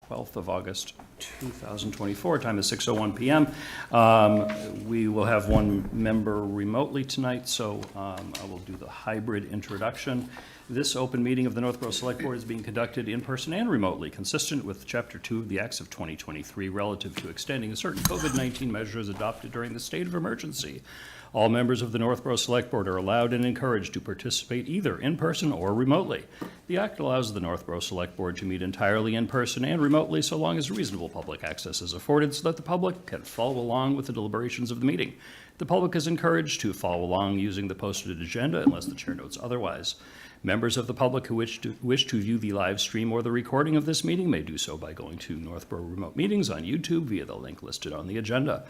12th of August, 2024. Time is 6:01 p.m. We will have one member remotely tonight, so I will do the hybrid introduction. This open meeting of the Northborough Select Board is being conducted in person and remotely, consistent with Chapter 2 of the Acts of 2023 relative to extending certain COVID-19 measures adopted during the state of emergency. All members of the Northborough Select Board are allowed and encouraged to participate either in person or remotely. The Act allows the Northborough Select Board to meet entirely in person and remotely so long as reasonable public access is afforded so that the public can follow along with the deliberations of the meeting. The public is encouraged to follow along using the posted agenda unless the chair notes otherwise. Members of the public who wish to view the live stream or the recording of this meeting may do so by going to Northborough Remote Meetings on YouTube via the link listed on the agenda.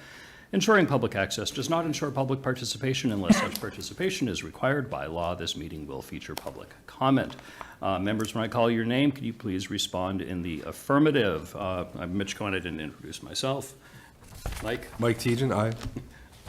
Ensuring public access does not ensure public participation unless such participation is required by law. This meeting will feature public comment. Members, when I call your name, could you please respond in the affirmative? I'm Mitch Cohen. I didn't introduce myself. Mike? Mike Tejan, aye.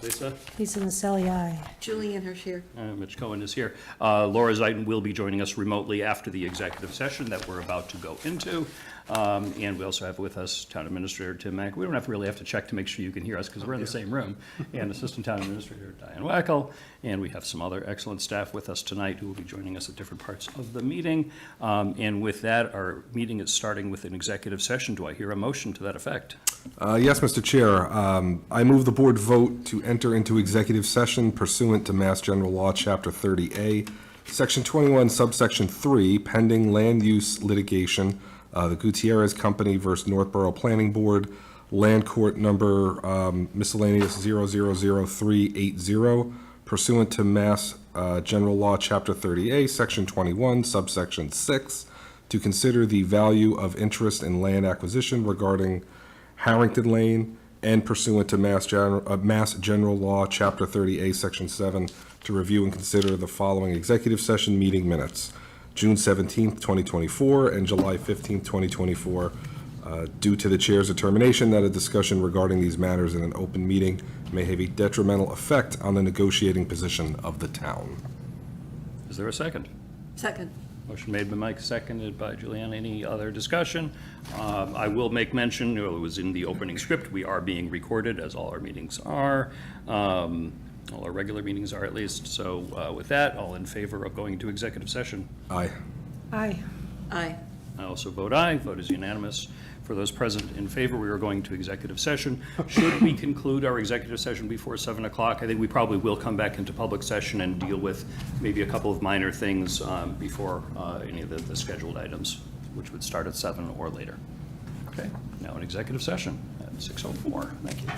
Lisa? Lisa Naselli, aye. Julianne Hirsch. Mitch Cohen is here. Laura Zeiton will be joining us remotely after the executive session that we're about to go into. And we also have with us Town Administrator Tim Mack. We don't really have to check to make sure you can hear us because we're in the same room. And Assistant Town Administrator Diane Wackel. And we have some other excellent staff with us tonight who will be joining us at different parts of the meeting. And with that, our meeting is starting with an executive session. Do I hear a motion to that effect? Yes, Mr. Chair. I move the board vote to enter into executive session pursuant to Mass General Law, Chapter 30A, Section 21, Subsection 3, pending land use litigation, the Gutierrez Company versus Northborough Planning Board, Land Court Number miscellaneous 000380, pursuant to Mass General Law, Chapter 30A, Section 21, Subsection 6, to consider the value of interest in land acquisition regarding Harrington Lane, and pursuant to Mass General Law, Chapter 30A, Section 7, to review and consider the following executive session meeting minutes: June 17th, 2024, and July 15th, 2024. Due to the chair's determination that a discussion regarding these matters in an open meeting may have a detrimental effect on the negotiating position of the town. Is there a second? Second. Motion made by Mike, seconded by Julianne. Any other discussion? I will make mention, it was in the opening script, we are being recorded, as all our meetings are. All our regular meetings are, at least. So with that, all in favor of going into executive session? Aye. Aye. Aye. I also vote aye. Vote is unanimous. For those present in favor, we are going to executive session. Should we conclude our executive session before 7 o'clock, I think we probably will come back into public session and deal with maybe a couple of minor things before any of the scheduled items, which would start at 7 or later. Okay, now an executive session at 6:04. Thank you.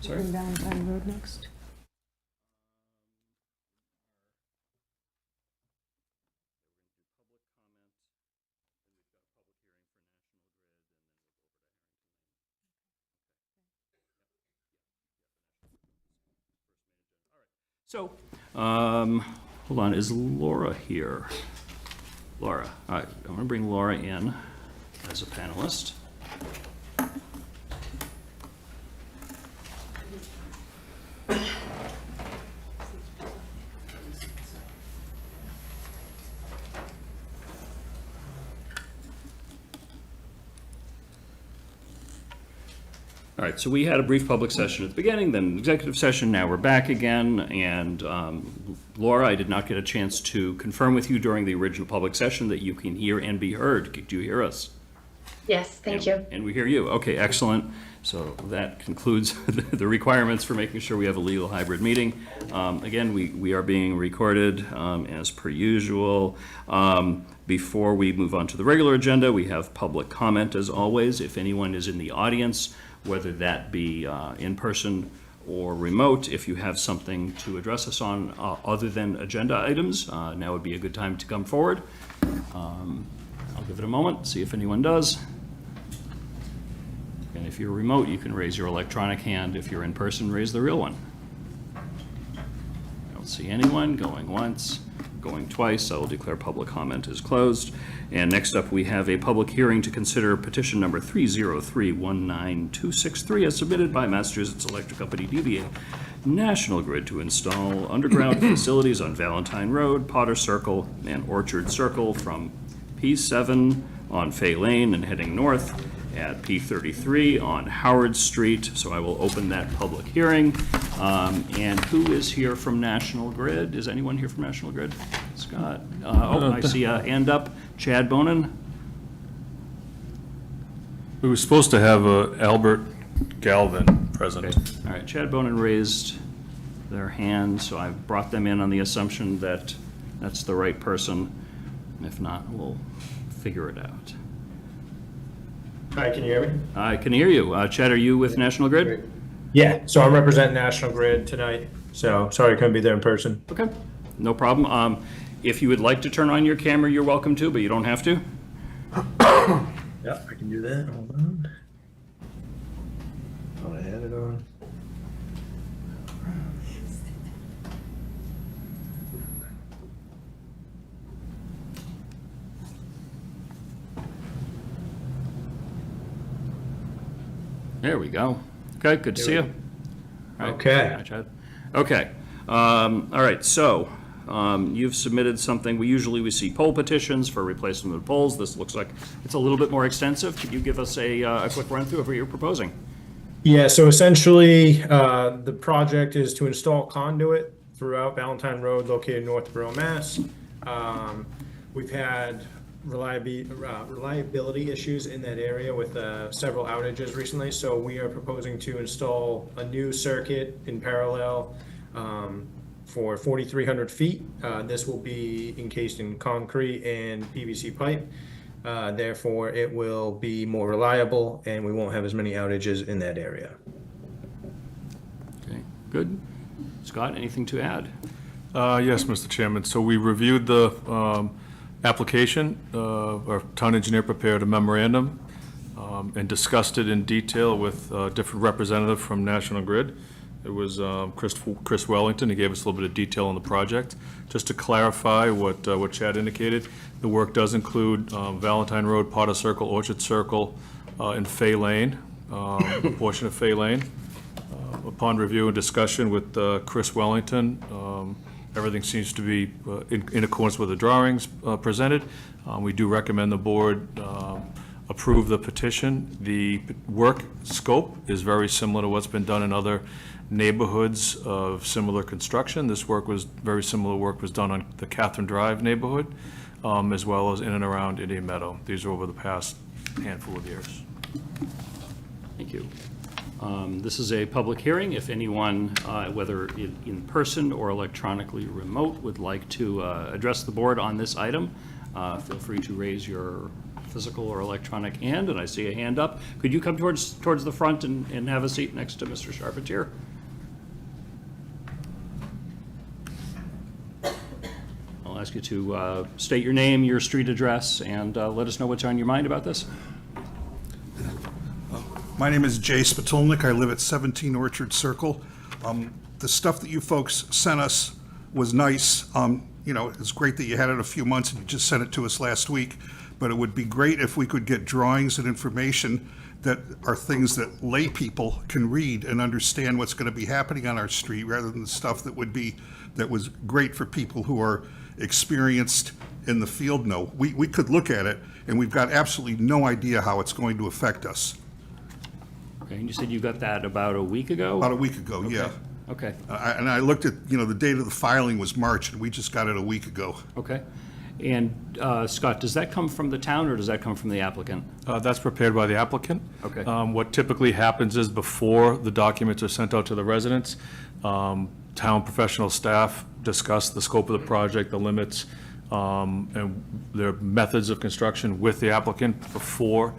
Sorry? Doing Valentine Road next. So, hold on, is Laura here? Laura, all right, I'm gonna bring Laura in as a panelist. All right, so we had a brief public session at the beginning, then an executive session, now we're back again, and Laura, I did not get a chance to confirm with you during the original public session that you can hear and be heard. Do you hear us? Yes, thank you. And we hear you. Okay, excellent. So that concludes the requirements for making sure we have a legal hybrid meeting. Again, we are being recorded as per usual. Before we move on to the regular agenda, we have public comment as always. If anyone is in the audience, whether that be in person or remote, if you have something to address us on other than agenda items, now would be a good time to come forward. I'll give it a moment, see if anyone does. And if you're remote, you can raise your electronic hand. If you're in person, raise the real one. I don't see anyone. Going once, going twice. I will declare public comment is closed. And next up, we have a public hearing to consider petition number 303-19263 as submitted by Massachusetts Electric Company DBA National Grid to install underground facilities on Valentine Road, Potter Circle, and Orchard Circle from P7 on Fay Lane and heading north at P33 on Howard Street. So I will open that public hearing. And who is here from National Grid? Is anyone here from National Grid? Scott? I see a hand up. Chad Bonin? We were supposed to have Albert Galvin present. Okay. All right, Chad Bonin raised their hand, so I brought them in on the assumption that that's the right person. If not, we'll figure it out. Hi, can you hear me? I can hear you. Chad, are you with National Grid? Yeah, so I'm representing National Grid tonight, so sorry I couldn't be there in person. Okay, no problem. If you would like to turn on your camera, you're welcome to, but you don't have to. Yeah, I can do that. Hold on. Thought I had it on. There we go. Okay, good to see you. All right. Okay. Hi, Chad. Okay, all right, so you've submitted something. We see poll petitions for replacement of poles. This looks like it's a little bit more extensive. Could you give us a quick run through of what you're proposing? Yeah, so essentially, the project is to install conduit throughout Valentine Road located in Northborough, Mass. We've had reliability issues in that area with several outages recently, so we are proposing to install a new circuit in parallel for 4,300 feet. This will be encased in concrete and PVC pipe. Therefore, it will be more reliable and we won't have as many outages in that area. Okay, good. Scott, anything to add? Yes, Mr. Chairman. So we reviewed the application. Our town engineer prepared a memorandum and discussed it in detail with a different representative from National Grid. It was Chris Wellington. He gave us a little bit of detail on the project. Just to clarify what Chad indicated, the work does include Valentine Road, Potter Circle, Orchard Circle, and Fay Lane, a portion of Fay Lane. Upon review and discussion with Chris Wellington, everything seems to be in accordance with the drawings presented. We do recommend the board approve the petition. The work scope is very similar to what's been done in other neighborhoods of similar construction. This work was, very similar work was done on the Catherine Drive neighborhood, as well as in and around Indian Meadow. These are over the past handful of years. Thank you. This is a public hearing. If anyone, whether in person or electronically remote, would like to address the board on this item, feel free to raise your physical or electronic hand, and I see a hand up. Could you come towards the front and have a seat next to Mr. Charpentier? I'll ask you to state your name, your street address, and let us know what's on your mind about this. My name is Jay Spatulnik. I live at 17 Orchard Circle. The stuff that you folks sent us was nice. It's great that you had it a few months and you just sent it to us last week, but it would be great if we could get drawings and information that are things that lay people can read and understand what's going to be happening on our street, rather than the stuff that was great for people who are experienced in the field know. We could look at it and we've got absolutely no idea how it's going to affect us. Okay, and you said you got that about a week ago? About a week ago, yeah. Okay, And I looked at, the date of the filing was March, and we just got it a week ago. okay. And Scott, does that come from the town or does that come from the applicant? That's prepared by the applicant. Okay. What typically happens is before the documents are sent out to the residents, town professional staff discuss the scope of the project, the limits, and their methods of construction with the applicant before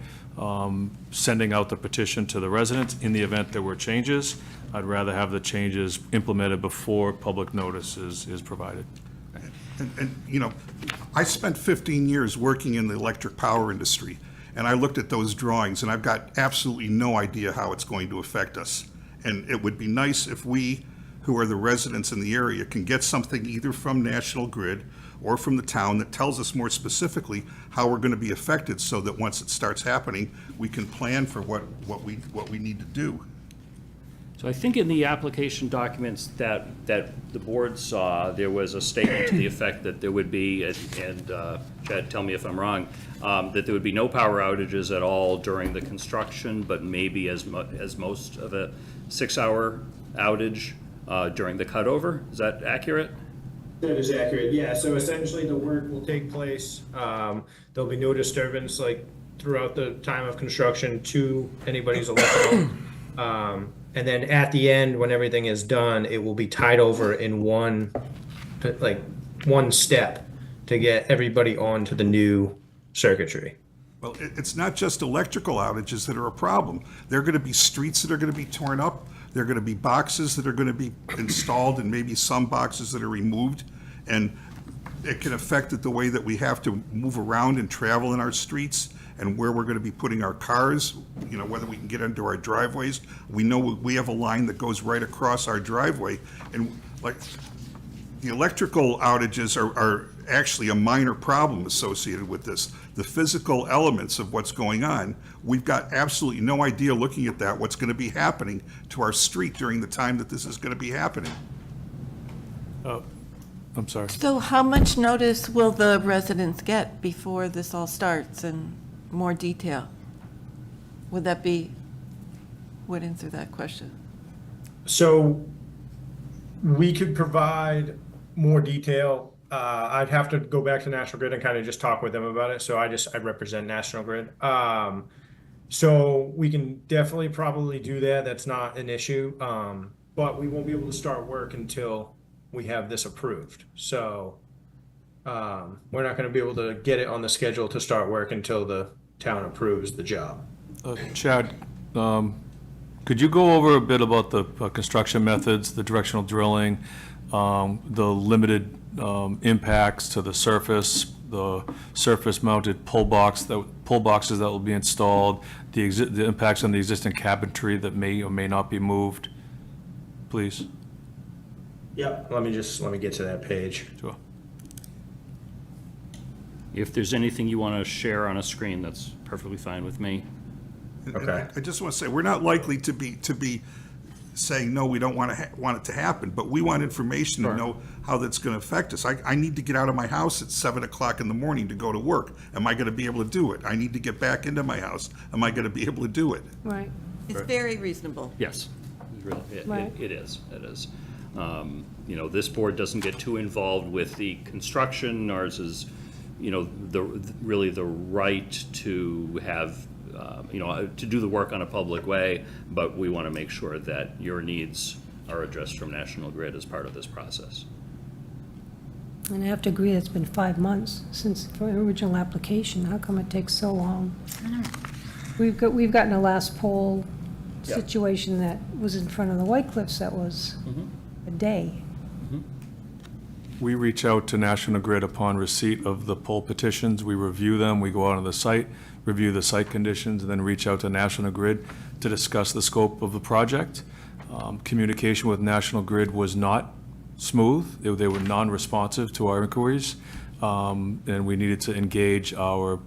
sending out the petition to the residents. In the event there were changes, I'd rather have the changes implemented before public notice is provided. And I spent 15 years working in the electric power industry, and I looked at those drawings, and I've got absolutely no idea how it's going to affect us. And it would be nice if we, who are the residents in the area, can get something either from National Grid or from the town that tells us more specifically how we're going to be affected, so that once it starts happening, we can plan for what we need to do. So I think in the application documents that the board saw, there was a statement to the effect that there would be, and Chad, tell me if I'm wrong, that there would be no power outages at all during the construction, but maybe as most of a 6-hour outage during the cutover. Is that accurate? That is accurate, yeah. So essentially, the work will take place. There'll be no disturbance throughout the time of construction to anybody's electrical. And then at the end, when everything is done, it will be tied over in one step to get everybody onto the new circuitry. Well, it's not just electrical outages that are a problem. There are going to be streets that are going to be torn up. There are going to be boxes that are going to be installed, and maybe some boxes that are removed. And it can affect the way that we have to move around and travel in our streets, and where we're going to be putting our cars, whether we can get into our driveways. We know we have a line that goes right across our driveway, and the electrical outages are actually a minor problem associated with this. The physical elements of what's going on, we've got absolutely no idea, looking at that, what's going to be happening to our street during the time that this is going to be happening. I'm sorry. So how much notice will the residents get before this all starts, and more detail? Would answer that question? So we could provide more detail. I'd have to go back to National Grid and kind of just talk with them about it. So I represent National Grid. So we can definitely probably do that. That's not an issue. But we won't be able to start work until we have this approved. So we're not going to be able to get it on the schedule to start work until the town approves the job. Chad, could you go over a bit about the construction methods, the directional drilling, the limited impacts to the surface-mounted pull boxes that will be installed, the impacts on the existing cabinetry that may or may not be moved, please? Yep. Let me get to that page. Sure. If there's anything you want to share on a screen, that's perfectly fine with me. And Okay. I just want to say, we're not likely to be saying, no, we don't want it to happen, but we want information to know how that's going to affect us. I need to get out of my house at 7 o'clock in the morning to go to work. Am I going to be able to do it? I need to get back into my house. Am I going to be able to do it? Right. It's very reasonable. Yes, Right. it is. This board doesn't get too involved with the construction. Ours is, really the right to have, to do the work on a public way, but we want to make sure that your needs are addressed from National Grid as part of this process. And I have to agree, it's been 5 months since, for an original application. How come it takes so long? We've gotten a last poll Yeah. situation that was in front of the White Cliffs that was a day. We reach out to National Grid upon receipt of the poll petitions. We review them, we go out on the site, review the site conditions, and then reach out to National Grid to discuss the scope of the project. Communication with National Grid was not smooth. They were non-responsive to our inquiries, and we needed to engage our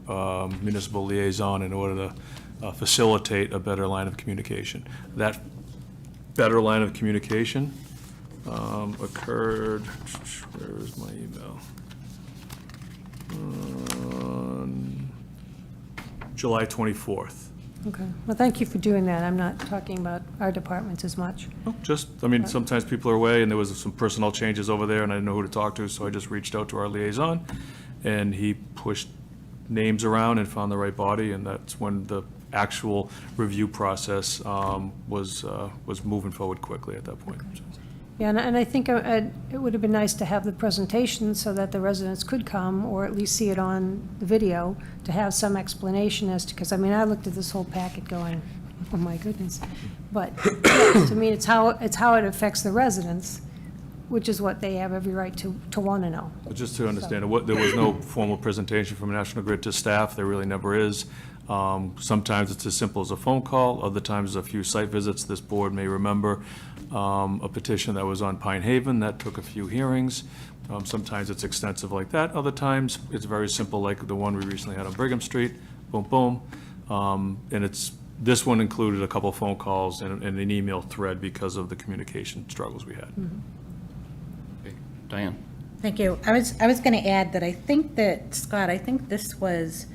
municipal liaison in order to facilitate a better line of communication. That better line of communication occurred, where is my email? On July 24th. Okay, well, thank you for doing that. I'm not talking about our departments as much. Just, I mean, sometimes people are away, and there was some personnel changes over there, and I didn't know who to talk to, so I just reached out to our liaison, and he pushed names around and found the right body, and that's when the actual review process was moving forward quickly at that point. Yeah, and I think it would have been nice to have the presentation so that the residents could come, or at least see it on the video, to have some explanation as to, because, I mean, I looked at this whole packet going, oh my goodness. But, yes, to me, it's how it affects the residents, which is what they have every right to want to know. But just to understand, there was no formal presentation from National Grid to staff, there really never is. Sometimes it's as simple as a phone call, other times a few site visits. This board may remember a petition that was on Pine Haven that took a few hearings. Sometimes it's extensive like that, other times it's very simple, like the one we recently had on Brigham Street, boom, boom. And this one included a couple phone calls and an email thread because of the communication struggles we had. Okay. Diane? Thank you. I was going to add that I think that, Scott, I think this was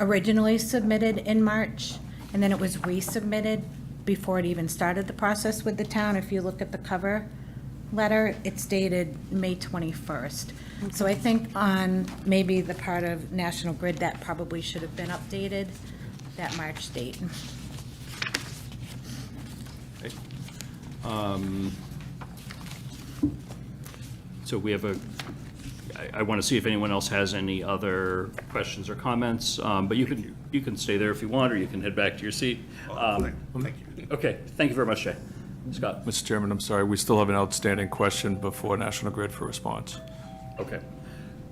originally submitted in March, and then it was resubmitted before it even started the process with the town. If you look at the cover letter, it's dated May 21st. So I think on maybe the part of National Grid, that probably should have been updated, that March date. Okay. So we have I want to see if anyone else has any other questions or comments, but you can stay there if you want, or you can head back to your seat. Thank you. Okay, thank you very much, Jay. Scott? Mr. Chairman, I'm sorry, we still have an outstanding question before National Grid for response. Okay.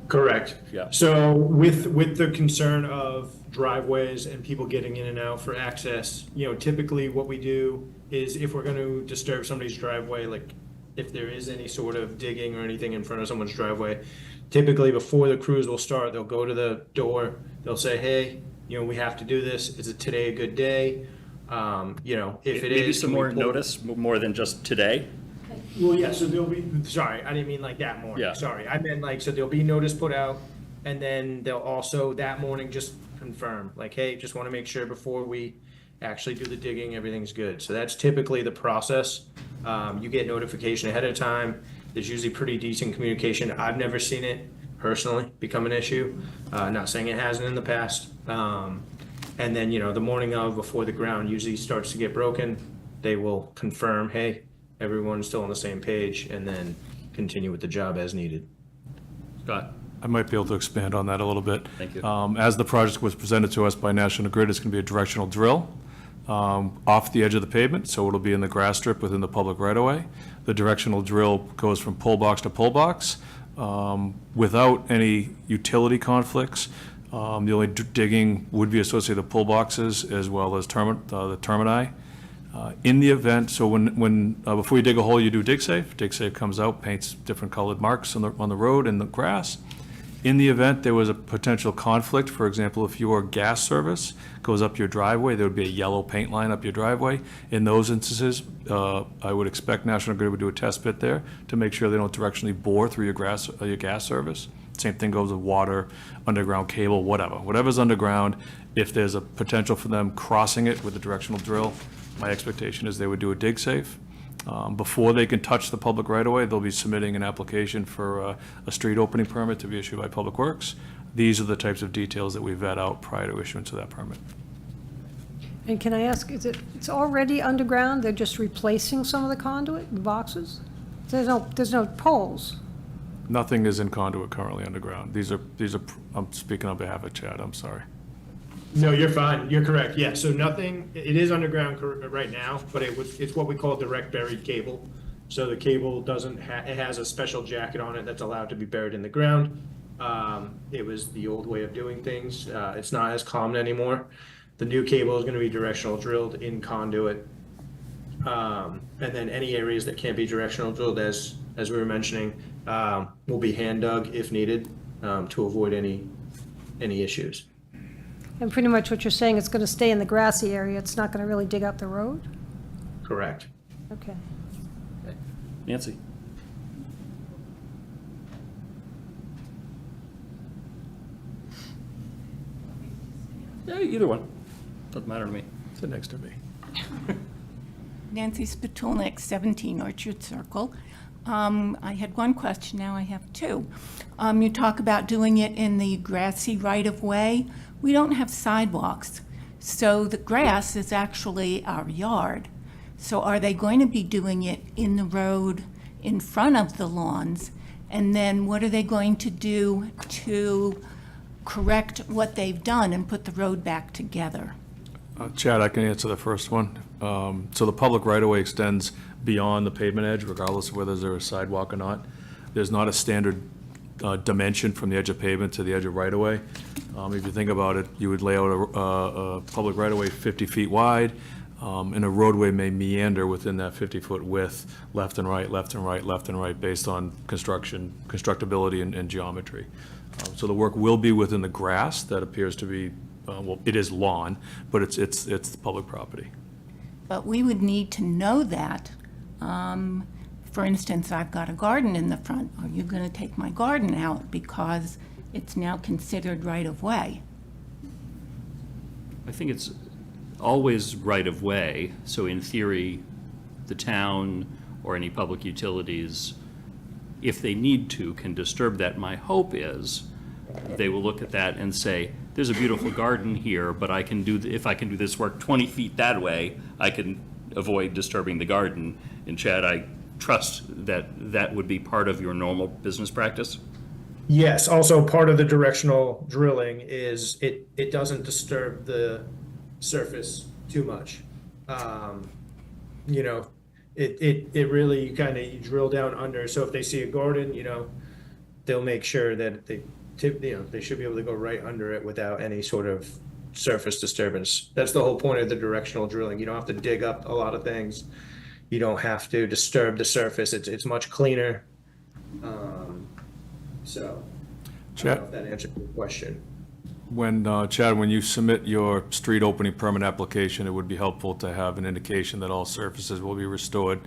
Correct. Yeah. So with the concern of driveways and people getting in and out for access, typically what we do is if we're going to disturb somebody's driveway, like if there is any sort of digging or anything in front of someone's driveway, typically before the crews will start, they'll go to the door, they'll say, hey, we have to do this. Is it today a good day? If it is. Maybe some more notice, more than just today? Well, yeah, so there'll be, sorry, I didn't mean like that morning. Yeah. Sorry, I meant so there'll be notice put out, and then they'll also that morning just confirm, like, hey, just want to make sure before we actually do the digging, everything's good. So that's typically the process. You get notification ahead of time. There's usually pretty decent communication. I've never seen it personally become an issue. Not saying it hasn't in the past. And then, the morning of, before the ground usually starts to get broken, they will confirm, hey, everyone's still on the same page, and then continue with the job as needed. Scott? I might be able to expand on that a little bit. Thank you. As the project was presented to us by National Grid, it's going to be a directional drill off the edge of the pavement, so it'll be in the grass strip within the public right-of-way. The directional drill goes from pole box to pole box without any utility conflicts. The only digging would be associated with pole boxes as well as the termini. In the event, so when before you dig a hole, you do dig safe. Dig safe comes out, paints different colored marks on the road and the grass. In the event there was a potential conflict, for example, if your gas service goes up your driveway, there would be a yellow paint line up your driveway. In those instances, I would expect National Grid would do a test pit there to make sure they don't directionally bore through your gas service. Same thing goes with water, underground cable, whatever's underground. If there's a potential for them crossing it with a directional drill, my expectation is they would do a dig safe. Before they can touch the public right-of-way, they'll be submitting an application for a street opening permit to be issued by Public Works. These are the types of details that we vet out prior to issuance of that permit. And can I ask, it's already underground? They're just replacing some of the conduit, the boxes? There's no poles? Nothing is in conduit currently underground. These are, I'm speaking on behalf of Chad, I'm sorry. No, you're fine. You're correct. Yeah, so nothing, it is underground right now, but it's what we call direct buried cable. So the cable doesn't it has a special jacket on it that's allowed to be buried in the ground. It was the old way of doing things. It's not as common anymore. The new cable is going to be directional drilled in conduit. And then any areas that can't be directional drilled, as we were mentioning, will be hand dug if needed, to avoid any issues. And pretty much what you're saying, it's going to stay in the grassy area, it's not going to really dig up the road? Correct. Okay. Nancy? Yeah, either one. Doesn't matter to me. Sit next to me. Nancy Spitulnik, 17 Orchard Circle. I had one question, now I have two. You talk about doing it in the grassy right-of-way. We don't have sidewalks, so the grass is actually our yard. So are they going to be doing it in the road in front of the lawns? And then what are they going to do to correct what they've done and put the road back together? Chad, I can answer the first one. So the public right-of-way extends beyond the pavement edge, regardless of whether there's a sidewalk or not. There's not a standard dimension from the edge of pavement to the edge of right-of-way. If you think about it, you would lay out a public right-of-way 50 feet wide, and a roadway may meander within that 50-foot width, left and right, left and right, left and right, based on constructability and geometry. So the work will be within the grass that appears to be, well, it is lawn, but it's public property. But we would need to know that. For instance, I've got a garden in the front. Are you going to take my garden out because it's now considered right-of-way? I think it's always right-of-way, so in theory, the town or any public utilities, if they need to, can disturb that. My hope is they will look at that and say, there's a beautiful garden here, but I can do, if I can do this work 20 feet that way, I can avoid disturbing the garden. And Chad, I trust that that would be part of your normal business practice? Yes, also part of the directional drilling is it doesn't disturb the surface too much. You know, it really kind of drill down under. So if they see a garden, you know, they'll make sure that they should be able to go right under it without any sort of surface disturbance. That's the whole point of the directional drilling. You don't have to dig up a lot of things. You don't have to disturb the surface. It's much cleaner. So, I don't know if that answered your question. When, Chad, when you submit your street opening permit application, it would be helpful to have an indication that all surfaces will be restored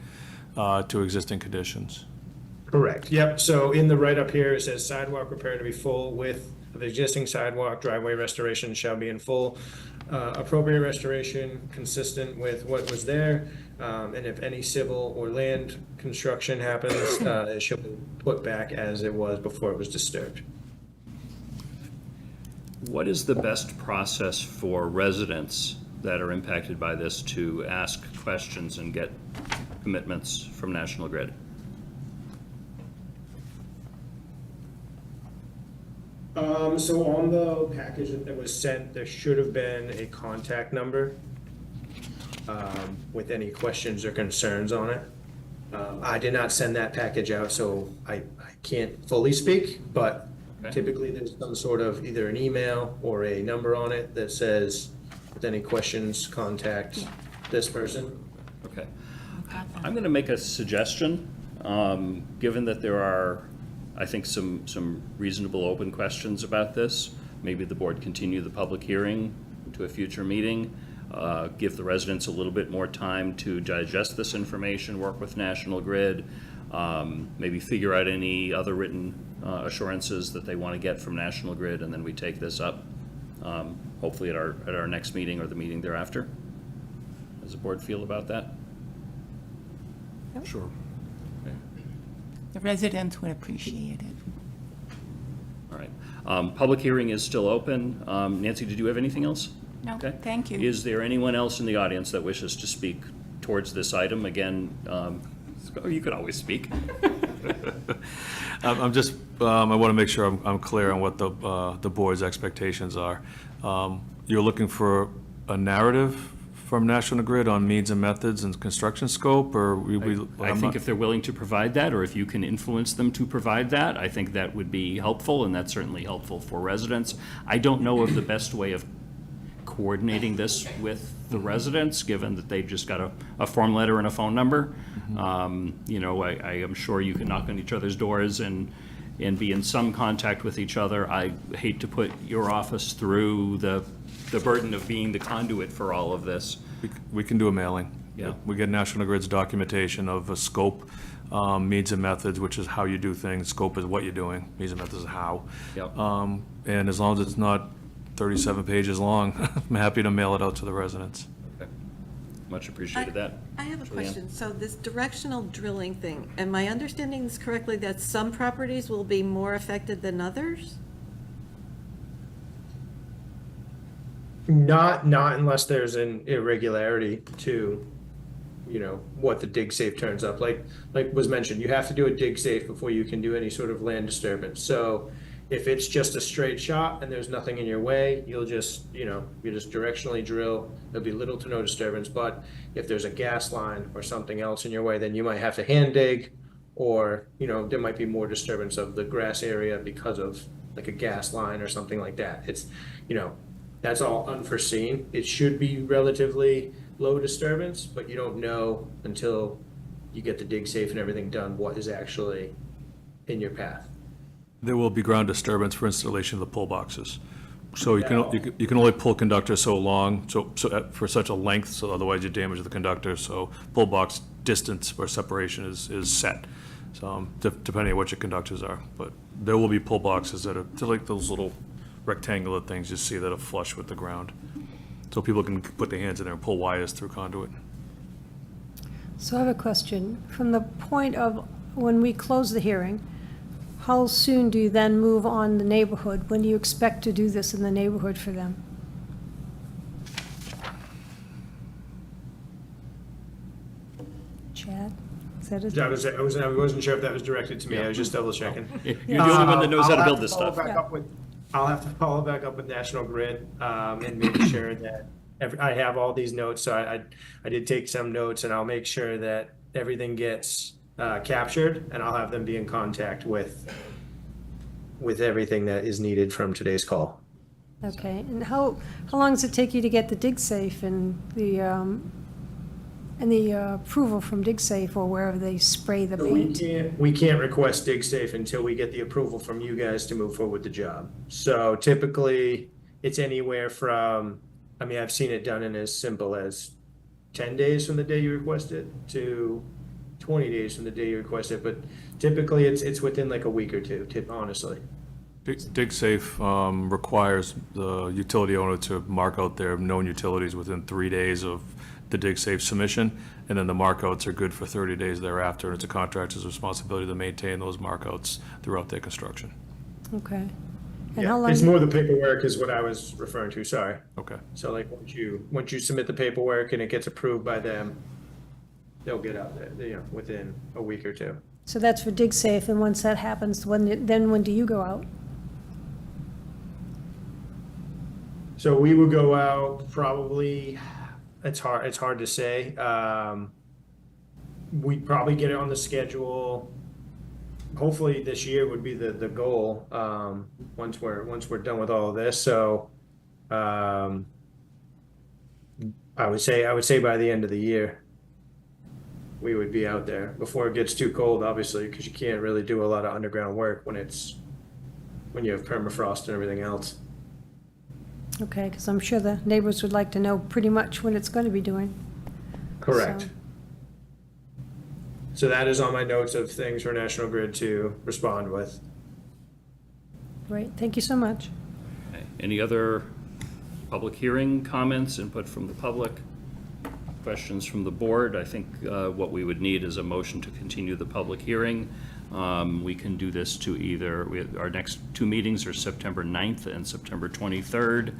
to existing conditions. Correct. Yep. So in the write-up here, it says sidewalk repair to be full width of existing sidewalk, driveway restoration shall be in full. Appropriate restoration consistent with what was there. And if any civil or land construction happens, it shall be put back as it was before it was disturbed. What is the best process for residents that are impacted by this to ask questions and get commitments from National Grid? So on the package that was sent, there should have been a contact number with any questions or concerns on it. I did not send that package out, so I can't fully speak, but typically there's some sort of either an email or a number on it that says, with any questions, contact this person. Okay. I'm going to make a suggestion, given that there are, I think, some reasonable open questions about this. Maybe the board continue the public hearing to a future meeting, give the residents a little bit more time to digest this information, work with National Grid, maybe figure out any other written assurances that they want to get from National Grid, and then we take this up, hopefully at our next meeting or the meeting thereafter. How does the board feel about that? Sure. The residents would appreciate it. All right. Public hearing is still open. Nancy, did you have anything else? No, Okay. thank you. Is there anyone else in the audience that wishes to speak towards this item? Again, you could always speak. I'm just, I want to make sure I'm clear on what the board's expectations are. You're looking for a narrative from National Grid on means and methods and construction scope, or I think if they're willing to provide that, or if you can influence them to provide that, I think that would be helpful, and that's certainly helpful for residents. I don't know of the best way of coordinating this with the residents, given that they've just got a form letter and a phone number. You know, I am sure you can knock on each other's doors and be in some contact with each other. I hate to put your office through the burden of being the conduit for all of this. we can do a mailing. Yeah. We get National Grid's documentation of a scope, means and methods, which is how you do things. Scope is what you're doing. Means and methods is how. Yep. And as long as it's not 37 pages long, I'm happy to mail it out to the residents. Okay. Much appreciated that. I have a Julianne? question. So this directional drilling thing, am I understanding this correctly, that some properties will be more affected than others? Not unless there's an irregularity to, you know, what the dig safe turns up. Like was mentioned, you have to do a dig safe before you can do any sort of land disturbance. So if it's just a straight shot and there's nothing in your way, you'll just, you know, you just directionally drill. There'll be little to no disturbance. But if there's a gas line or something else in your way, then you might have to hand dig, or, you know, there might be more disturbance of the grass area because of like a gas line or something like that. It's, you know, that's all unforeseen. It should be relatively low disturbance, but you don't know until you get the dig safe and everything done what is actually in your path. There will be ground disturbance for installation of the pull boxes. So you can only pull conductor so long, for such a length, so otherwise you damage the conductor. So pull box distance or separation is set. So depending on what your conductors are, but there will be pull boxes that are, they're like those little rectangular things you see that are flush with the ground. So people can put their hands in there and pull wires through conduit. So I have a question. From the point of when we close the hearing, how soon do you then move on the neighborhood? When do you expect to do this in the neighborhood for them? Chad? Is that it? I wasn't sure if that was directed to me. I was just double checking. You're the only one that knows how to build this stuff. I'll have to follow back up with National Grid, and make sure that I have all these notes. So I did take some notes, and I'll make sure that everything gets captured, and I'll have them be in contact with everything that is needed from today's call. Okay, and how long does it take you to get the dig safe and the approval from dig safe or wherever they spray the paint? We can't request dig safe until we get the approval from you guys to move forward with the job. So typically, it's anywhere from, I mean, I've seen it done in as simple as 10 days from the day you request it to 20 days from the day you request it, but typically it's within like a week or two, honestly. Dig safe requires the utility owner to mark out their known utilities within 3 days of the dig safe submission, and then the markouts are good for 30 days thereafter, and it's a contractor's responsibility to maintain those markouts throughout their construction. Okay. And Yeah, how long? it's more the paperwork is what I was referring to, sorry. Okay. So like once you submit the paperwork and it gets approved by them, they'll get out there, you know, within a week or two. So that's for dig safe, and once that happens, when do you go out? So we would go out probably, it's hard to say. We'd probably get it on the schedule. Hopefully this year would be the goal, once we're done with all of this. So I would say by the end of the year, we would be out there before it gets too cold, obviously, because you can't really do a lot of underground work when you have permafrost and everything else. Okay, because I'm sure the neighbors would like to know pretty much what it's going to be doing. Correct. So- So that is on my notes of things for National Grid to respond with. Great, thank you so much. Any other public hearing comments, input from the public? Questions from the board? I think what we would need is a motion to continue the public hearing. We can do this to either, our next two meetings are September 9th and September 23rd,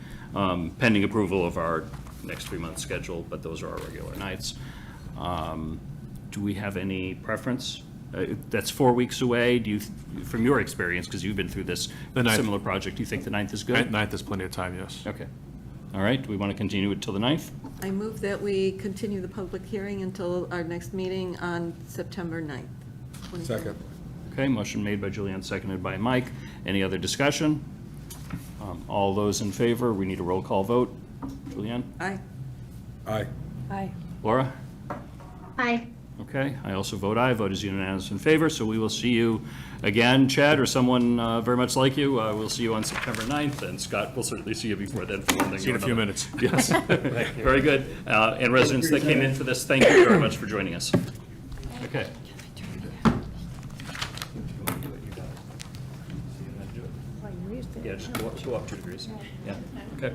pending approval of our next 3-month schedule, but those are our regular nights. Do we have any preference that's 4 weeks away. Do you, from your experience, because you've been through this The 9th. similar project, do you think the 9th is good? 9th is plenty of time, yes. Okay. All right, do we want to continue it till the 9th? I move that we continue the public hearing until our next meeting on September 9th. 2024. Second. Okay, motion made by Julianne, seconded by Mike. Any other discussion? All those in favor, we need a roll call vote. Julianne? Aye. Aye. Aye. Laura? Aye. Okay, I also vote aye. Vote is unanimous in favor, so we will see you again, Chad, or someone very much like you. We'll see you on September 9th, and Scott will certainly see you before then for one thing See you or in a few another. minutes. Yes, very good. And residents that came in for this, thank you very much for joining us. Okay. Yeah, just go up 2 degrees. Yeah, okay.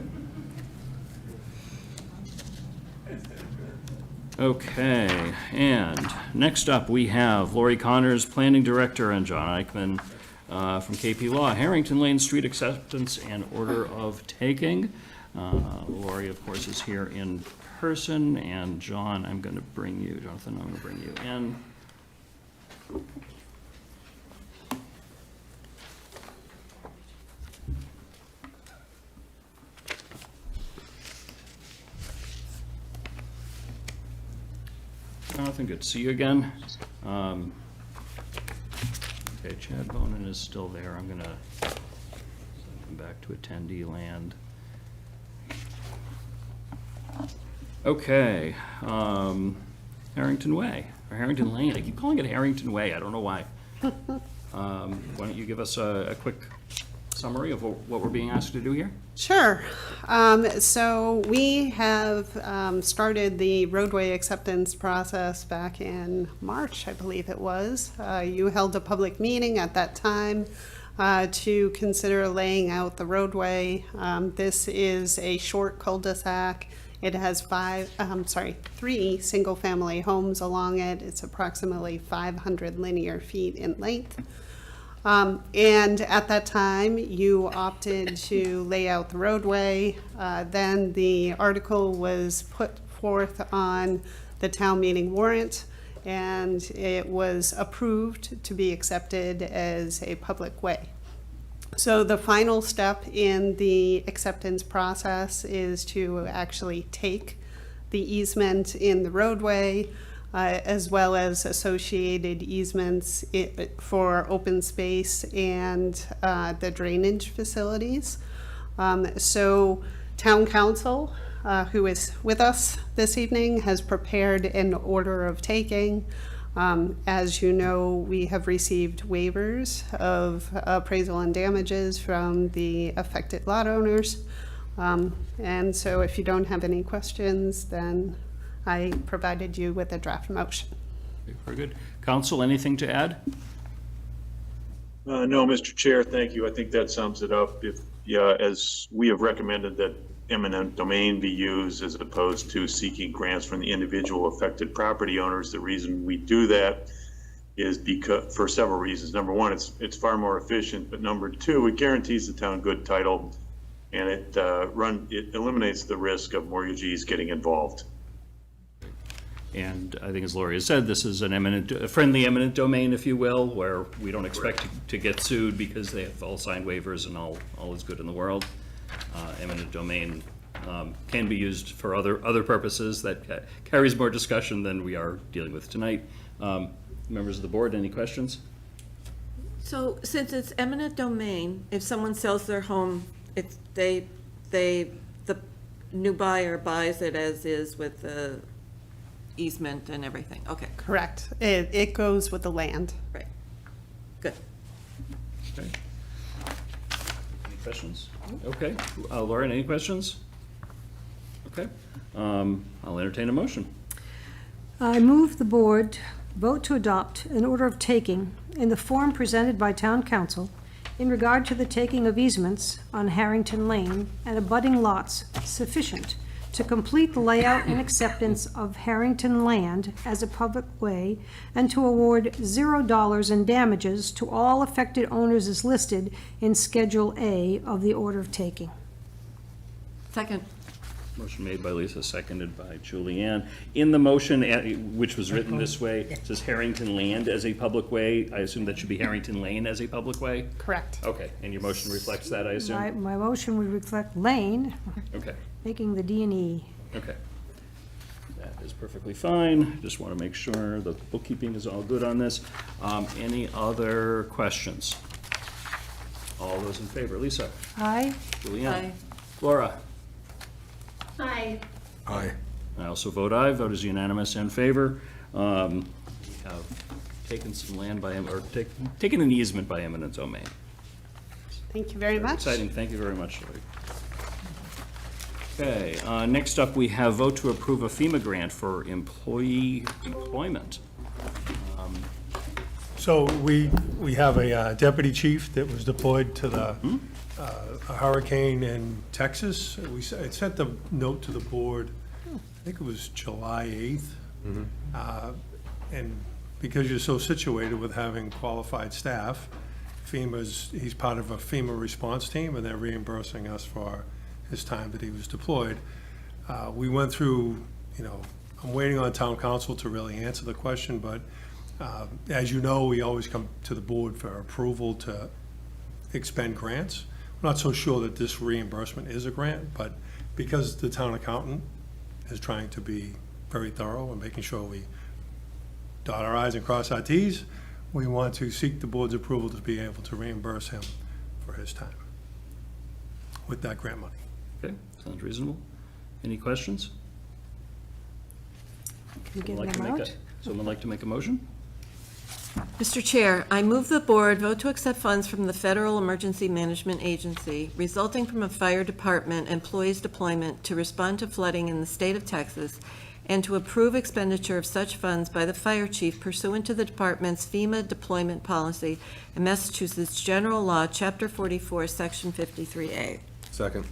Okay, and next up, we have Lori Connors, Planning Director, and John Eichman from KP Law, Harrington Lane Street Acceptance and Order of Taking. Lori, of course, is here in person, and John, I'm going to bring you, Jonathan, I'm going to bring you in. Jonathan, good to see you again. Okay, Chad Bonin is still there. I'm gonna send him back to attendee land. Okay, Harrington Way, or Harrington Lane. I keep calling it Harrington Way. I don't know why. Why don't you give us a quick summary of what we're being asked to do here? Sure. So we have started the roadway acceptance process back in March, I believe it was. You held a public meeting at that time to consider laying out the roadway. This is a short cul-de-sac. It has 3 single-family homes along it. It's approximately 500 linear feet in length. And at that time, you opted to lay out the roadway. Then the article was put forth on the town meeting warrant, and it was approved to be accepted as a public way. So the final step in the acceptance process is to actually take the easement in the roadway, as well as associated easements for open space and the drainage facilities. So Town Council, who is with us this evening, has prepared an order of taking. As you know, we have received waivers of appraisal and damages from the affected lot owners. And so if you don't have any questions, then I provided you with a draft motion. Very good. Council, anything to add? No, Mr. Chair, thank you. I think that sums it up. As we have recommended that eminent domain be used as opposed to seeking grants from the individual affected property owners, the reason we do that is because, for several reasons. Number one, it's far more efficient, but number two, it guarantees the town good title, and it eliminates the risk of mortgagees getting involved. And I think, as Lori has said, this is a friendly eminent domain, if you will, where we don't expect to get sued because they have all signed waivers and all is good in the world. Eminent domain can be used for other purposes that carries more discussion than we are dealing with tonight. Members of the board, any questions? So since it's eminent domain, if someone sells their home, the new buyer buys it as is with the easement and everything. Okay, Correct. It goes with the land. right. Good. Okay. Any questions? Okay. Lauren, any questions? Okay. I'll entertain a motion. I move the board vote to adopt an order of taking in the form presented by Town Council in regard to the taking of easements on Harrington Lane and abutting lots sufficient to complete the layout and acceptance of Harrington land as a public way and to award $0 in damages to all affected owners as listed in Schedule A of the order of taking. Second. Motion made by Lisa, seconded by Julianne. In the motion, which was written this way, it says Harrington Land as a public way. I assume that should be Harrington Lane as a public way? Correct. Okay, and your motion reflects that, I assume? My motion would reflect Lane, Okay, making the D and E. okay. That is perfectly fine. Just want to make sure the bookkeeping is all good on this. Any other questions? All those in favor? Lisa? Aye. Julianne? Aye. Laura? Aye. Aye. I also vote aye. Vote is unanimous in favor. We have taken some land by, or taken an easement by eminent domain. Thank you very much. Exciting. Thank you very much, Lori. Okay, next up, we have vote to approve a FEMA grant for employee employment. So we have a deputy chief that was deployed to the a hurricane in Texas. I sent the note to the board, I think it was July 8th. And because you're so situated with having qualified staff, he's part of a FEMA response team, and they're reimbursing us for his time that he was deployed. We went through, I'm waiting on town council to really answer the question, but as you know, we always come to the board for approval to expend grants. I'm not so sure that this reimbursement is a grant, but because the town accountant is trying to be very thorough and making sure we dot our i's and cross our t's, we want to seek the board's approval to be able to reimburse him for his time with that grant money. Okay, sounds reasonable. Any questions? Can we get Someone like them to make out? Someone like to make a motion? Mr. Chair, I move the board vote to accept funds from the Federal Emergency Management Agency resulting from a fire department employees' deployment to respond to flooding in the state of Texas, and to approve expenditure of such funds by the fire chief pursuant to the department's FEMA deployment policy and Massachusetts General Law, Chapter 44, Section 53A. Second.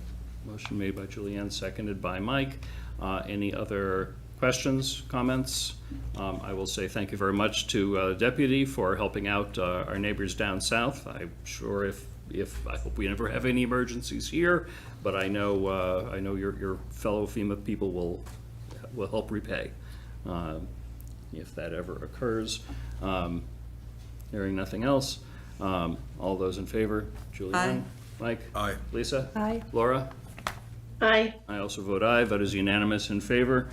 Motion made by Julianne, seconded by Mike. Any other questions, comments? I will say thank you very much to the deputy for helping out our neighbors down south. I'm sure I hope we never have any emergencies here, but I know your fellow FEMA people will help repay if that ever occurs. Hearing nothing else, all those in favor? Julianne? Aye. Mike? Aye. Lisa? Aye. Laura? Aye. I also vote aye. Vote is unanimous in favor.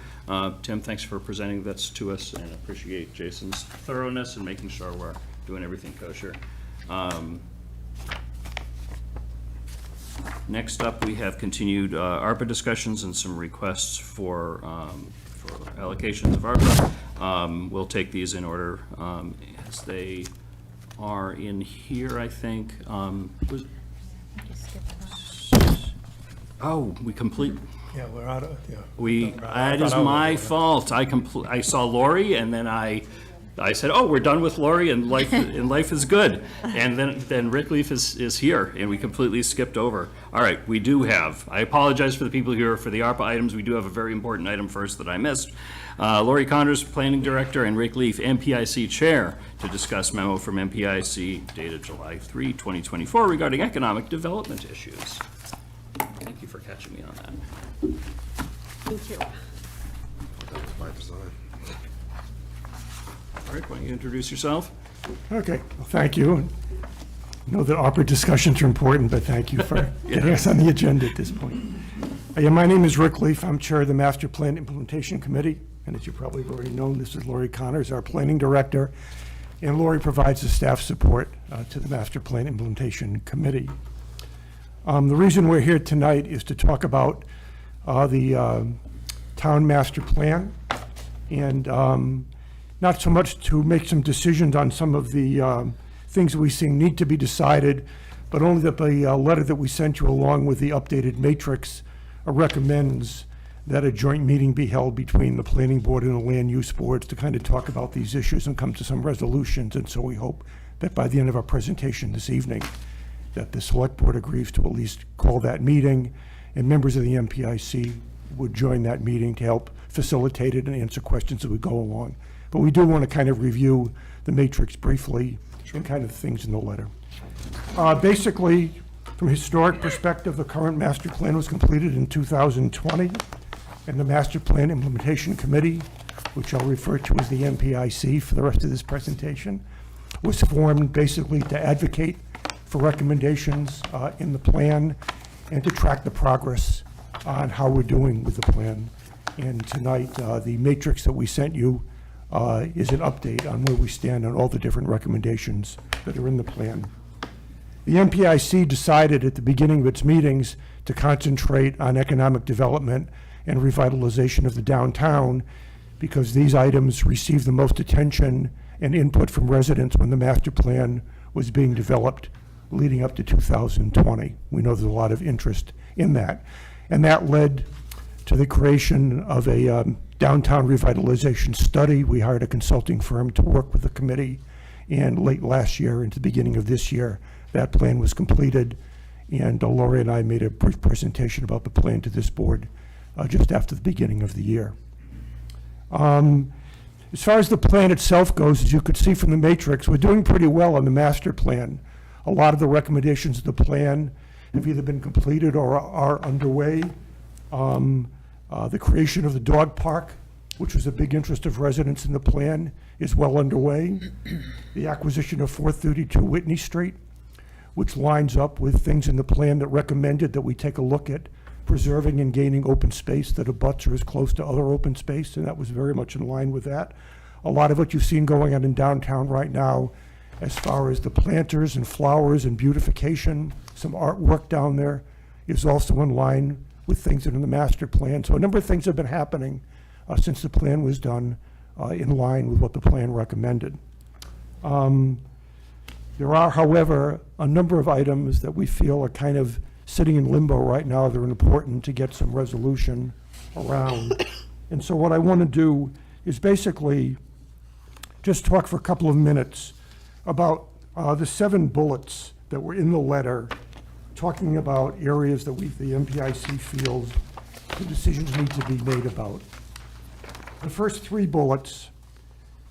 Tim, thanks for presenting this to us, and appreciate Jason's thoroughness and making sure we're doing everything kosher. Next up, we have continued ARPA discussions and some requests for allocations of ARPA. We'll take these in order as they are in here, I think. Oh, we complete. Yeah, we're out of, yeah. That is my fault. I saw Lori, and then I said, oh, we're done with Lori, and life is good. And then Rick Leaf is here, and we completely skipped over. All right, I apologize for the people here for the ARPA items. We do have a very important item first that I missed. Lori Connors, Planning Director, and Rick Leaf, MPIC Chair, to discuss memo from MPIC dated July 3, 2024 regarding economic development issues. Thank you for catching me on that. Thank you. That was my design. Rick, why don't you introduce yourself? Okay, well, thank you. I know that ARPA discussions are important, but thank you for getting us on the agenda at this point. Yeah, my name is Rick Leaf. I'm Chair of the Master Plan Implementation Committee, and as you probably have already known, this is Lori Connors, our Planning Director, and Lori provides the staff support to the Master Plan Implementation Committee. The reason we're here tonight is to talk about the town master plan, and not so much to make some decisions on some of the things that we see need to be decided, but only that the letter that we sent you along with the updated matrix recommends that a joint meeting be held between the planning board and the land use boards to kind of talk about these issues and come to some resolutions. And so we hope that by the end of our presentation this evening, that the select board agrees to at least call that meeting, and members of the MPIC would join that meeting to help facilitate it and answer questions as we go along. But we do want to kind of review the matrix briefly and kind of things in the letter. Basically, from a historic perspective, the current master plan was completed in 2020. And the Master Plan Implementation Committee, which I'll refer to as the MPIC for the rest of this presentation, was formed basically to advocate for recommendations in the plan and to track the progress on how we're doing with the plan. And tonight, the matrix that we sent you is an update on where we stand on all the different recommendations that are in the plan. The MPIC decided at the beginning of its meetings to concentrate on economic development and revitalization of the downtown because these items received the most attention and input from residents when the master plan was being developed leading up to 2020. We know there's a lot of interest in that. And that led to the creation of a downtown revitalization study. We hired a consulting firm to work with the committee, and late last year into the beginning of this year, that plan was completed, and Lori and I made a brief presentation about the plan to this board just after the beginning of the year. As far as the plan itself goes, as you could see from the matrix, we're doing pretty well on the master plan. A lot of the recommendations of the plan have either been completed or are underway. The creation of the dog park, which was a big interest of residents in the plan, is well underway. The acquisition of 432 Whitney Street, which lines up with things in the plan that recommended that we take a look at preserving and gaining open space that abuts or is close to other open space, and that was very much in line with that. A lot of what you've seen going on in downtown right now, as far as the planters and flowers and beautification, some artwork down there, is also in line with things that are in the master plan. So a number of things have been happening since the plan was done in line with what the plan recommended. There are, however, a number of items that we feel are kind of sitting in limbo right now that are important to get some resolution around. And so what I want to do is basically just talk for a couple of minutes about the 7 bullets that were in the letter talking about areas that the MPIC feels the decisions need to be made about. The first 3 bullets,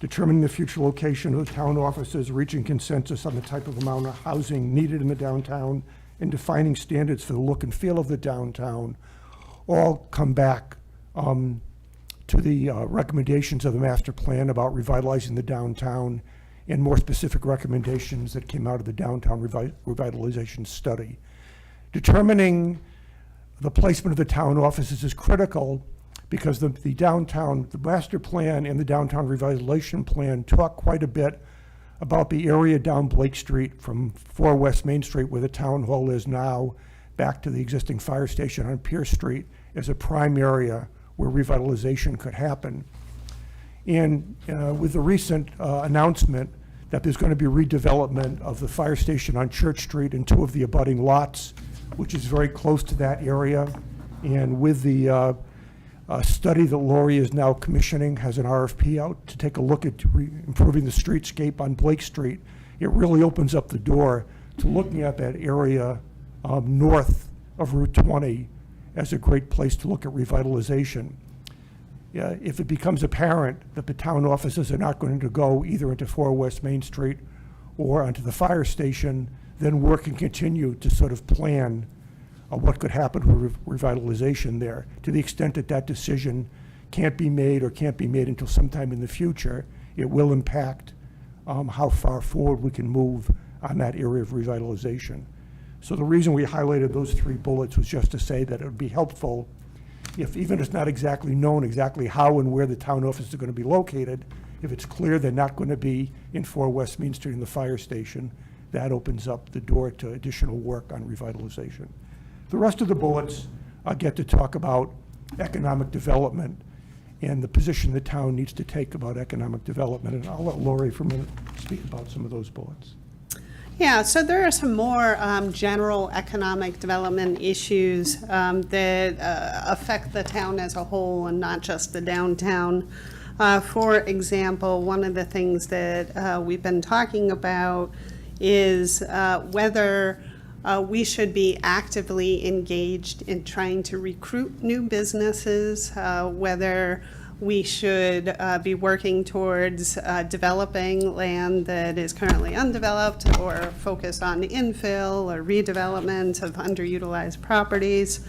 determining the future location of the town offices, reaching consensus on the type of amount of housing needed in the downtown, and defining standards for the look and feel of the downtown, all come back to the recommendations of the master plan about revitalizing the downtown and more specific recommendations that came out of the downtown revitalization study. Determining the placement of the town offices is critical because the master plan and the downtown revitalization plan talk quite a bit about the area down Blake Street from 4 West Main Street where the town hall is now back to the existing fire station on Pierce Street as a prime area where revitalization could happen. And with the recent announcement that there's going to be redevelopment of the fire station on Church Street and 2 of the abutting lots, which is very close to that area, and with the study that Lori is now commissioning, has an RFP out to take a look at improving the streetscape on Blake Street, it really opens up the door to looking at that area north of Route 20 as a great place to look at revitalization. If it becomes apparent that the town offices are not going to go either into 4 West Main Street or onto the fire station, then work can continue to sort of plan what could happen with revitalization there. To the extent that that decision can't be made or can't be made until sometime in the future, it will impact how far forward we can move on that area of revitalization. So the reason we highlighted those 3 bullets was just to say that it would be helpful if, even if it's not exactly known exactly how and where the town offices are going to be located, if it's clear they're not going to be in 4 West Main Street in the fire station, that opens up the door to additional work on revitalization. The rest of the bullets get to talk about economic development and the position the town needs to take about economic development. And I'll let Lori for a minute speak about some of those bullets. Yeah, so there are some more general economic development issues that affect the town as a whole and not just the downtown. For example, one of the things that we've been talking about is whether we should be actively engaged in trying to recruit new businesses, whether we should be working towards developing land that is currently undeveloped or focus on infill or redevelopment of underutilized properties.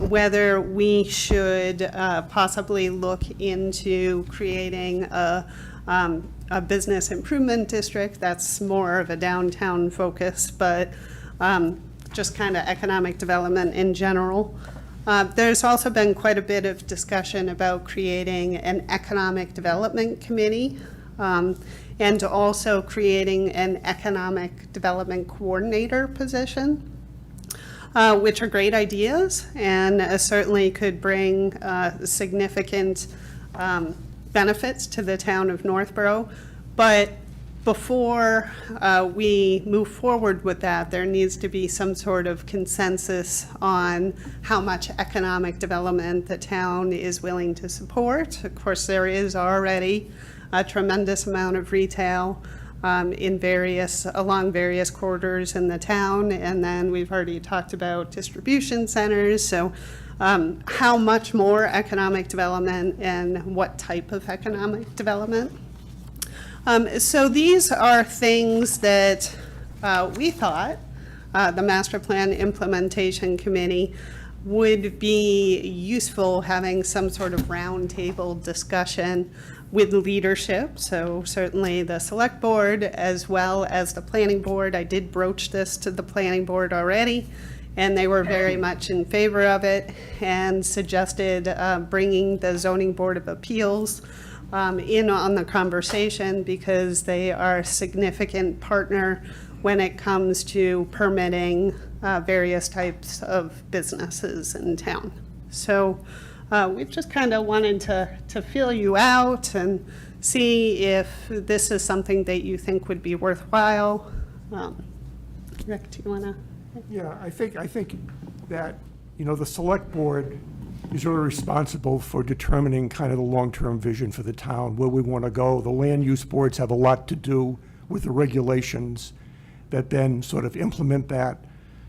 whether we should possibly look into creating a business improvement district that's more of a downtown focus, but just kind of economic development in general. There's also been quite a bit of discussion about creating an economic development committee, and also creating an economic development coordinator position, which are great ideas and certainly could bring significant benefits to the town of Northborough. But before we move forward with that, there needs to be some sort of consensus on how much economic development the town is willing to support. Of course, there is already a tremendous amount of retail along various corridors in the town, and then we've already talked about distribution centers. So how much more economic development and what type of economic development? So these are things that we thought the Master Plan Implementation Committee would be useful having some sort of roundtable discussion with leadership. So certainly the Select Board as well as the Planning Board. I did broach this to the Planning Board already, and they were very much in favor of it and suggested bringing the Zoning Board of Appeals in on the conversation, because they are a significant partner when it comes to permitting various types of businesses in town. So we've just kind of wanted to feel you out and see if this is something that you think would be worthwhile. Rick, do you want to? Yeah, I think that, the Select Board is really responsible for determining kind of the long-term vision for the town, where we want to go. The land use boards have a lot to do with the regulations that then sort of implement that,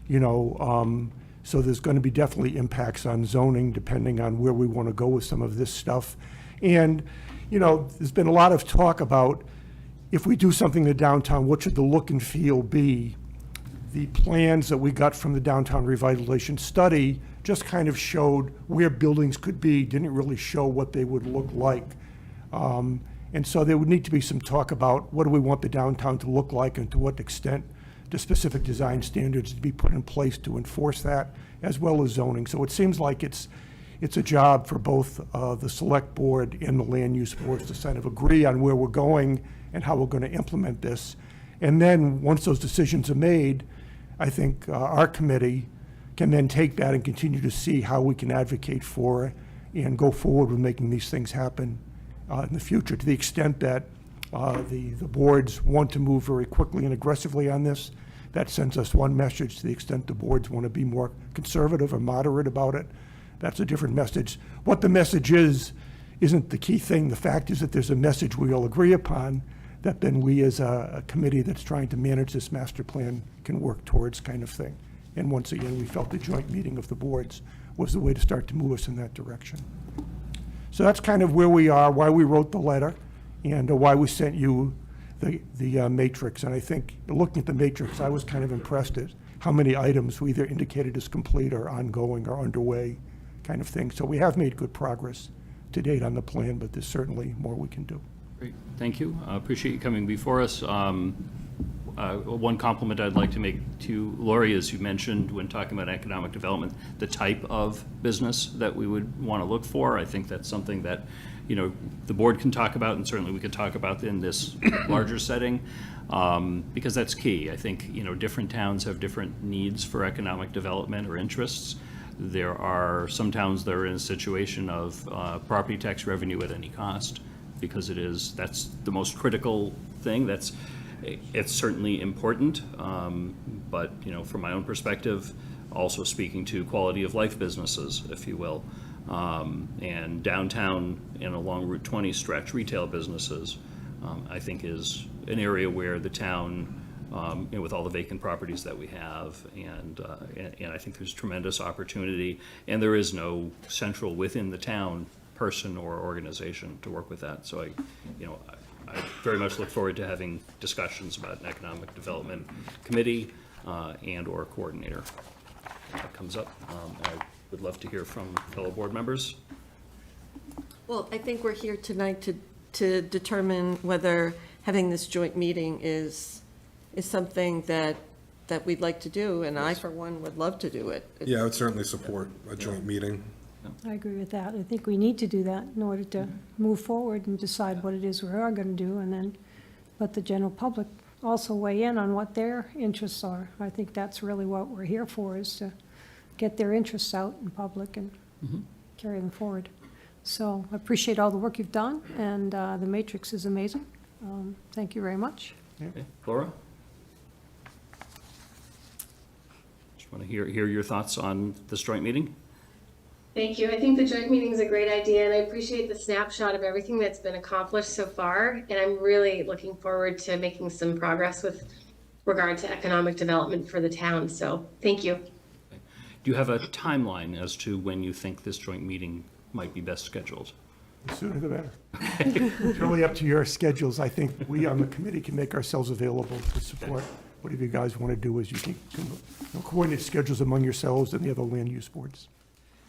so there's going to be definitely impacts on zoning depending on where we want to go with some of this stuff. And, there's been a lot of talk about if we do something in the downtown, what should the look and feel be? The plans that we got from the downtown revitalization study just kind of showed where buildings could be, didn't really show what they would look like. And so there would need to be some talk about what do we want the downtown to look like, and to what extent do specific design standards to be put in place to enforce that, as well as zoning. So it seems like it's a job for both the Select Board and the land use boards to kind of agree on where we're going and how we're going to implement this. And then once those decisions are made, I think our committee can then take that and continue to see how we can advocate for and go forward with making these things happen in the future. To the extent that the boards want to move very quickly and aggressively on this, that sends us one message. To the extent the boards want to be more conservative or moderate about it, that's a different message. What the message isn't the key thing. The fact is that there's a message we all agree upon that then we as a committee that's trying to manage this master plan can work towards, kind of thing. And once again, we felt the joint meeting of the boards was the way to start to move us in that direction. So that's kind of where we are, why we wrote the letter, and why we sent you the matrix. And I think, looking at the matrix, I was kind of impressed at how many items we either indicated as complete or ongoing or underway, kind of thing. So we have made good progress to date on the plan, but there's certainly more we can do. Great, thank you. I appreciate you coming before us. One compliment I'd like to make to Lori, as you mentioned when talking about economic development, the type of business that we would want to look for. I think that's something that, the board can talk about, and certainly we could talk about in this larger setting, because that's key. I think, different towns have different needs for economic development or interests. There are some towns that are in a situation of property tax revenue at any cost, because that's the most critical thing. It's certainly important, but from my own perspective, also speaking to quality of life businesses, if you will, and downtown and along Route 20 stretch retail businesses, I think is an area where the town, with all the vacant properties that we have, and I think there's tremendous opportunity, and there is no central within the town person or organization to work with that. So I very much look forward to having discussions about an economic development committee and or coordinator when that comes up. I would love to hear from fellow board members. Well, I think we're here tonight to determine whether having this joint meeting is something that we'd like to do, and I, for one, would love to do it. Yeah, I would certainly support a joint meeting. I agree with that. I think we need to do that in order to move forward and decide what it is we are going to do, and then let the general public also weigh in on what their interests are. I think that's really what we're here for, is to get their interests out in public and carry them forward. So I appreciate all the work you've done, and the matrix is amazing. Thank you very much. Okay. Laura? Just want to hear your thoughts on this joint meeting? Thank you. I think the joint meeting is a great idea, and I appreciate the snapshot of everything that's been accomplished so far. And I'm really looking forward to making some progress with regard to economic development for the town. So thank you. Do you have a timeline as to when you think this joint meeting might be best scheduled? The sooner the better. It's really up to your schedules. I think we on the committee can make ourselves available to support whatever you guys want to do, as you can coordinate schedules among yourselves and the other land use boards.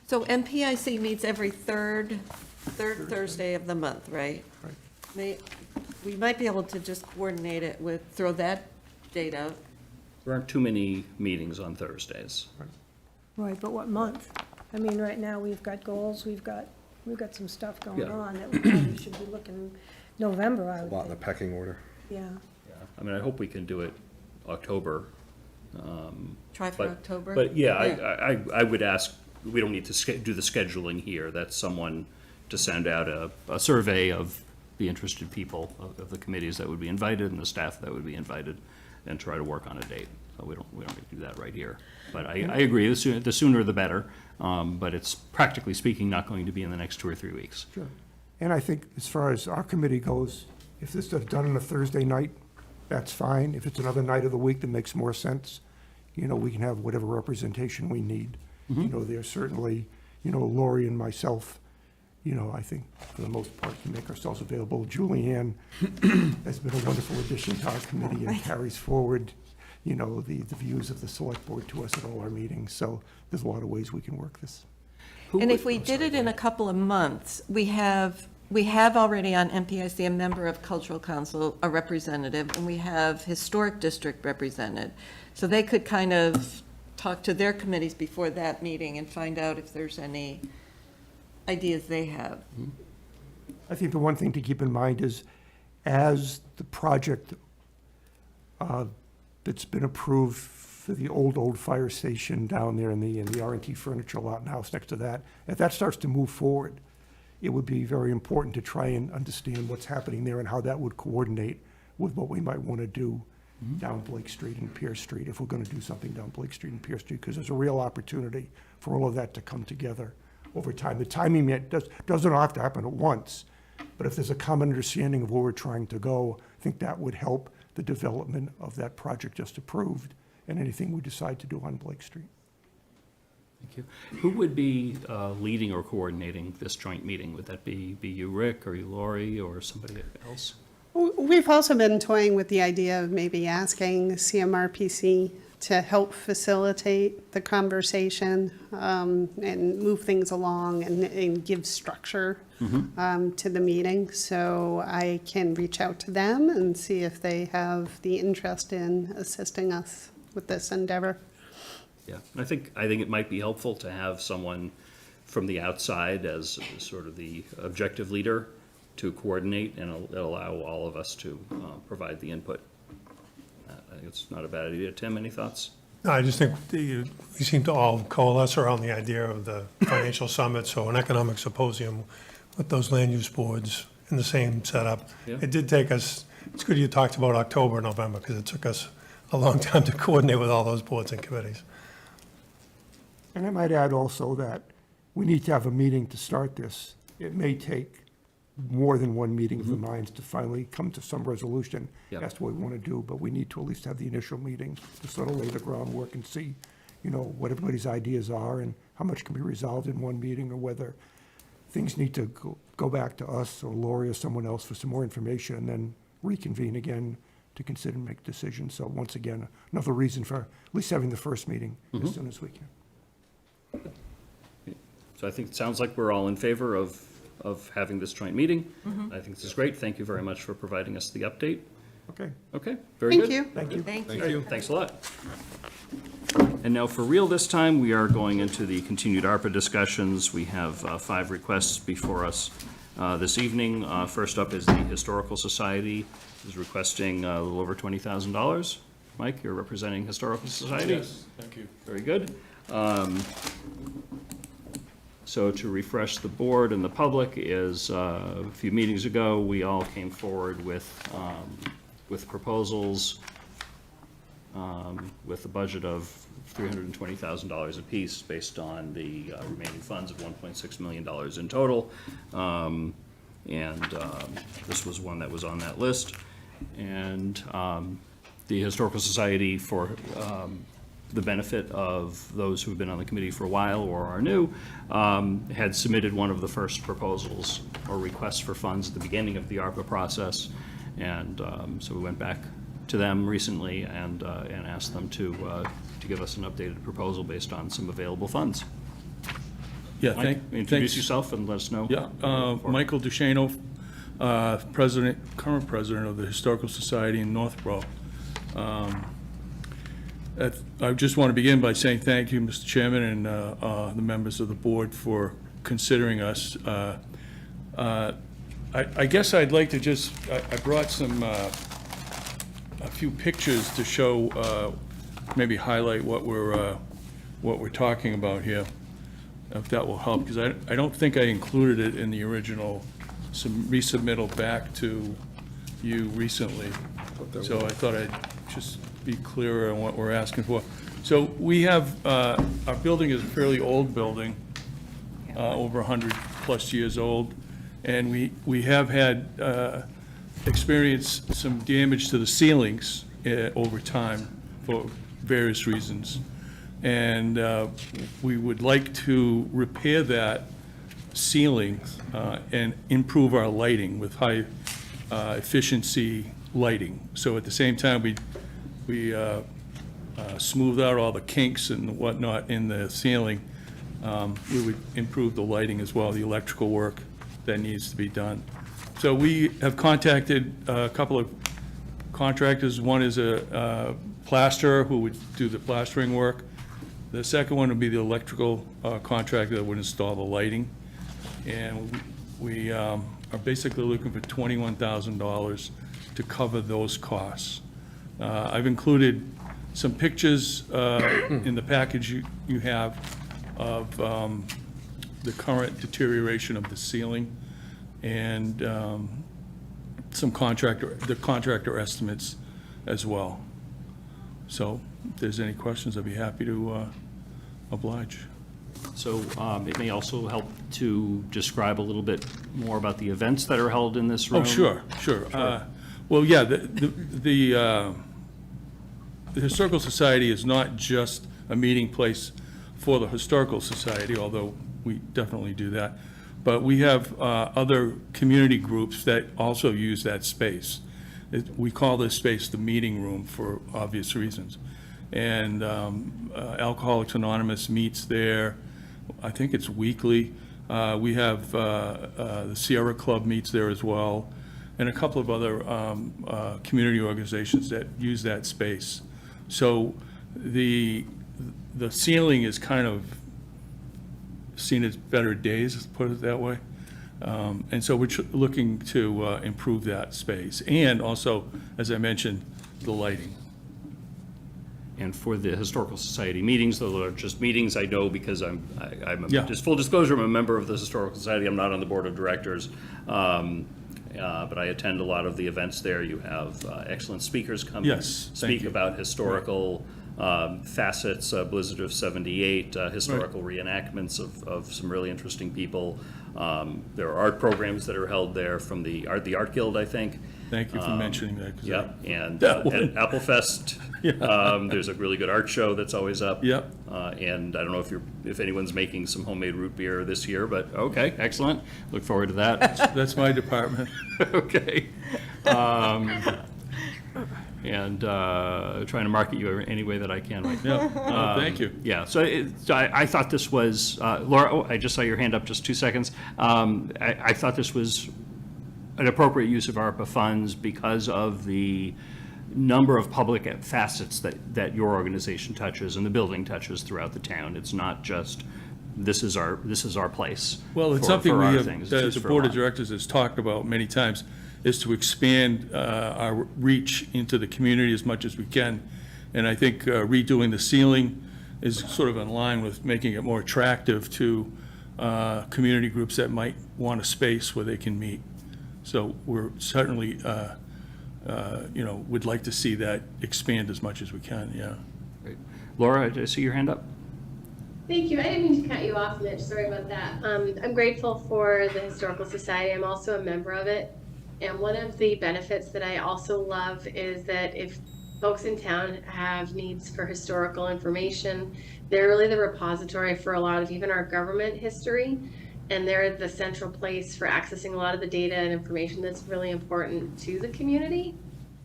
So MPIC meets every third Thursday of the month, right? Right. We might be able to just coordinate it throw that date out. There aren't too many meetings on Thursdays. Right, but what month? I mean, right now, we've got goals, we've got some stuff going Yeah. on that we probably should be looking November, I A would lot in the think. pecking order. Yeah. I mean, I hope we can do it October. Try for But- October? But yeah, I would ask, we don't need to do the scheduling here. That's someone to send out a survey of the interested people of the committees that would be invited and the staff that would be invited, and try to work on a date. So we don't need to do that right here. But I agree, the sooner the better. But it's, practically speaking, not going to be in the next 2 or 3 weeks. Sure. And I think as far as our committee goes, if this is done on a Thursday night, that's fine. If it's another night of the week that makes more sense, we can have whatever representation we need. There's certainly, Lori and myself, I think for the most part can make ourselves available. Julianne has been a wonderful addition to our committee and carries forward, the views of the select board to us at all our meetings. So there's a lot of ways we can work this. And if we did it in a couple of months, we have already on MPIC a member of Cultural Council, a representative, and we have Historic District represented. So they could kind of talk to their committees before that meeting and find out if there's any ideas they have. I think the one thing to keep in mind is, as the project that's been approved for the old fire station down there in the R&T furniture lot and house next to that, if that starts to move forward, it would be very important to try and understand what's happening there and how that would coordinate with what we might want to do down Blake Street and Pierce Street, if we're going to do something down Blake Street and Pierce Street, because there's a real opportunity for all of that to come together over time. The timing doesn't have to happen at once, but if there's a common understanding of where we're trying to go, I think that would help the development of that project just approved and anything we decide to do on Blake Street. Thank you. Who would be leading or coordinating this joint meeting? Would that be you, Rick, or you, Lori, or somebody else? We've also been toying with the idea of maybe asking CMRPC to help facilitate the conversation and move things along and give structure to the meeting. So I can reach out to them and see if they have the interest in assisting us with this endeavor. Yeah, I think it might be helpful to have someone from the outside as sort of the objective leader to coordinate and allow all of us to provide the input. I think it's not a bad idea. Tim, any thoughts? No, I just think we seem to all coalesce around the idea of the financial summit, so an economic symposium with those land use boards in the same setup. Yeah. It did take us, it's good you talked about October, November, because it took us a long time to coordinate with all those boards and committees. And I might add also that we need to have a meeting to start this. It may take more than one meeting of the minds to finally come to some resolution. Yep. That's what we want to do, but we need to at least have the initial meeting to sort of lay the groundwork and see, what everybody's ideas are and how much can be resolved in one meeting, or whether things need to go back to us or Lori or someone else for some more information and then reconvene again to consider and make decisions. So once again, another reason for at least having the first meeting as soon as we can. So I think it sounds like we're all in favor of having this joint meeting. Mm-hmm. I think this is great. Thank you very much for providing us the update. Okay, Okay, very good. Thank you. thank you. Thank Thank you. you. Thanks a lot. And now for real this time, we are going into the continued ARPA discussions. We have 5 requests before us this evening. First up is the Historical Society is requesting a little over $20,000. Mike, you're representing Historical Society? Yes, thank you. Very good. So to refresh the board and the public is, a few meetings ago, we all came forward with proposals with a budget of $320,000 apiece based on the remaining funds of $1.6 million in total. This was one that was on that list. And the Historical Society, for the benefit of those who have been on the committee for a while or are new, had submitted one of the first proposals or requests for funds at the beginning of the ARPA process. And so we went back to them recently and asked them to give us an updated proposal based on some available funds. Yeah, Mike, introduce thanks. yourself and let us know. Yeah, Michael Duchesneau, current president of the Historical Society in Northborough. I just want to begin by saying thank you, Mr. Chairman, and the members of the board for considering us. I guess I'd like to just, I brought some, a few pictures to show, maybe highlight what we're talking about here, if that will help, because I don't think I included it in the original resubmittal back to you recently. So I thought I'd just be clearer on what we're asking for. So we have, our building is a fairly old building, over 100+ years old, and we have had experienced some damage to the ceilings over time for various reasons. And we would like to repair that ceiling and improve our lighting with high efficiency lighting. So at the same time, we smooth out all the kinks and whatnot in the ceiling. We would improve the lighting as well, the electrical work that needs to be done. So we have contacted a couple of contractors. One is a plasterer who would do the plastering work. The second one would be the electrical contractor that would install the lighting. And we are basically looking for $21,000 to cover those costs. I've included some pictures in the package you have of the current deterioration of the ceiling and some contractor estimates as well. So if there's any questions, I'd be happy to oblige. So it may also help to describe a little bit more about the events that are held in this room. Oh, sure. Well, yeah, the Historical Society is not just a meeting place for the Historical Society, although we definitely do that. But we have other community groups that also use that space. We call this space the meeting room for obvious reasons. And Alcoholics Anonymous meets there. I think it's weekly. We have the Sierra Club meets there as well, and a couple of other community organizations that use that space. So the ceiling is kind of seen its better days, let's put it that way. And so we're looking to improve that space. And also, as I mentioned, the lighting. And for the Historical Society meetings, those are just meetings, I know, because Yeah. just full disclosure, I'm a member of the Historical Society. I'm not on the board of directors. But I attend a lot of the events there. You have excellent speakers come Yes, thank speak you. about historical facets, Blizzard of '78, historical reenactments of some really interesting people. There are art programs that are held there from the Art Guild, I think. Thank you for mentioning that. 'cause Yeah, and that one- at Applefest, there's a really good art show that's always up. Yep. And I don't know if anyone's making some homemade root beer this year, but okay, excellent. Look forward to that. That's my department. Okay. and trying to market you any way that I can right now. Yeah, thank you. Yeah, so I thought this was, Laura, oh, I just saw your hand up, just 2 seconds. I thought this was an appropriate use of ARPA funds because of the number of public facets that your organization touches and the building touches throughout the town. It's not just, this is our place. Well, it's for something our we have, things. It's the used for a Board of lot. Directors has talked about many times, is to expand our reach into the community as much as we can. And I think redoing the ceiling is sort of in line with making it more attractive to community groups that might want a space where they can meet. So we're certainly, would like to see that expand as much as we can, yeah. Great. Laura, did I see your hand up? Thank you. I didn't mean to cut you off, Mitch. Sorry about that. I'm grateful for the Historical Society. I'm also a member of it. And one of the benefits that I also love is that if folks in town have needs for historical information, they're really the repository for a lot of even our government history. And they're the central place for accessing a lot of the data and information that's really important to the community.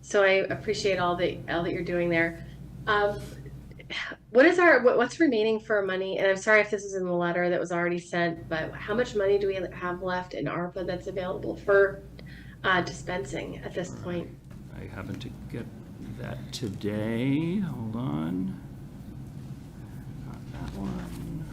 So I appreciate all that you're doing there. What's remaining for money? And I'm sorry if this is in the letter that was already sent, but how much money do we have left in ARPA that's available for dispensing at this point? I happen to get that today. Hold on. Not that one.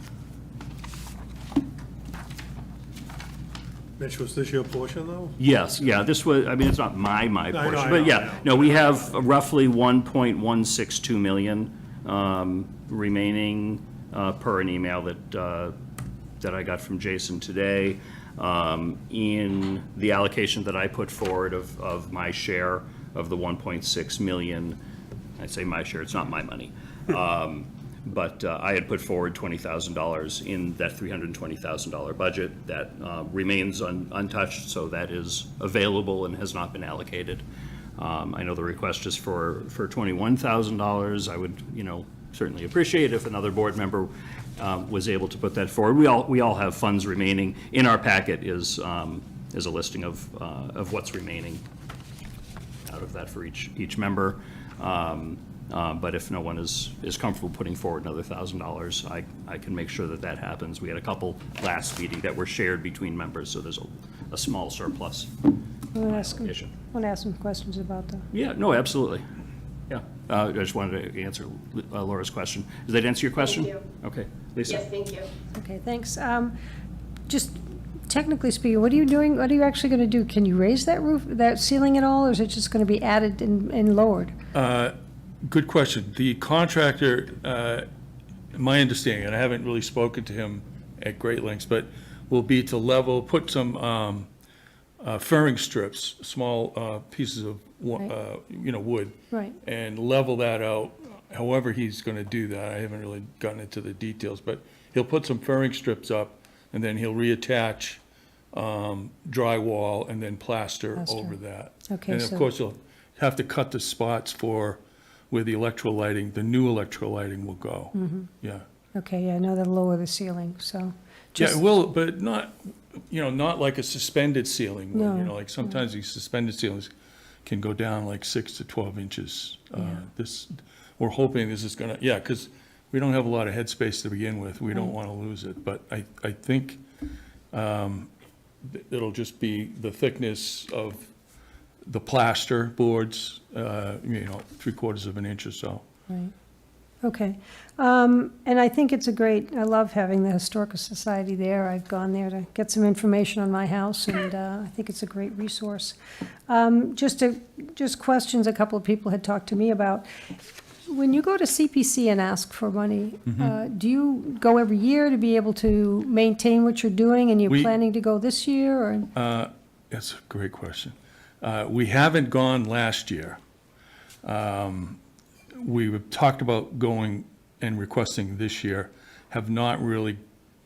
Mitch, was this your portion, though? Yes, yeah, this was, I mean, it's not my I know, portion, I but know, yeah. I know. No, we have roughly 1.162 million remaining per an email that I got from Jason today. In the allocation that I put forward of my share of the 1.6 million, I say my share, it's not my money. But I had put forward $20,000 in that $320,000 budget that remains untouched, so that is available and has not been allocated. I know the request is for $21,000. I would, certainly appreciate if another board member was able to put that forward. We all have funds remaining. In our packet is a listing of what's remaining out of that for each member. But if no one is comfortable putting forward another $1,000, I can make sure that happens. We had a couple last meeting that were shared between members, so there's a small surplus. I want to ask some questions about that. Yeah, no, absolutely. Yeah, I just wanted to answer Laura's question. Does that answer your question? Thank you. Okay, Lisa? Yes, thank you. Okay, thanks. Just technically speaking, what are you doing? What are you actually going to do? Can you raise that roof, that ceiling at all, or is it just going to be added and lowered? Good question. The contractor, my understanding, and I haven't really spoken to him at great lengths, but will be to put some furring strips, small pieces of, wood. Right. And level that out. However he's going to do that, I haven't really gotten into the details, but he'll put some furring strips up, and then he'll reattach drywall and then plaster over that. Okay, And of course, he'll have to cut the spots for where the electrical lighting, the new electrical lighting will go. Yeah. Okay, yeah, I know that'll lower the ceiling, so. Yeah, just- it will, but not, not like a suspended ceiling. No, Like sometimes these suspended ceilings can go down like 6 to 12 inches. We're hoping this is gonna, because we don't have a lot of headspace to begin with. We don't want to lose it, but I think it'll just be the thickness of the plaster boards, 3/4 of an inch or so. Right. Okay. And I think it's I love having the Historical Society there. I've gone there to get some information on my house, and I think it's a great resource. Just questions a couple of people had talked to me about. When you go to CPC and ask for money, do you go every year to be able to maintain what you're doing, and you're planning to go this year, or? That's a great question. We haven't gone last year. We talked about going and requesting this year, have not really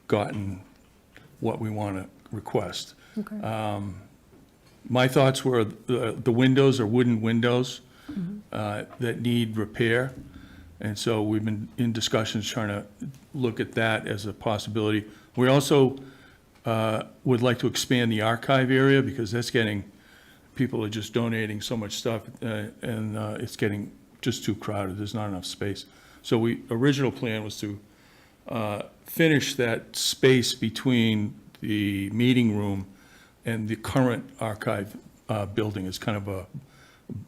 gotten what we want to request. Okay. My thoughts were the windows are wooden windows that need repair. And so we've been in discussions trying to look at that as a possibility. We also would like to expand the archive area because that's getting people are just donating so much stuff, and it's getting just too crowded. There's not enough space. So original plan was to finish that space between the meeting room and the current archive building. It's kind of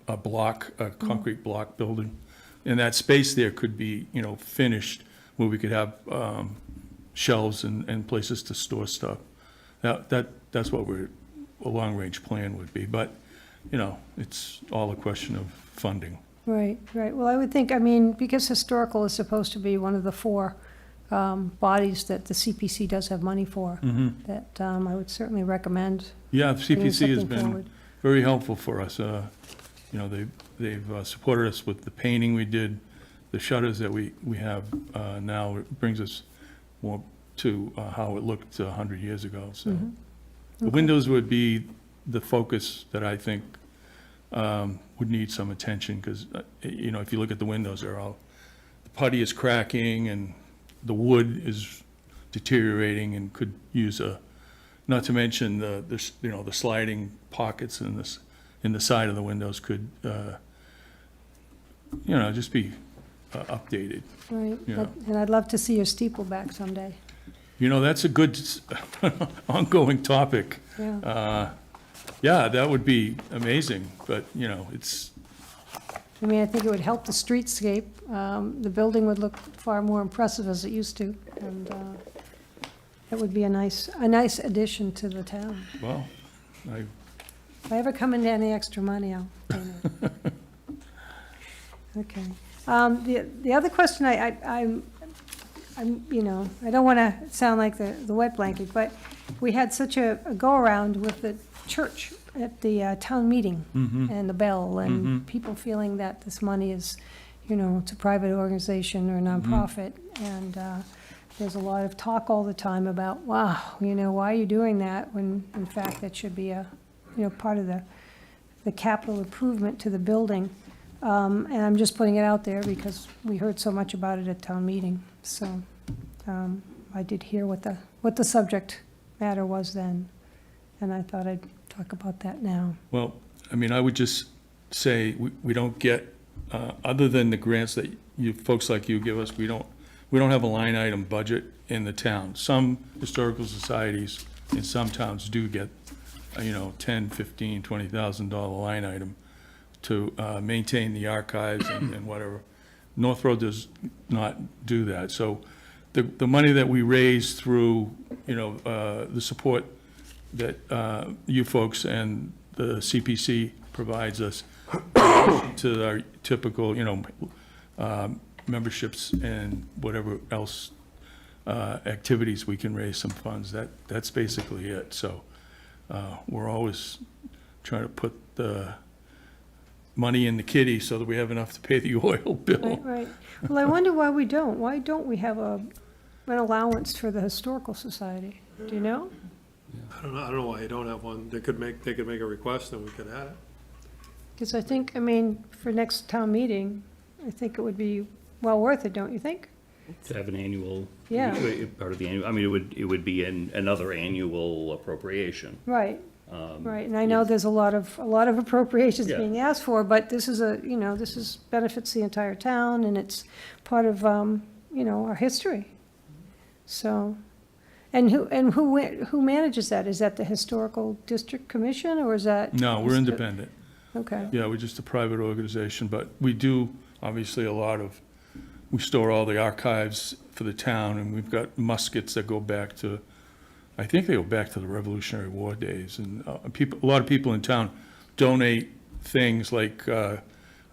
a block, a concrete block building. And that space there could be, finished where we could have shelves and places to store stuff. That's what a long-range plan would be. But, it's all a question of funding. Right, right. Well, I would think, because historical is supposed to be one of the four bodies that the CPC does have money for, that I would certainly recommend. Yeah, the putting CPC has something been forward. very helpful for us. They've supported us with the painting we did, the shutters that we have now. It brings us more to how it looked 100 years ago. So the windows would be the focus that I think would need some attention, because if you look at the windows, the putty is cracking and the wood is deteriorating and could use not to mention the sliding pockets in the side of the windows could just be updated. Right, Yeah. and I'd love to see your steeple back someday. That's a good ongoing topic. Yeah. Yeah, that would be amazing, but it's, I think it would help the streetscape. The building would look far more impressive as it used to, and it would be a nice addition to the town. well, If I ever come into any extra money, I'll donate. Okay. The other question, I'm, I don't want to sound like the wet blanket, but we had such a go-around with the church at the town meeting and the bell, and people feeling that this money is, it's a private organization or a nonprofit, and there's a lot of talk all the time about, wow, why are you doing that, when in fact that should be a, part of the capital improvement to the building. And I'm just putting it out there because we heard so much about it at town meeting. So I did hear what the subject matter was then, and I thought I'd talk about that now. well, I would just say, we don't get, other than the grants that folks like you give us, we don't have a line item budget in the town. Some historical societies in some towns do get, $10,000, $15,000, $20,000 line item to maintain the archives and whatever. Northborough does not do that. So the money that we raise through, the support that you folks and the CPC provides us to our typical, memberships and whatever else activities we can raise some funds. That's basically it. So we're always trying to put the money in the kitty so that we have enough to pay the oil bill. Right, right. Well, I wonder why we don't. Why don't we have an allowance for the Historical Society? Do you know? I don't know why you don't have one. They could make a request and we could add it. Because I think, for next town meeting, I think it would be well worth it, don't you think? To have an annual, Yeah. part of the annual, it would be another annual appropriation. Right, right. And I know there's a lot of appropriations Yeah. being asked for, but this is this benefits the entire town, and it's part of, our history. So, and who manages that? Is that the Historical District Commission, or is that? No, we're independent. Okay. Yeah, we're just a private organization, but we do, obviously, we store all the archives for the town, and we've got muskets that go back to, I think they go back to the Revolutionary War days, and a lot of people in town donate things like, I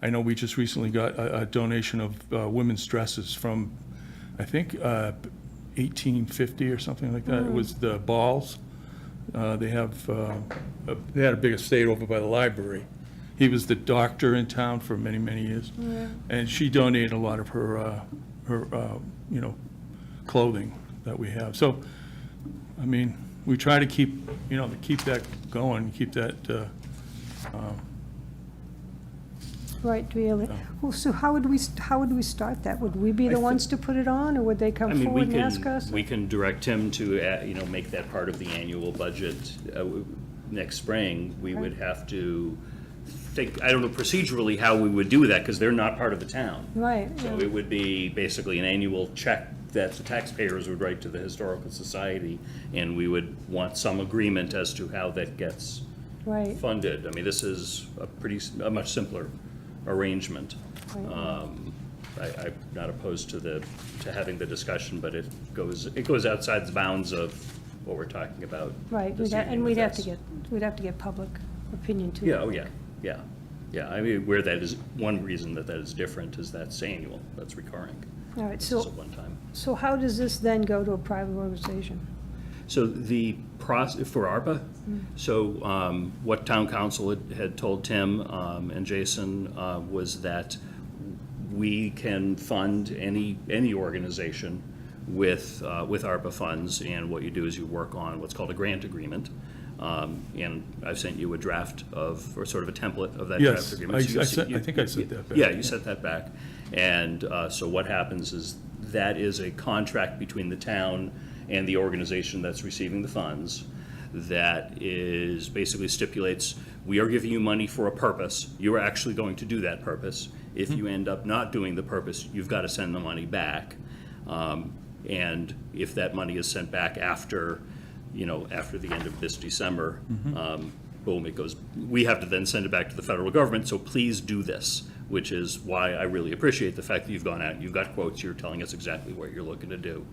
know we just recently got a donation of women's dresses from, I think, 1850 or something like that. It was the balls. They had a big estate over by the library. He was the doctor in town for many, many years. Yeah. And she donated a lot of her clothing that we have. So, we try to keep that going, keep that, Right, really. Well, so how would we start that? Would we be the ones to put it on, or would they come We forward and ask can, us? we can direct him to, make that part of the annual budget. next spring, we would have to think, I don't know procedurally how we would do that, because they're not part of the town. Right, So yeah. it would be basically an annual check that the taxpayers would write to the Historical Society, and we would want some agreement as to how that gets Right. funded. I mean, this is a much simpler arrangement. Right. I'm not opposed to having the discussion, but it goes outside the bounds of what we're talking about. Right, this evening and with we'd have to this. get public opinion too. Yeah, oh, yeah, yeah, yeah. I mean, where that is, one reason that is different is that's annual, that's recurring. All right, This is so, a one-time. so how does this then go to a private organization? So the process, for ARPA, so what town council had told Tim and Jason was that we can fund any organization with ARPA funds, and what you do is you work on what's called a grant agreement. And I've sent you a draft of, or sort of a template of that draft Yes, agreement. So I think I sent that back. Yeah, you sent that back. And so what happens is that is a contract between the town and the organization that's receiving the funds that is basically stipulates, we are giving you money for a purpose. You are actually going to do that purpose. If you end up not doing the purpose, you've got to send the money back. And if that money is sent back after the end of this December, boom, it goes, we have to then send it back to the federal government, so please do this, which is why I really appreciate the fact that you've gone out, you've got quotes, you're telling us exactly what you're looking to do.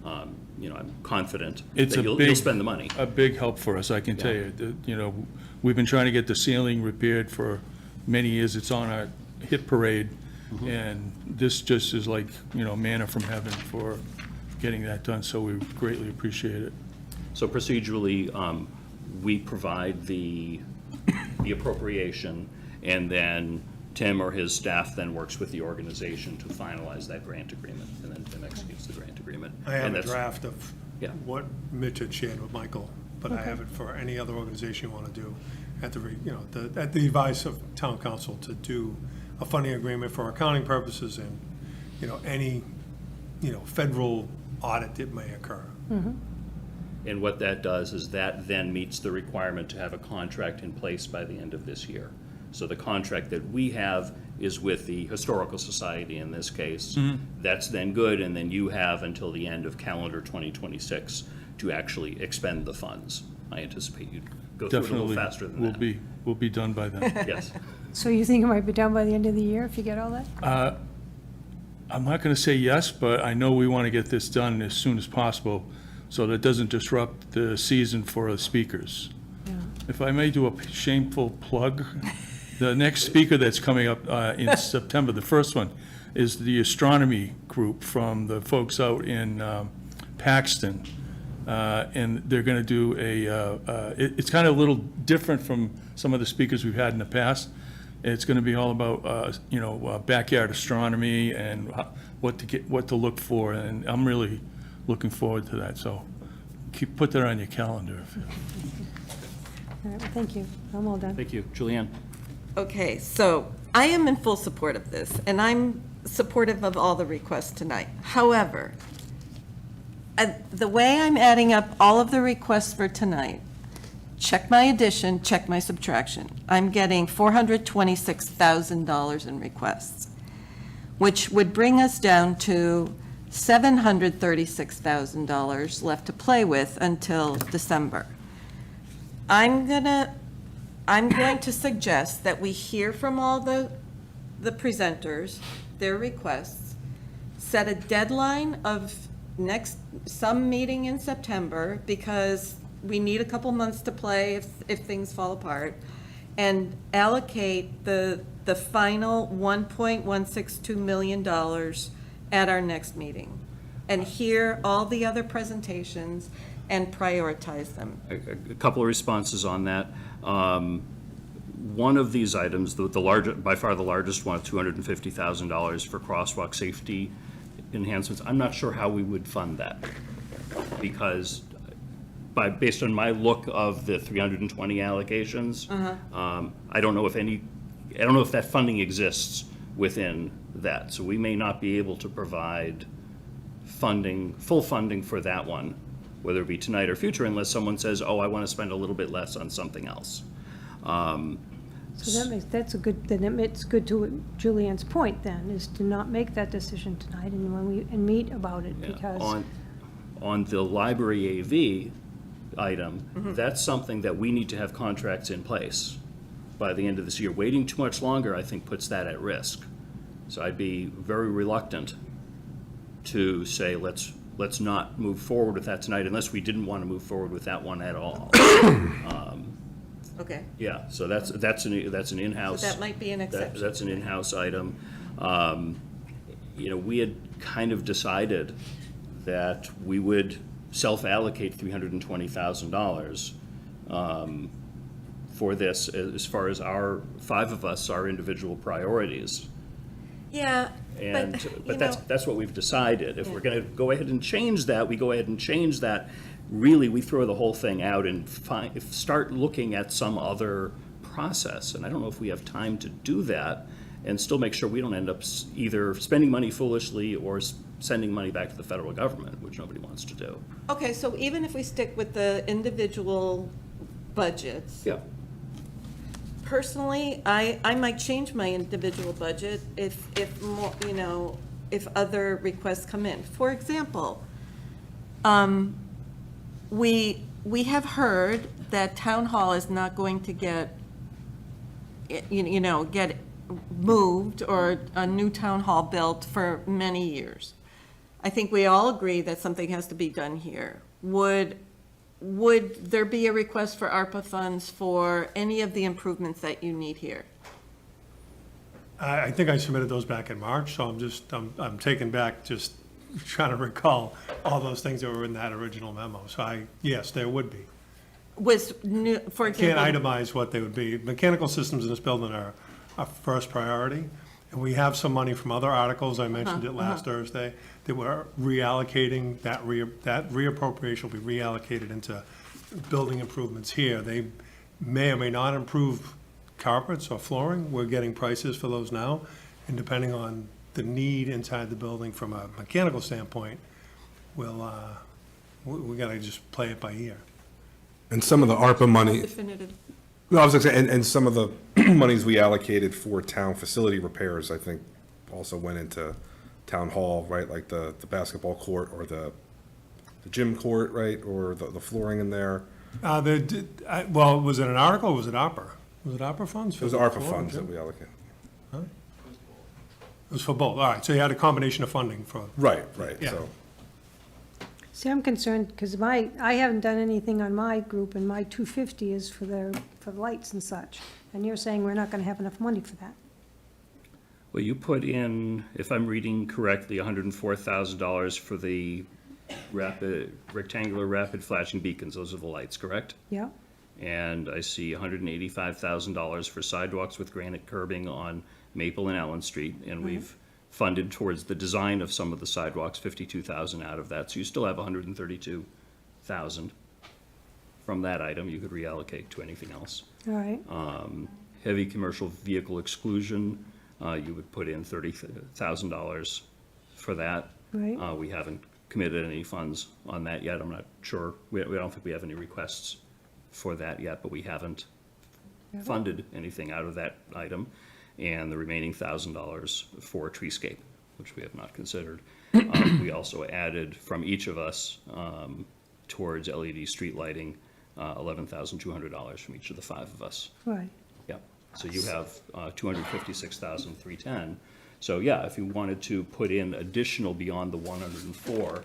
I'm confident It's that a you'll big, spend the money. a big help for us, I can tell you. We've been trying to get the ceiling repaired for many years. It's on our hit parade, and this just is like, manna from heaven for getting that done, so we greatly appreciate it. So procedurally, we provide the appropriation, and then Tim or his staff then works with the organization to finalize that grant agreement, and then Tim executes the grant agreement. I have And a that's- draft of Yeah. what Mitch had shared with Michael, but I Okay. have it for any other organization you want to do at the advice of town council to do a funding agreement for accounting purposes and, any, federal audit that may occur. And what that does is that then meets the requirement to have a contract in place by the end of this year. So the contract that we have is with the Historical Society in this case. That's then good, and then you have until the end of calendar 2026 to actually expend the funds. I anticipate you'd go through it a Definitely, little faster than that. we'll be done by then. Yes. So you think it might be done by the end of the year if you get all that? I'm not going to say yes, but I know we want to get this done as soon as possible, so that it doesn't disrupt the season for the speakers. Yeah. If I may do a shameful plug, the next speaker that's coming up in September, the first one, is the astronomy group from the folks out in Paxton. And they're going to do it's kind of a little different from some of the speakers we've had in the past. It's going to be all about, backyard astronomy and what to look for, and I'm really looking forward to that, so put that on your calendar. All right, well, thank you. I'm all done. Thank you. Julianne? Okay, so I am in full support of this, and I'm supportive of all the requests tonight. However, the way I'm adding up all of the requests for tonight, check my addition, check my subtraction, I'm getting $426,000 in requests, which would bring us down to $736,000 left to play with until December. I'm going to suggest that we hear from all the presenters, their requests, set a deadline of some meeting in September, because we need a couple months to play if things fall apart, and allocate the final $1.162 million at our next meeting, and hear all the other presentations and prioritize them. A couple of responses on that. One of these items, the largest, by far the largest one, $250,000 for crosswalk safety enhancements, I'm not sure how we would fund that, because based on my look of the 320 allocations, I don't know if that funding exists within that. So we may not be able to provide full funding for that one whether it be tonight or future, unless someone says, oh, I want to spend a little bit less on something else. So that's a good, then it's good to Julianne's point then, is to not make that decision tonight and meet about it, Yeah. because. On the library AV item, that's something that we need to have contracts in place by the end of this year. Waiting too much longer, I think, puts that at risk. So I'd be very reluctant to say, let's not move forward with that tonight, unless we didn't want to move forward with that one at all. Okay. Yeah, so that's an in-house. So that might be an exception. That's an in-house item. We had kind of decided that we would self-allocate $320,000 for this, as far as our individual priorities. Yeah, But that's what we've decided. If we're going to go ahead and change that, we go ahead and change that. Really, we throw the whole thing out and start looking at some other process. And I don't know if we have time to do that and still make sure we don't end up either spending money foolishly or sending money back to the federal government, which nobody wants to do. Okay, so even if we stick with the individual budgets, Yeah. personally, I might change my individual budget if more, if other requests come in. For example, we have heard that town hall is not going to get moved or a new town hall built for many years. I think we all agree that something has to be done here. Would there be a request for ARPA funds for any of the improvements that you need here? I think I submitted those back in March, so I'm taken back, just trying to recall all those things that were in that original memo. So yes, there would be. Was new, for example. Can't itemize what they would be. Mechanical systems in this building are our first priority. And we have some money from other articles, I mentioned it last Thursday, that we're reallocating, that reappropriation will be reallocated into building improvements here. They may or may not improve carpets or flooring. We're getting prices for those now. And depending on the need inside the building from a mechanical standpoint, we gotta just play it by ear. And some of the ARPA money, Definitive. no, I was gonna say, and some of the monies we allocated for town facility repairs, I think, also went into town hall, right? Like the basketball court or the gym court, right? Or the flooring in there. Well, was it an article or was it ARPA? Was it ARPA funds? It was ARPA funds that we allocated. It was for both, all right, so you had a combination of funding for. Right, Yeah. so. See, I'm concerned, because I haven't done anything on my group, and my 250 is for the lights and such. And you're saying we're not gonna have enough money for that. Well, you put in, if I'm reading correctly, $104,000 for the rectangular rapid flashing beacons. Those are the lights, correct? Yeah, And I see $185,000 for sidewalks with granite curbing on Maple and Allen Street. And we've funded towards the design of some of the sidewalks, $52,000 out of that. So you still have $132,000 from that item you could reallocate to anything else. all right. Heavy commercial vehicle exclusion, you would put in $30,000 for that. Right. We haven't committed any funds on that yet. I'm not sure. We don't think we have any requests for that yet, but we haven't funded anything out of that item. And the remaining $1,000 for treescape, which we have not considered. We also added from each of us towards LED street lighting, $11,200 from each of the five of us. Right. Yeah, so you have $256,310. So yeah, if you wanted to put in additional beyond the 104,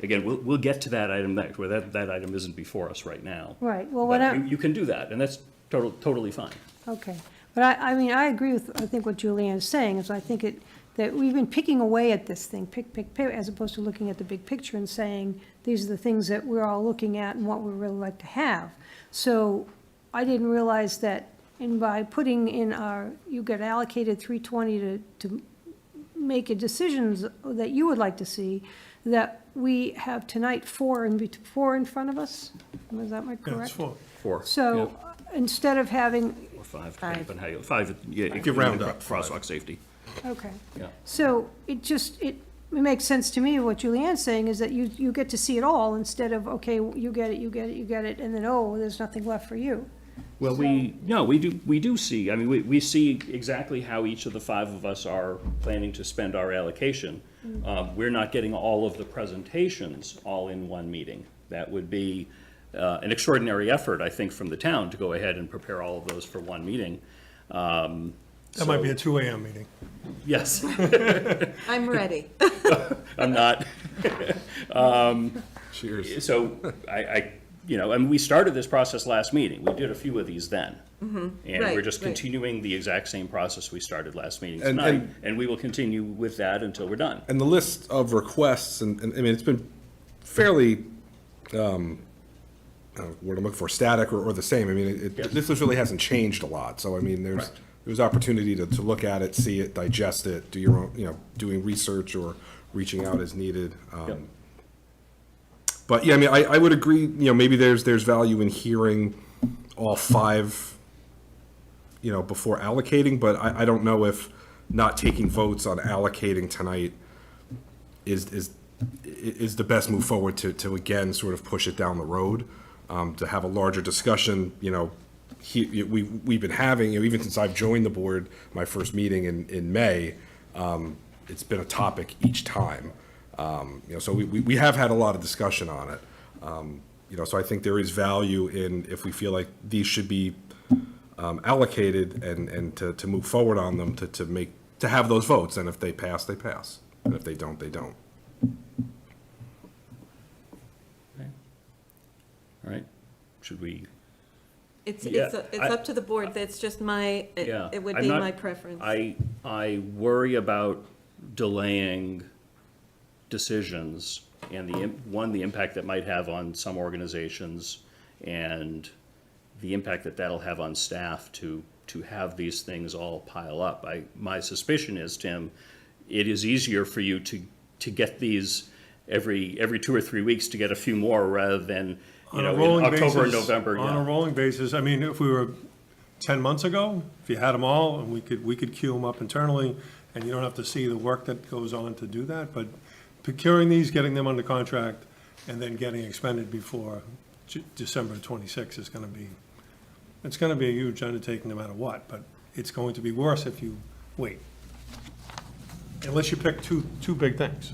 again, we'll get to that item next, where that item isn't before us right now. Right, well, what But you can do that, and that's totally fine. Okay, but I mean, I agree with, I think what Julianne is saying, is I think that we've been picking away at this thing, pick, as opposed to looking at the big picture and saying, these are the things that we're all looking at and what we really like to have. So I didn't realize that, and by putting in you get allocated 320 to make a decisions that you would like to see, that we have tonight four in front of us? Was that my correct? Yeah, it's full. 4. So instead of having, Or 5, Five. depending on how you, 5, yeah. You round up, Crosswalk safety. okay. Yeah. So it just, it makes sense to me, what Julianne's saying is that you get to see it all instead of, okay, you get it, you get it, you get it, and then, oh, there's nothing left for you. Well, we do see, I mean, we see exactly how each of the five of us are planning to spend our allocation. We're not getting all of the presentations all in one meeting. That would be an extraordinary effort, I think, from the town to go ahead and prepare all of those for one meeting. That might be a 2 AM meeting. Yes. I'm ready. I'm not. Cheers. So and we started this process last meeting. We did a few of these then. And we're Right, just right. continuing the exact same process we started last meeting And- tonight. and- And we will continue with that until we're done. And the list of requests, and I mean, it's been fairly, what I'm looking for, static or the same. I mean, this list really hasn't changed a lot. So, I mean, there's opportunity to look at it, see it, digest it, do your own, doing research or reaching out as needed. Yep. But yeah, I mean, I would agree, maybe there's value in hearing all five, before allocating, but I don't know if not taking votes on allocating tonight is the best move forward to again, sort of push it down the road, to have a larger discussion, we've been having, even since I've joined the board, my first meeting in May, it's been a topic each time. So we have had a lot of discussion on it. So I think there is value in, if we feel like these should be allocated and to move forward on them, to have those votes. And if they pass, they pass. And if they don't, they don't. All right? Should we? It's Yeah, up to the board. That's just my, Yeah. it would I'm be not- my preference. I worry about delaying decisions and the impact that might have on some organizations and the impact that that'll have on staff to have these things all pile up. My suspicion is, Tim, it is easier for you to get these every 2 or 3 weeks to get a few more rather than, On a in rolling October and basis- November. On a rolling basis, I mean, if we were 10 months ago, if you had them all, and we could queue them up internally, and you don't have to see the work that goes on to do that, but procuring these, getting them under contract, and then getting expended before December 26th is it's gonna be a huge undertaking no matter what, but it's going to be worse if you wait. Unless you pick two big things.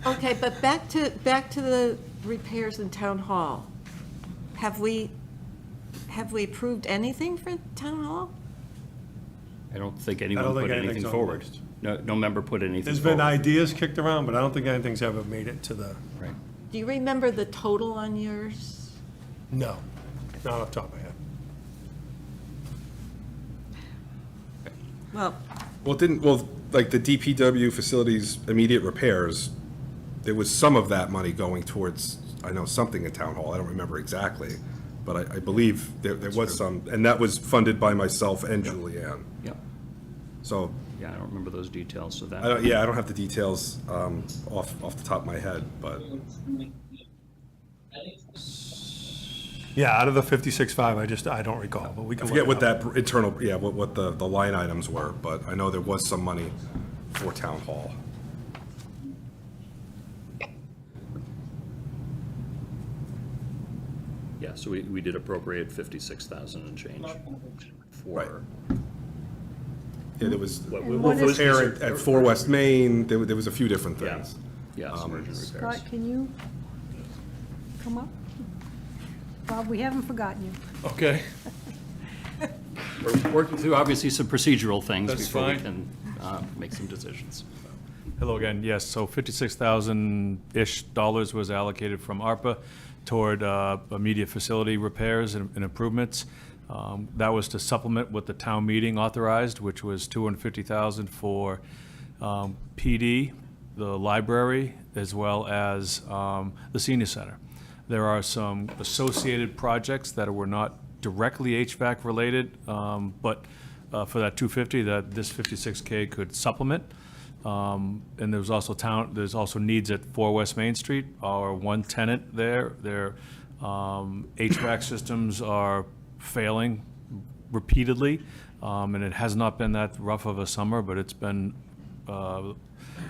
Okay, but back to the repairs in town hall. Have we approved anything for town hall? I don't think I anyone don't think put anything anything's on the forward. list. No member put anything There's forward. been ideas kicked around, but I don't think anything's ever made it to the, Right. Do you remember the total on yours? no, not off the top of my head. Well, Like the DPW facilities immediate repairs, there was some of that money going towards, I know, something in town hall, I don't remember exactly, but I believe there was some, and that was funded by myself and Julianne. Yep. So, Yeah, I don't remember those details, so that. I don't have the details off the top of my head, but Yeah, out of the 56.5, I don't recall, but we I can. forget look what it up. that internal, what the line items were, but I know there was some money for town hall. Yeah, so we did appropriate 56,000 and change Right. for. Yeah, there was What what is- repair at 4 West Main, there was a few different Yeah, things. yeah, some urgent repairs. Scott, can you come up? Bob, we haven't forgotten you. Okay. We're working through obviously some procedural things That's before we fine. can make some decisions. Hello again. Yes, so $56,000-ish was allocated from ARPA toward immediate facility repairs and improvements. That was to supplement what the town meeting authorized, which was $250,000 for PD, the library, as well as the senior center. There are some associated projects that were not directly HVAC related, but for that 250, that this 56K could supplement. And there's also needs at 4 West Main Street, our one tenant there. Their HVAC systems are failing repeatedly, and it has not been that rough of a summer, but it's been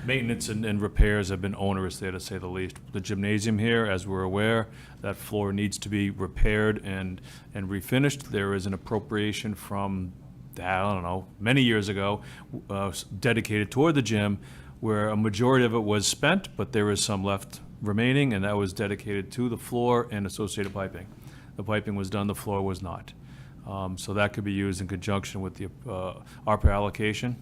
Maintenance and repairs have been onerous there, to say the least. The gymnasium here, as we're aware, that floor needs to be repaired and refinished. There is an appropriation from, I don't know, many years ago, dedicated toward the gym, where a majority of it was spent, but there is some left remaining, and that was dedicated to the floor and associated piping. The piping was done, the floor was not. So that could be used in conjunction with the ARPA allocation.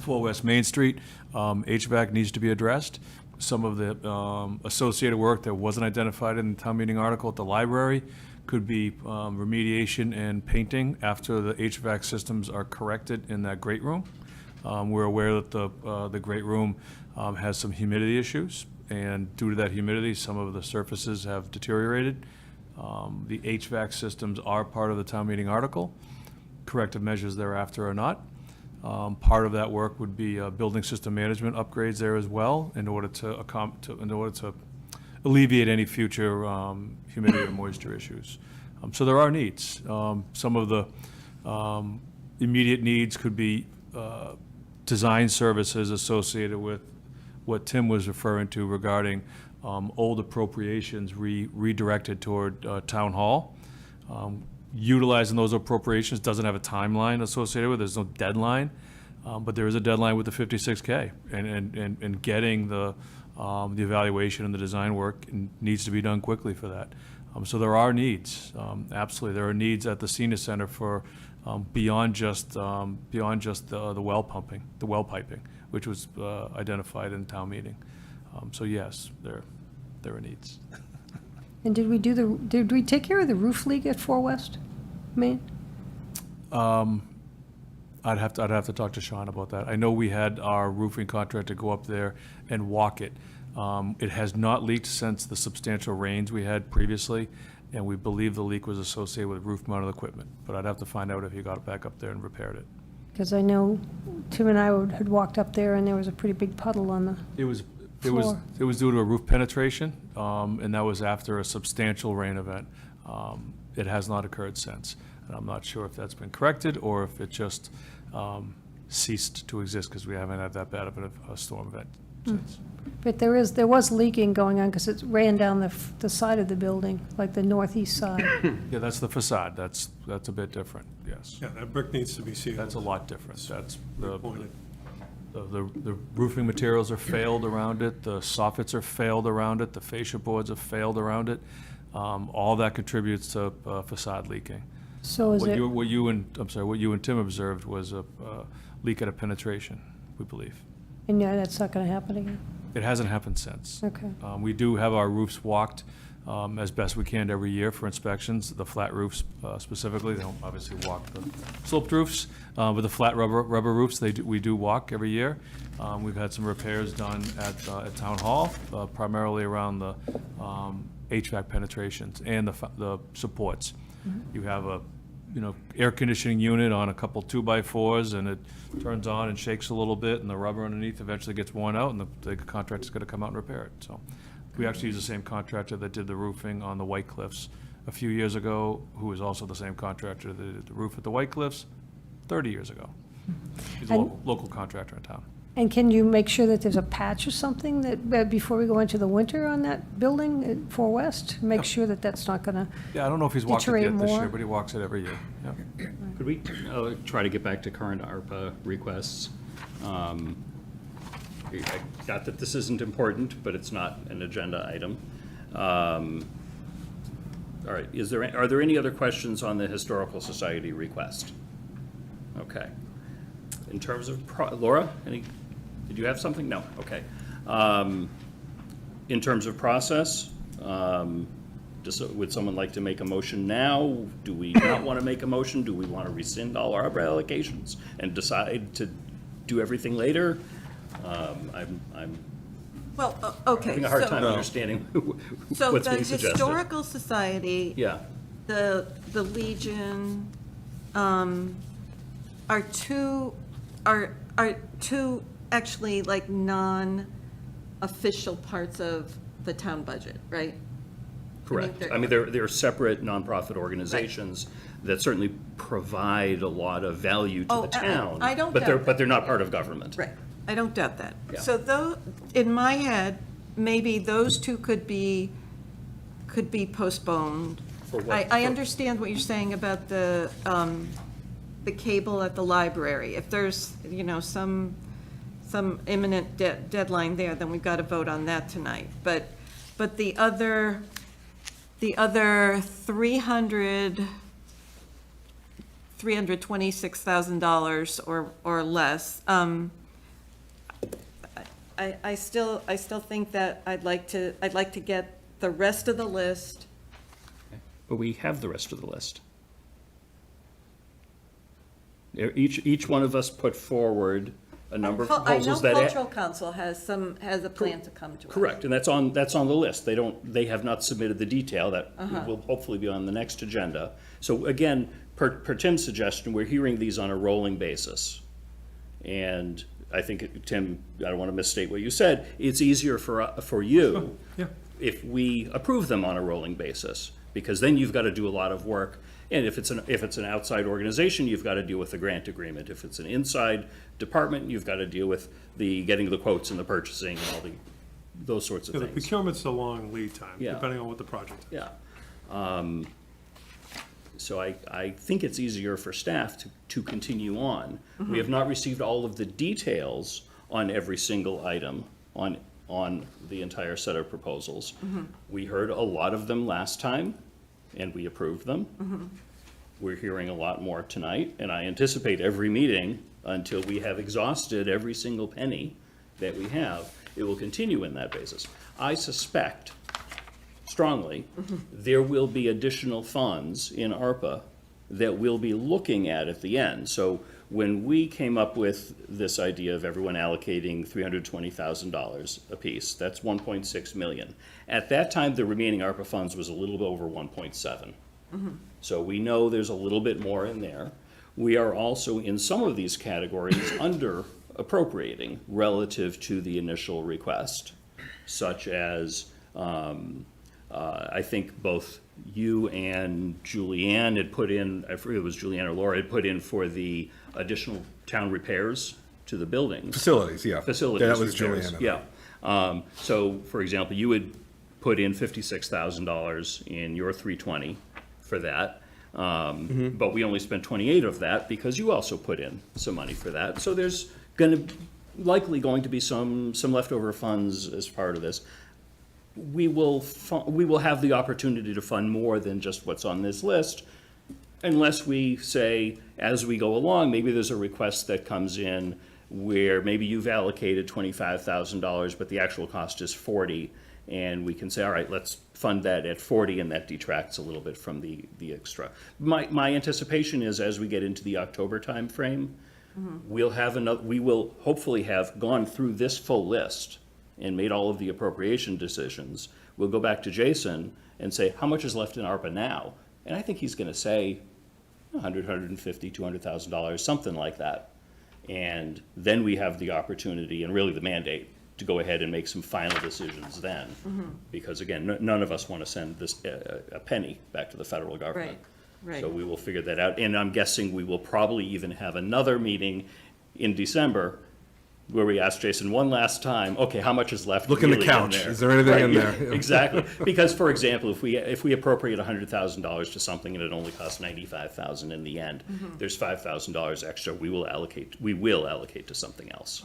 4 West Main Street, HVAC needs to be addressed. Some of the associated work that wasn't identified in the town meeting article at the library could be remediation and painting after the HVAC systems are corrected in that great room. We're aware that the great room has some humidity issues, and due to that humidity, some of the surfaces have deteriorated. The HVAC systems are part of the town meeting article. Corrective measures thereafter are not. Part of that work would be building system management upgrades there as well, in order to alleviate any future humidity or moisture issues. So there are needs. Some of the immediate needs could be design services associated with what Tim was referring to regarding old appropriations redirected toward town hall. Utilizing those appropriations doesn't have a timeline associated with it. There's no deadline, but there is a deadline with the 56K, and getting the evaluation and the design work needs to be done quickly for that. So there are needs, absolutely. There are needs at the senior center for beyond just the well piping, which was identified in town meeting. So yes, there are needs. And did we take care of the roof leak at 4 West Main? I'd have to talk to Sean about that. I know we had our roofing contractor go up there and walk it. It has not leaked since the substantial rains we had previously, and we believe the leak was associated with roof-mounted equipment. But I'd have to find out if he got it back up there and repaired it. Because I know Tim and I had walked up there, and there was a pretty big puddle on the It was floor. due to a roof penetration, and that was after a substantial rain event. It has not occurred since. And I'm not sure if that's been corrected or if it just ceased to exist because we haven't had that bad of a storm event since. But there was leaking going on because it ran down the side of the building, like the northeast side. Yeah, that's the facade. That's a bit different, yes. Yeah, that brick needs to be sealed. That's a lot different. That's Reported. the roofing materials are failed around it, the soffits are failed around it, the fascia boards are failed around it. All that contributes to facade leaking. So is it, What you and Tim observed was a leak at a penetration, we believe. and yeah, that's not going to happen again? It hasn't happened since. Okay. We do have our roofs walked as best we can every year for inspections, the flat roofs specifically. They don't obviously walk the sloped roofs, but the flat rubber roofs, we do walk every year. We've had some repairs done at Town Hall, primarily around the HVAC penetrations and the supports. You have a air conditioning unit on a couple 2x4s, and it turns on and shakes a little bit, and the rubber underneath eventually gets worn out, and the contractor's going to come out and repair it. So we actually use the same contractor that did the roofing on the White Cliffs a few years ago, who is also the same contractor that did the roof at the White Cliffs 30 years ago. He's a local contractor in town. And can you make sure that there's a patch or something that, before we go into the winter on that building at 4 West? Make sure that that's not going to Yeah, I don't know if he's walked it deteriorate yet this more? year, but he walks it every year. Yeah. Could we try to get back to current ARPA requests? I got that this isn't important, but it's not an agenda item. All right, are there any other questions on the Historical Society request? Okay. In terms of, Laura, did you have something? No, okay. In terms of process, would someone like to make a motion now? Do we not want to make a motion? Do we want to rescind all our allocations and decide to do everything later? I'm Well, okay. having a hard time understanding So what's the being suggested. Historical Society, Yeah, the Legion, are two actually like non-official parts of the town budget, right? correct. I mean, they're separate nonprofit organizations that certainly provide a lot of value to the town. I don't but doubt they're not part of government. Right. I don't doubt that. Yeah. So though, in my head, maybe those two could be postponed. For what? I understand what you're saying about the cable at the library. If there's, some imminent deadline there, then we've got to vote on that tonight. But the other $326,000 or less, I still think that I'd like to get the rest of the list. But we have the rest of the list. Each one of us put forward a number of proposals that. I know Cultural Council has a plan to come to us. Correct, and that's on the list. They have not submitted the detail that will hopefully be on the next agenda. So again, per Tim's suggestion, we're hearing these on a rolling basis. And I think, Tim, I don't want to misstate what you said, it's easier for you if we approve them on a rolling basis, because then you've got to do a lot of work. And if it's an outside organization, you've got to deal with the grant agreement. If it's an inside department, you've got to deal with getting the quotes and the purchasing and all those sorts of The things. procurement's a long lead time, Yeah. depending on what the project is. Yeah. So I think it's easier for staff to continue on. We have not received all of the details on every single item on the entire set of proposals. We heard a lot of them last time, and we approved them. We're hearing a lot more tonight, and I anticipate every meeting until we have exhausted every single penny that we have, it will continue in that basis. I suspect strongly there will be additional funds in ARPA that we'll be looking at the end. So when we came up with this idea of everyone allocating $320,000 apiece, that's 1.6 million. At that time, the remaining ARPA funds was a little bit over 1.7. So we know there's a little bit more in there. We are also in some of these categories under appropriating relative to the initial request, such as I think both you and Julianne had put in, I forget if it was Julianne or Laura, had put in for the additional town repairs to the buildings. Facilities, yeah. Facilities. Yeah, that was repairs, Julianne. Yeah. So, for example, you would put in $56,000 in your 320 for that. But we only spent 28 of that because you also put in some money for that. So there's likely going to be some leftover funds as part of this. We will have the opportunity to fund more than just what's on this list, unless we say, as we go along, maybe there's a request that comes in where maybe you've allocated $25,000, but the actual cost is 40, and we can say, all right, let's fund that at 40, and that detracts a little bit from the extra. My anticipation is, as we get into the October timeframe, we will hopefully have gone through this full list and made all of the appropriation decisions. We'll go back to Jason and say, how much is left in ARPA now? And I think he's going to say $100, $150, $200,000, something like that. And then we have the opportunity and really the mandate to go ahead and make some final decisions then. Because again, none of us want to send this a penny back to the federal government. Right. So we will figure that out. And I'm guessing we will probably even have another meeting in December where we ask Jason one last time, okay, how much is left? Look in the really couch. there? Is there anything in yeah, there? Exactly. Because, for example, if we appropriate $100,000 to something and it only costs $95,000 in the end, there's $5,000 extra we will allocate to something else.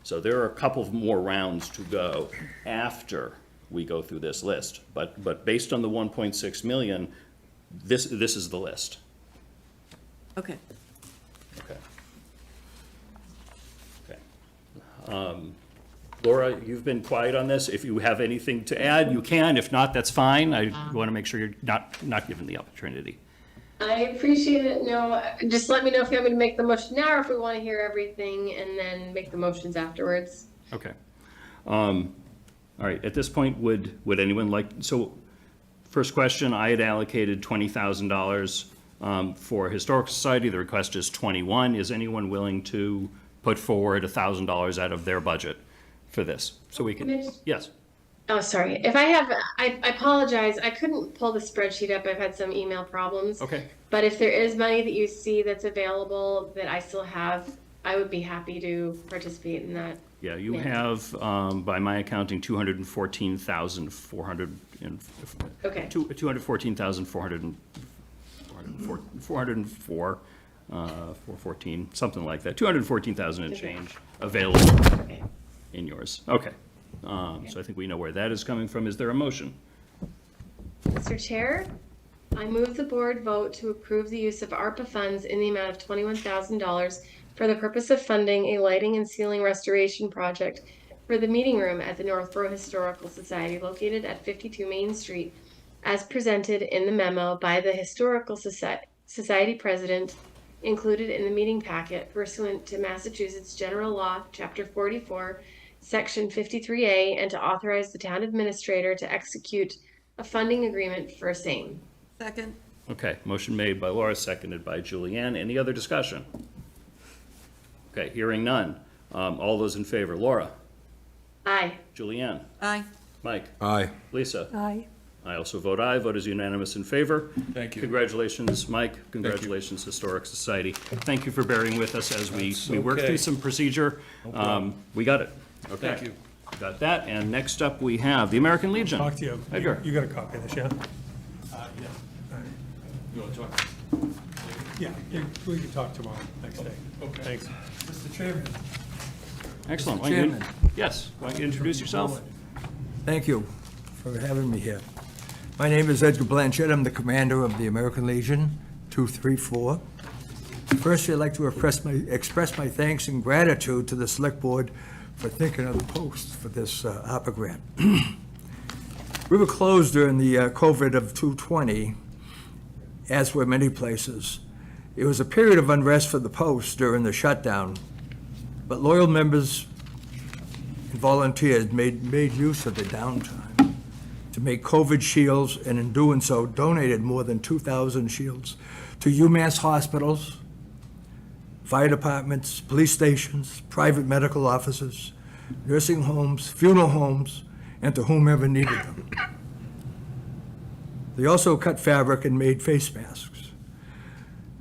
So there are a couple of more rounds to go after we go through this list. But based on the 1.6 million, this is the list. Okay. Okay. Laura, you've been quiet on this. If you have anything to add, you can. If not, that's fine. I want to make sure you're not given the opportunity. I appreciate it. No, just let me know if you want me to make the motion now or if we want to hear everything and then make the motions afterwards. Okay. All right. At this point, would anyone like, so first question, I had allocated $20,000 for Historical Society. The request is 21. Is anyone willing to put forward $1,000 out of their budget for this? So we can, yes. Oh, sorry. If I apologize. I couldn't pull the spreadsheet up. I've had some email problems. Okay. But if there is money that you see that's available that I still have, I would be happy to participate in that. Yeah, you Yeah. have, by my accounting, 214,400 Okay. 414, something like that, 214,000 and change available Okay. in yours. Okay. So I think we know where that is coming from. Is there a motion? Mr. Chair, I move the board vote to approve the use of ARPA funds in the amount of $21,000 for the purpose of funding a lighting and ceiling restoration project for the meeting room at the Northborough Historical Society located at 52 Main Street, as presented in the memo by the Historical Society President, included in the meeting packet pursuant to Massachusetts General Law, Chapter 44, Section 53A, and to authorize the town administrator to execute a funding agreement for same. Second. Okay, motion made by Laura, seconded by Julianne. Any other discussion? Okay, hearing none. All those in favor, Laura? Aye. Julianne? Aye. Mike? Aye. Lisa? Aye. I also vote aye. Vote is unanimous in favor. Thank you. Congratulations, Mike. Congratulations, Historic Society. Thank you for bearing with us as we work okay. through some procedure. We got it. Okay. Thank you. Got that. And next up, we have the American Legion. Talk to you. Edgar. You got a copy of this, yeah? You want to talk? Yeah, we can talk tomorrow, next day. Okay. Thanks. Mr. Chairman. Excellent. Mr. Why don't you- Chairman. Yes, why don't you introduce yourself? Thank you for having me here. My name is Edgar Blanchett. I'm the commander of the American Legion 234. First, I'd like to express my thanks and gratitude to the Select Board for thinking of the post for this ARPA grant. We were closed during the COVID of 2020, as were many places. It was a period of unrest for the post during the shutdown, but loyal members and volunteers made use of the downtime to make COVID shields, and in doing so, donated more than 2,000 shields to UMass hospitals, fire departments, police stations, private medical offices, nursing homes, funeral homes, and to whomever needed them. They also cut fabric and made face masks.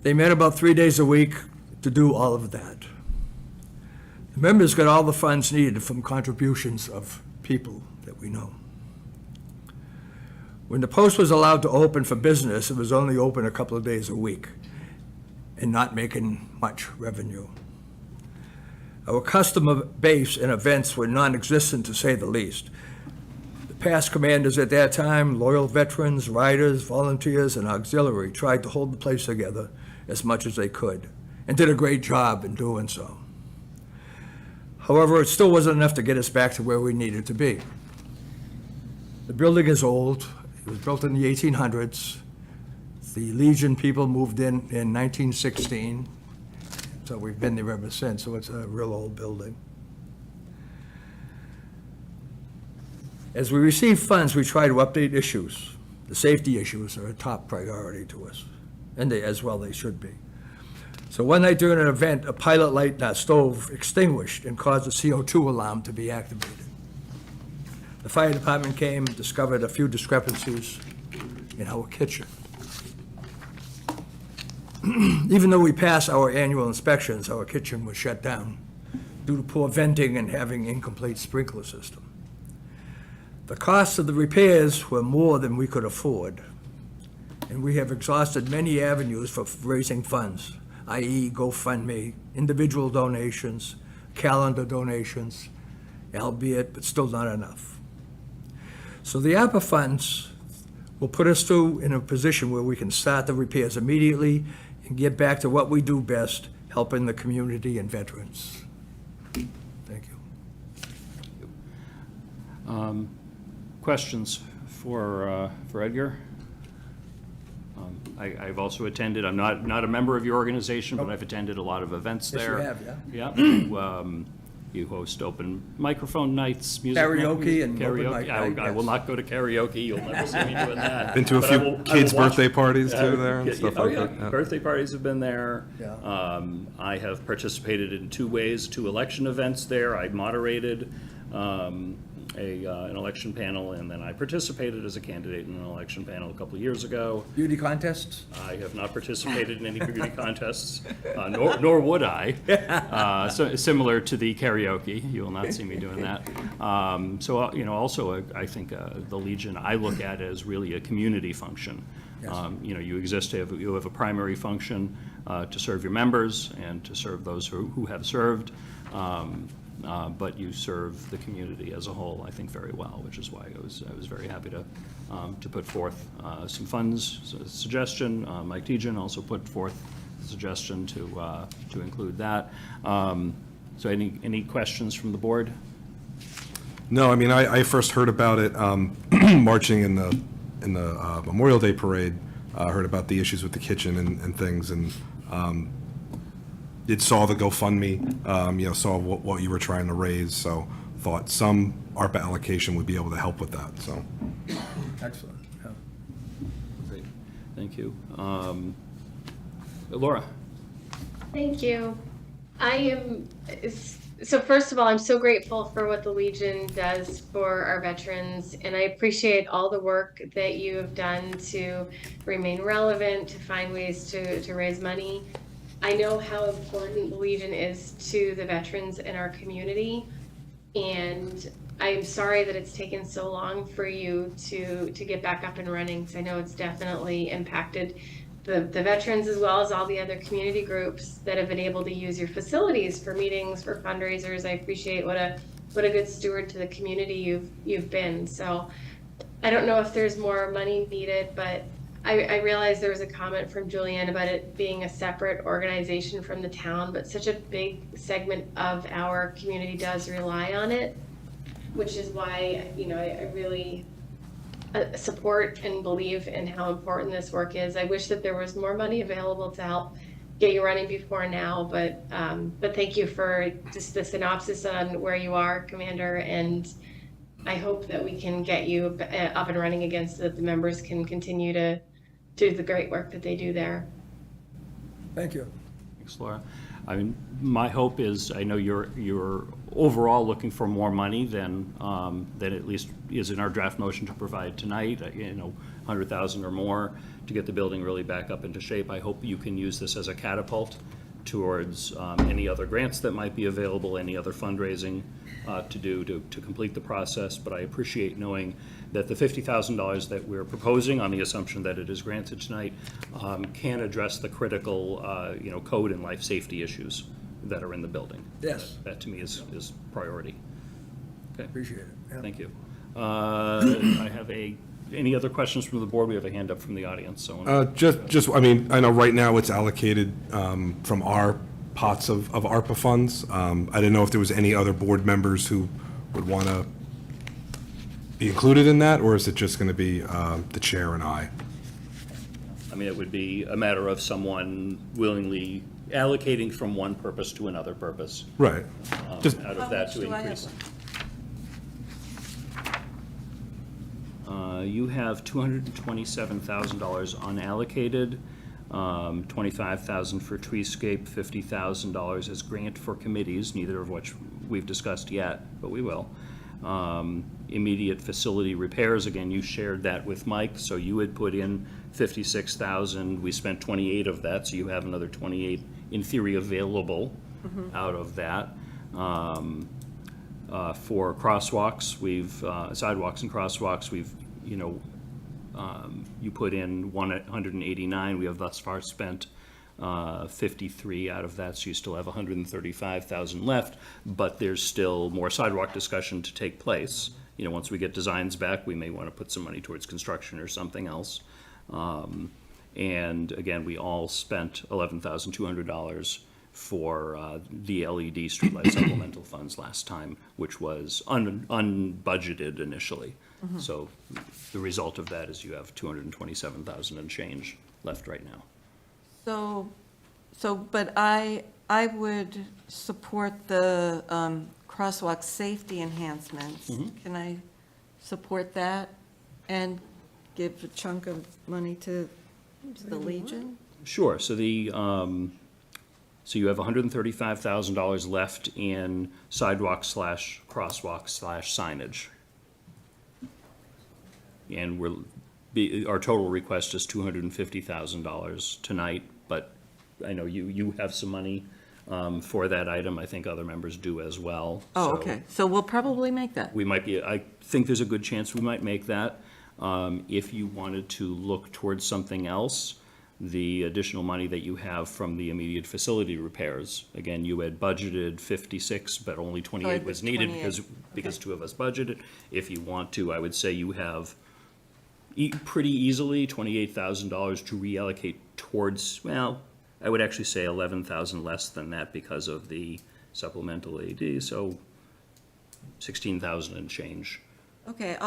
They met about 3 days a week to do all of that. The members got all the funds needed from contributions of people that we know. When the post was allowed to open for business, it was only open a couple of days a week and not making much revenue. Our customer base and events were non-existent, to say the least. The past commanders at that time, loyal veterans, riders, volunteers, and auxiliary, tried to hold the place together as much as they could, and did a great job in doing so. However, it still wasn't enough to get us back to where we needed to be. The building is old. It was built in the 1800s. The Legion people moved in 1916, so we've been there ever since, so it's a real old building. As we receive funds, we try to update issues. The safety issues are a top priority to us, and as well they should be. So one night during an event, a pilot light in our stove extinguished and caused a CO2 alarm to be activated. The fire department came and discovered a few discrepancies in our kitchen. Even though we passed our annual inspections, our kitchen was shut down due to poor venting and having incomplete sprinkler system. The costs of the repairs were more than we could afford, and we have exhausted many avenues for raising funds, i.e. GoFundMe, individual donations, calendar donations, albeit, but still not enough. So the ARPA funds will put us in a position where we can start the repairs immediately and get back to what we do best, helping the community and veterans. Thank you. Questions for Edgar? I've also attended, I'm not a member of your organization, but I've attended a lot of events Yes, you there. have, yeah. Yeah. You host open microphone nights, music night- Karaoke and open karaoke. mic night, I will yes. not go to karaoke. You'll never see me doing that. Been to a But few I will kids' watch- birthday parties too there and stuff oh, like yeah. that. Yeah. Birthday parties have been there. Yeah. I have participated in 2 election events there. I moderated, an election panel, and then I participated as a candidate in an election panel a couple of years ago. Beauty contests? I have not participated in any beauty contests, nor would I. So similar to the karaoke, you will not see me doing that. Also, I think the Legion I look at as really a community function. You have a primary function to serve your members and to serve those who have served. But you serve the community as a whole, I think, very well, which is why I was very happy to put forth some funds suggestion. Mike Tejan also put forth a suggestion to include that. So any questions from the board? No, I mean, I first heard about it marching in the Memorial Day parade. Heard about the issues with the kitchen and things, and saw the GoFundMe, saw what you were trying to raise, so thought some ARPA allocation would be able to help with that, so. Excellent. Yeah. Great, thank you. Laura? Thank you. So first of all, I'm so grateful for what the Legion does for our veterans, and I appreciate all the work that you have done to remain relevant, to find ways to raise money. I know how important the Legion is to the veterans in our community, and I'm sorry that it's taken so long for you to get back up and running, because I know it's definitely impacted the veterans as well as all the other community groups that have been able to use your facilities for meetings, for fundraisers. I appreciate what a good steward to the community you've been. So I don't know if there's more money needed, but I realized there was a comment from Julianne about it being a separate organization from the town, but such a big segment of our community does rely on it, which is why, I really support and believe in how important this work is. I wish that there was more money available to help get you running before now, but thank you for just the synopsis on where you are, Commander, and I hope that we can get you up and running again so that the members can continue to do the great work that they do there. Thank you. Thanks, Laura. I mean, my hope is, I know you're overall looking for more money than at least is in our draft motion to provide tonight, 100,000 or more to get the building really back up into shape. I hope you can use this as a catapult towards any other grants that might be available, any other fundraising to do to complete the process. But I appreciate knowing that the $50,000 that we're proposing, on the assumption that it is granted tonight, can address the critical code and life safety issues that are in the building. Yes. That to me is priority. Okay. Appreciate it. Yeah. Thank you. I have any other questions from the board? We have a hand up from the audience. So I mean, I know right now it's allocated from our pots of ARPA funds. I didn't know if there was any other board members who would want to be included in that, or is it just going to be the chair and I? I mean, it would be a matter of someone willingly allocating from one purpose to another purpose. Right. Just out of that to increase. You have $227,000 unallocated, $25,000 for treescape, $50,000 as grant for committees, neither of which we've discussed yet, but we will. Immediate facility repairs, again, you shared that with Mike, so you had put in $56,000. We spent 28 of that, so you have another 28 in theory available out of that. For crosswalks, sidewalks and crosswalks, you put in 189. We have thus far spent 53 out of that, so you still have 135,000 left, but there's still more sidewalk discussion to take place. Once we get designs back, we may want to put some money towards construction or something else. And again, we all spent $11,200 for the LED streetlight supplemental funds last time, which was unbudgeted initially. So the result of that is you have 227,000 and change left right now. But I would support the crosswalk safety enhancements. Can I support that and give a chunk of money to the Legion? Sure. So so you have $135,000 left in sidewalk / crosswalk / signage. And our total request is $250,000 tonight, but I know you have some money for that item. I think other members do as well. Oh, So okay, so we'll probably make that. we might be, I think there's a good chance we might make that. If you wanted to look towards something else, the additional money that you have from the immediate facility repairs, again, you had budgeted 56, but only 28 was needed 28. because two of us budgeted. If you want to, I would say you have pretty easily $28,000 to reallocate towards, well, I would actually say 11,000 less than that because of the supplemental AD, so 16,000 and change. Okay,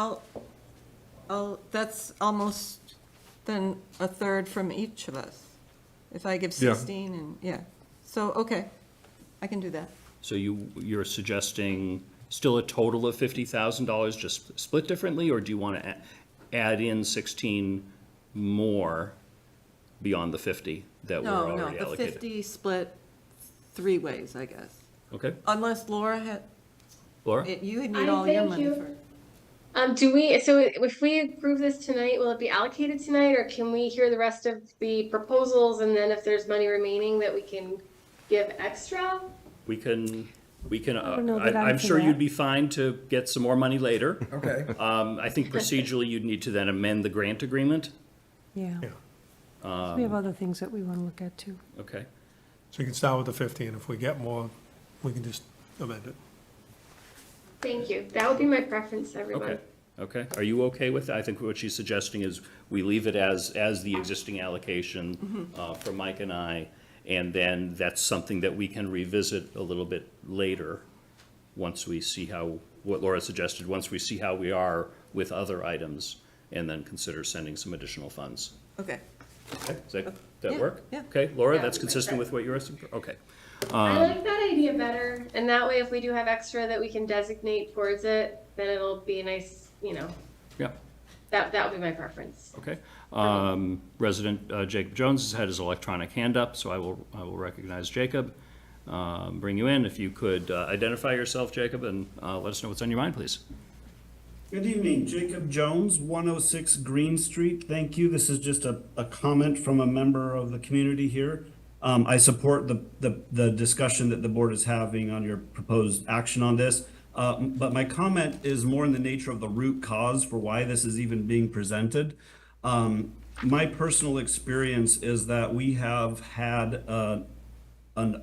that's almost then a third from each of us. If I give Yeah. 16 and, yeah. So, okay, I can do that. So you're suggesting still a total of $50,000, just split differently, or do you want to add in 16 more beyond the 50 that were No, already the allocated? 50 split 3 ways, I guess. Okay, Unless Laura had, Laura? you need all your money for. So if we approve this tonight, will it be allocated tonight, or can we hear the rest of the proposals, and then if there's money remaining that we can give extra? We can, don't know that I'm I'm for sure that. you'd be fine to get some more money later. Okay. I think procedurally, you'd need to then amend the grant agreement. Yeah. Yeah. We have other things that we want to look at too. Okay, So you can start with the 50, and if we get more, we can just amend it. Thank you. That would be my preference, everyone. okay. Are you okay with that? I think what she's suggesting is we leave it as the existing allocation for Mike and I, and then that's something that we can revisit a little bit later, once we see what Laura suggested, once we see how we are with other items, and then consider sending some additional funds. Okay. Okay, does that Yeah, work? yeah. Okay, Laura, Yeah, that's that'd be consistent with perfect. what you're asking for? Okay. I like that idea better, and that way if we do have extra that we can designate towards it, then it'll be a nice, Yeah, that would be my preference. okay. Resident Jacob Jones has had his electronic hand up, so I will recognize Jacob. Bring you in. If you could identify yourself, Jacob, and let us know what's on your mind, please. Good evening, Jacob Jones, 106 Green Street. Thank you. This is just a comment from a member of the community here. I support the discussion that the board is having on your proposed action on this. But my comment is more in the nature of the root cause for why this is even being presented. My personal experience is that we have had an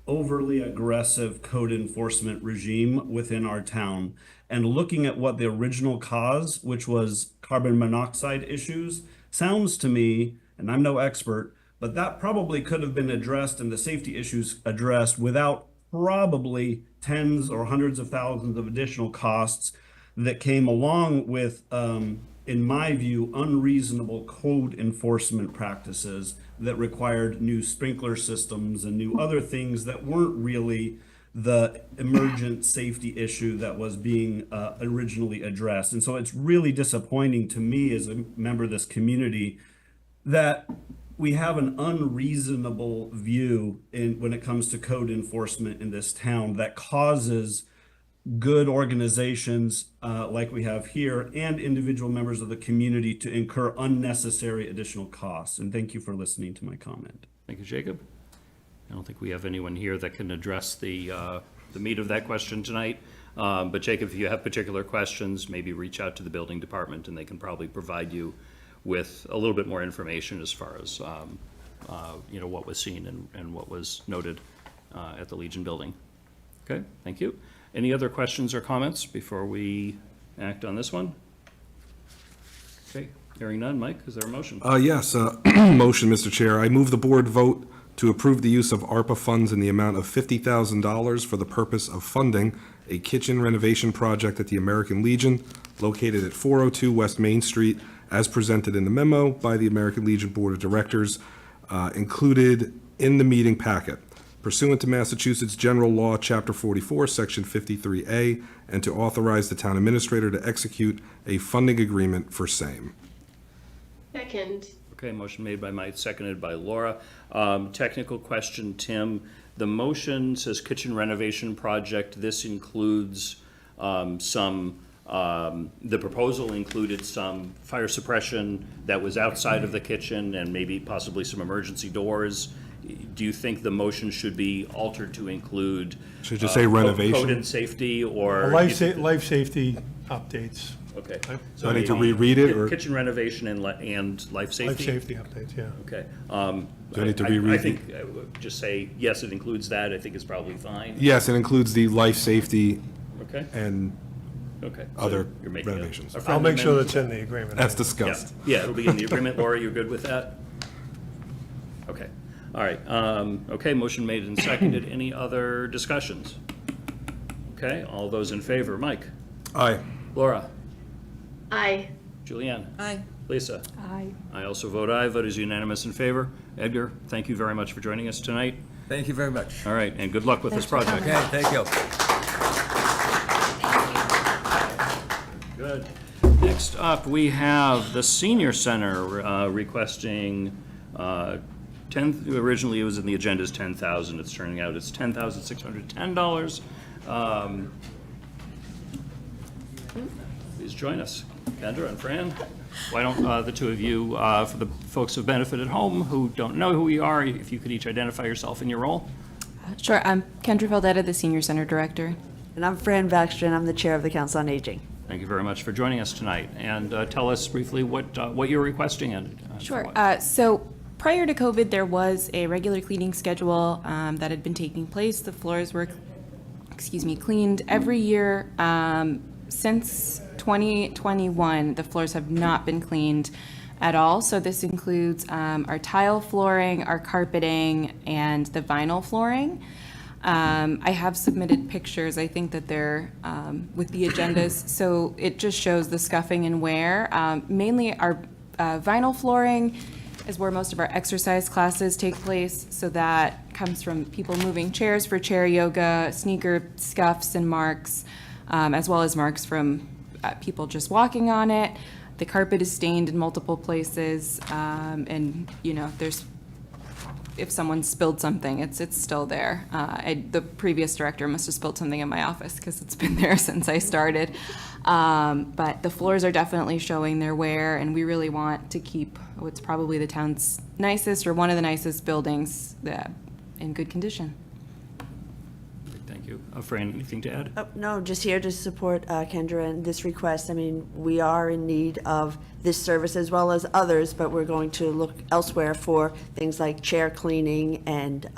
overly aggressive code enforcement regime within our town. And looking at what the original cause, which was carbon monoxide issues, sounds to me, and I'm no expert, but that probably could have been addressed and the safety issues addressed without probably tens or hundreds of thousands of additional costs that came along with, in my view, unreasonable code enforcement practices that required new sprinkler systems and new other things that weren't really the emergent safety issue that was being originally addressed. And so it's really disappointing to me as a member of this community that we have an unreasonable view when it comes to code enforcement in this town that causes good organizations like we have here and individual members of the community to incur unnecessary additional costs. And thank you for listening to my comment. Thank you, Jacob. I don't think we have anyone here that can address the meat of that question tonight. But Jacob, if you have particular questions, maybe reach out to the building department and they can probably provide you with a little bit more information as far as what was seen and what was noted at the Legion building. Okay, thank you. Any other questions or comments before we act on this one? Okay, hearing none. Mike, is there a motion? Yes, motion, Mr. Chair. I move the board vote to approve the use of ARPA funds in the amount of $50,000 for the purpose of funding a kitchen renovation project at the American Legion located at 402 West Main Street, as presented in the memo by the American Legion Board of Directors, included in the meeting packet, pursuant to Massachusetts General Law, Chapter 44, Section 53A, and to authorize the town administrator to execute a funding agreement for same. Second. Okay, motion made by Mike, seconded by Laura. Technical question, Tim. The motion says kitchen renovation project. This includes some The proposal included some fire suppression that was outside of the kitchen and maybe possibly some emergency doors. Do you think the motion should be altered to include? Should just say renovation? Code and safety, or? Life safety updates. Okay. So I need to reread it, or? Kitchen renovation and life safety? Life safety updates, yeah. Okay. Do I need to reread? I think, just say, yes, it includes that, I think is probably fine. Yes, it includes the life safety Okay, and okay. So other you're making a- renovations. a I'll friendly make sure amendment. that's in the agreement. That's Yeah, discussed. yeah, it'll be in the agreement. Laura, you're good with that? Okay, all right. Okay, motion made and seconded. Any other discussions? Okay, all those in favor. Mike? Aye. Laura? Aye. Julianne? Aye. Lisa? Aye. I also vote aye. Vote is unanimous in favor. Edgar, thank you very much for joining us tonight. Thank you very much. All right, and good luck with this Thanks for project. Okay, thank you. Good. Next up, we have the Senior Center requesting, originally it was in the agenda as $10,000. It's turning out it's $10,610. Please join us, Kendra and Fran. Why don't the two of you, for the folks of benefit at home who don't know who we are, if you could each identify yourself and your role? Sure. I'm Kendra Valdetta, the Senior Center Director. And I'm Fran Baxter, and I'm the Chair of the Council on Aging. Thank you very much for joining us tonight. And tell us briefly what you're requesting and Sure. what. So prior to COVID, there was a regular cleaning schedule that had been taking place. The floors were, cleaned every year. Since 2021, the floors have not been cleaned at all. So this includes our tile flooring, our carpeting, and the vinyl flooring. I have submitted pictures. I think that they're with the agendas. So it just shows the scuffing and wear. Mainly our vinyl flooring is where most of our exercise classes take place. So that comes from people moving chairs for chair yoga, sneaker scuffs and marks, as well as marks from people just walking on it. The carpet is stained in multiple places, and there's, if someone spilled something, it's still there. The previous director must have spilled something in my office because it's been there since I started. But the floors are definitely showing their wear, and we really want to keep what's probably the town's nicest or one of the nicest buildings in good condition. Thank you. Fran, anything to add? No, just here to support Kendra and this request. I mean, we are in need of this service as well as others, but we're going to look elsewhere for things like chair cleaning and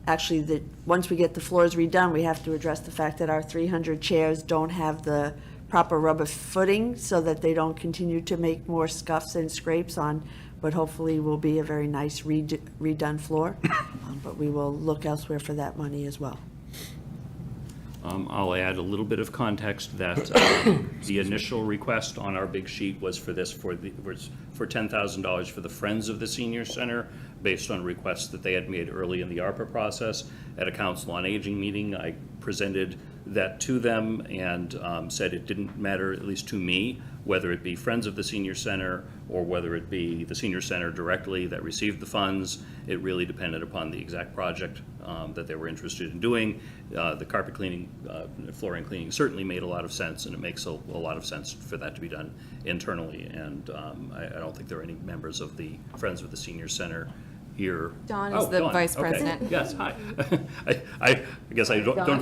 actually, once we get the floors redone, we have to address the fact that our 300 chairs don't have the proper rubber footing so that they don't continue to make more scuffs and scrapes on what hopefully will be a very nice redone floor. But we will look elsewhere for that money as well. I'll add a little bit of context that the initial request on our big sheet was for $10,000 for the Friends of the Senior Center, based on requests that they had made early in the ARPA process. At a Council on Aging meeting, I presented that to them and said it didn't matter, at least to me, whether it be Friends of the Senior Center or whether it be the Senior Center directly that received the funds. It really depended upon the exact project that they were interested in doing. The carpet cleaning, flooring cleaning certainly made a lot of sense, and it makes a lot of sense for that to be done internally. And I don't think there are any members of the Friends of the Senior Center here. Dawn is the vice Okay. president. Yes, hi. I guess I don't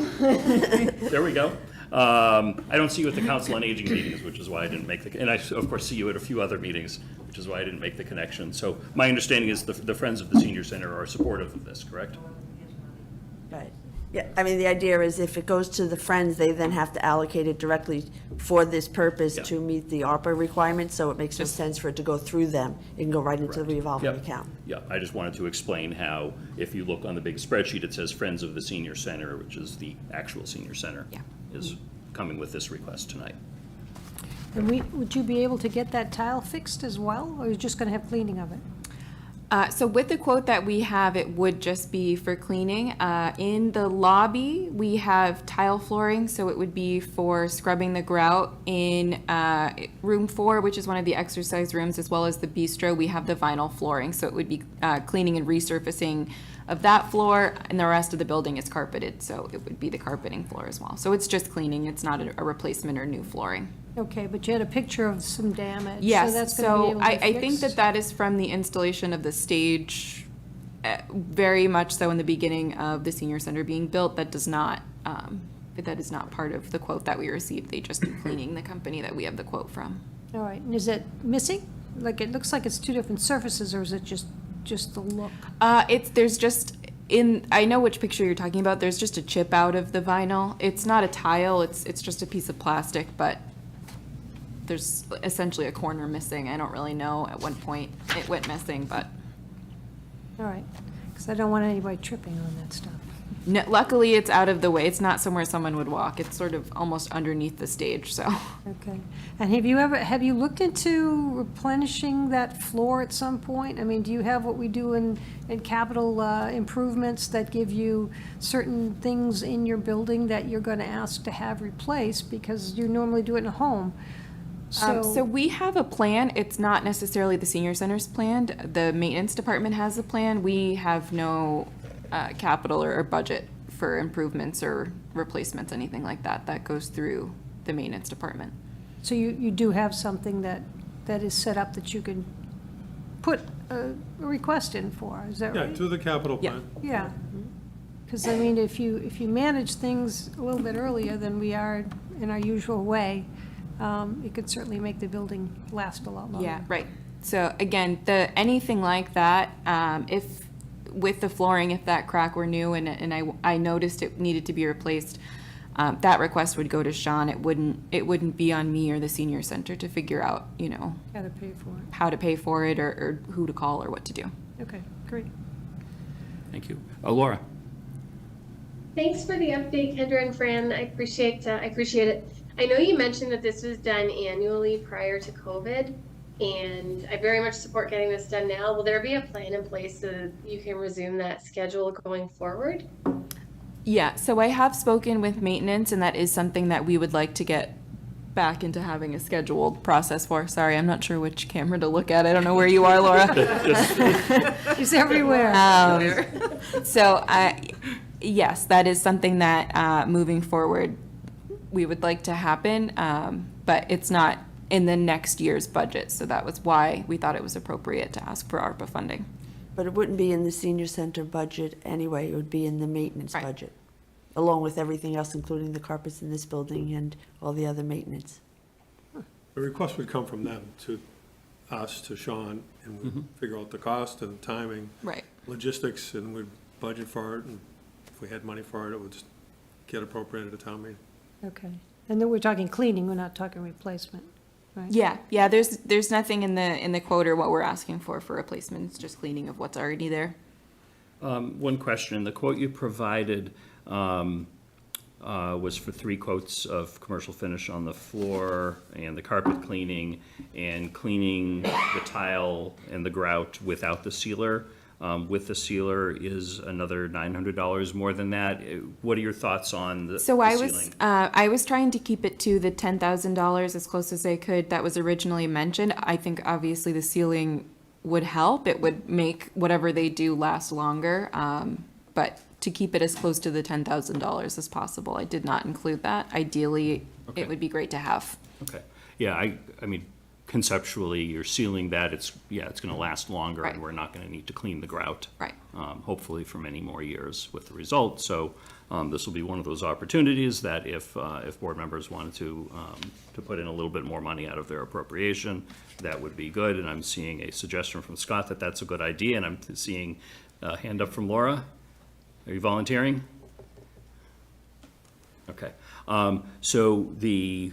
there we go. I don't see you at the Council on Aging meetings, which is why I didn't make and I, of course, see you at a few other meetings, which is why I didn't make the connection. So my understanding is the Friends of the Senior Center are supportive of this, correct? Right. Yeah, I mean, the idea is if it goes to the Friends, they then have to allocate it directly for this purpose to meet the ARPA requirements, so it makes no sense for it to go through them. It can go right into the revolving account. Yeah, I just wanted to explain how, if you look on the big spreadsheet, it says Friends of the Senior Center, which is the actual senior center, is coming with this request tonight. And would you be able to get that tile fixed as well, or are you just going to have cleaning of it? So with the quote that we have, it would just be for cleaning. In the lobby, we have tile flooring, so it would be for scrubbing the grout. In room 4, which is one of the exercise rooms, as well as the bistro, we have the vinyl flooring, so it would be cleaning and resurfacing of that floor, and the rest of the building is carpeted, so it would be the carpeting floor as well. So it's just cleaning, it's not a replacement or new flooring. Okay, but you had a picture of some damage. Yes, that's gonna be so able to be I think fixed? that is from the installation of the stage, very much so in the beginning of the senior center being built. That does not, that is not part of the quote that we received. They just do cleaning, the company that we have the quote from. All right, and is it missing? Like, it looks like it's two different surfaces, or is it just the look? There's just, I know which picture you're talking about. There's just a chip out of the vinyl. It's not a tile, it's just a piece of plastic, but there's essentially a corner missing. I don't really know at what point it went missing, but. All right, because I don't want anybody tripping on that stuff. No, luckily, it's out of the way. It's not somewhere someone would walk. It's sort of almost underneath the stage, so. Okay. And have you looked into replenishing that floor at some point? I mean, do you have what we do in capital improvements that give you certain things in your building that you're going to ask to have replaced because you normally do it in a home? So we have a plan. It's not necessarily the senior center's plan. The maintenance department has a plan. We have no capital or budget for improvements or replacements, anything like that. That goes through the maintenance department. So you do have something that is set up that you can put a request in for, is that right? Yeah, to the capital plan. Yeah. Because, I mean, if you manage things a little bit earlier than we are in our usual way, it could certainly make the building last a lot longer. Yeah, right. So again, anything like that, if with the flooring, if that crack were new and I noticed it needed to be replaced, that request would go to Sean. It wouldn't be on me or the senior center to figure out, how to pay for it or who to call or what to do. Okay, great. Thank you. Laura? Thanks for the update, Kendra and Fran. I appreciate it. I know you mentioned that this was done annually prior to COVID, and I very much support getting this done now. Will there be a plan in place so that you can resume that schedule going forward? Yeah, so I have spoken with maintenance, and that is something that we would like to get back into having a scheduled process for. Sorry, I'm not sure which camera to look at. I don't know where you are, Laura. She's everywhere. Yes, that is something that moving forward we would like to happen, but it's not in the next year's budget. So that was why we thought it was appropriate to ask for ARPA funding. But it wouldn't be in the senior center budget anyway, it would be in the maintenance budget, along with everything else, including the carpets in this building and all the other maintenance. The request would come from them to us, to Sean, and we'd figure out the cost and the timing. Right. Logistics, and we'd budget for it, and if we had money for it, it would just get appropriated at town meeting. Okay. And then we're talking cleaning, we're not talking replacement, right? Yeah, there's nothing in the quote or what we're asking for replacement. It's just cleaning of what's already there. One question. The quote you provided was for 3 quotes of commercial finish on the floor and the carpet cleaning and cleaning the tile and the grout without the sealer. With the sealer is another $900 more than that. What are your thoughts on the sealing? I was trying to keep it to the $10,000 as close as I could. That was originally mentioned. I think obviously the sealing would help. It would make whatever they do last longer. But to keep it as close to the $10,000 as possible, I did not include that. Ideally, it would be great to have. Okay. Yeah, I mean, conceptually, you're sealing that, it's going to last longer, and we're not going to need to clean the grout. Right. Hopefully for many more years with the result. So this will be one of those opportunities that if board members wanted to put in a little bit more money out of their appropriation, that would be good. And I'm seeing a suggestion from Scott that that's a good idea, and I'm seeing a hand up from Laura. Are you volunteering? Okay. So the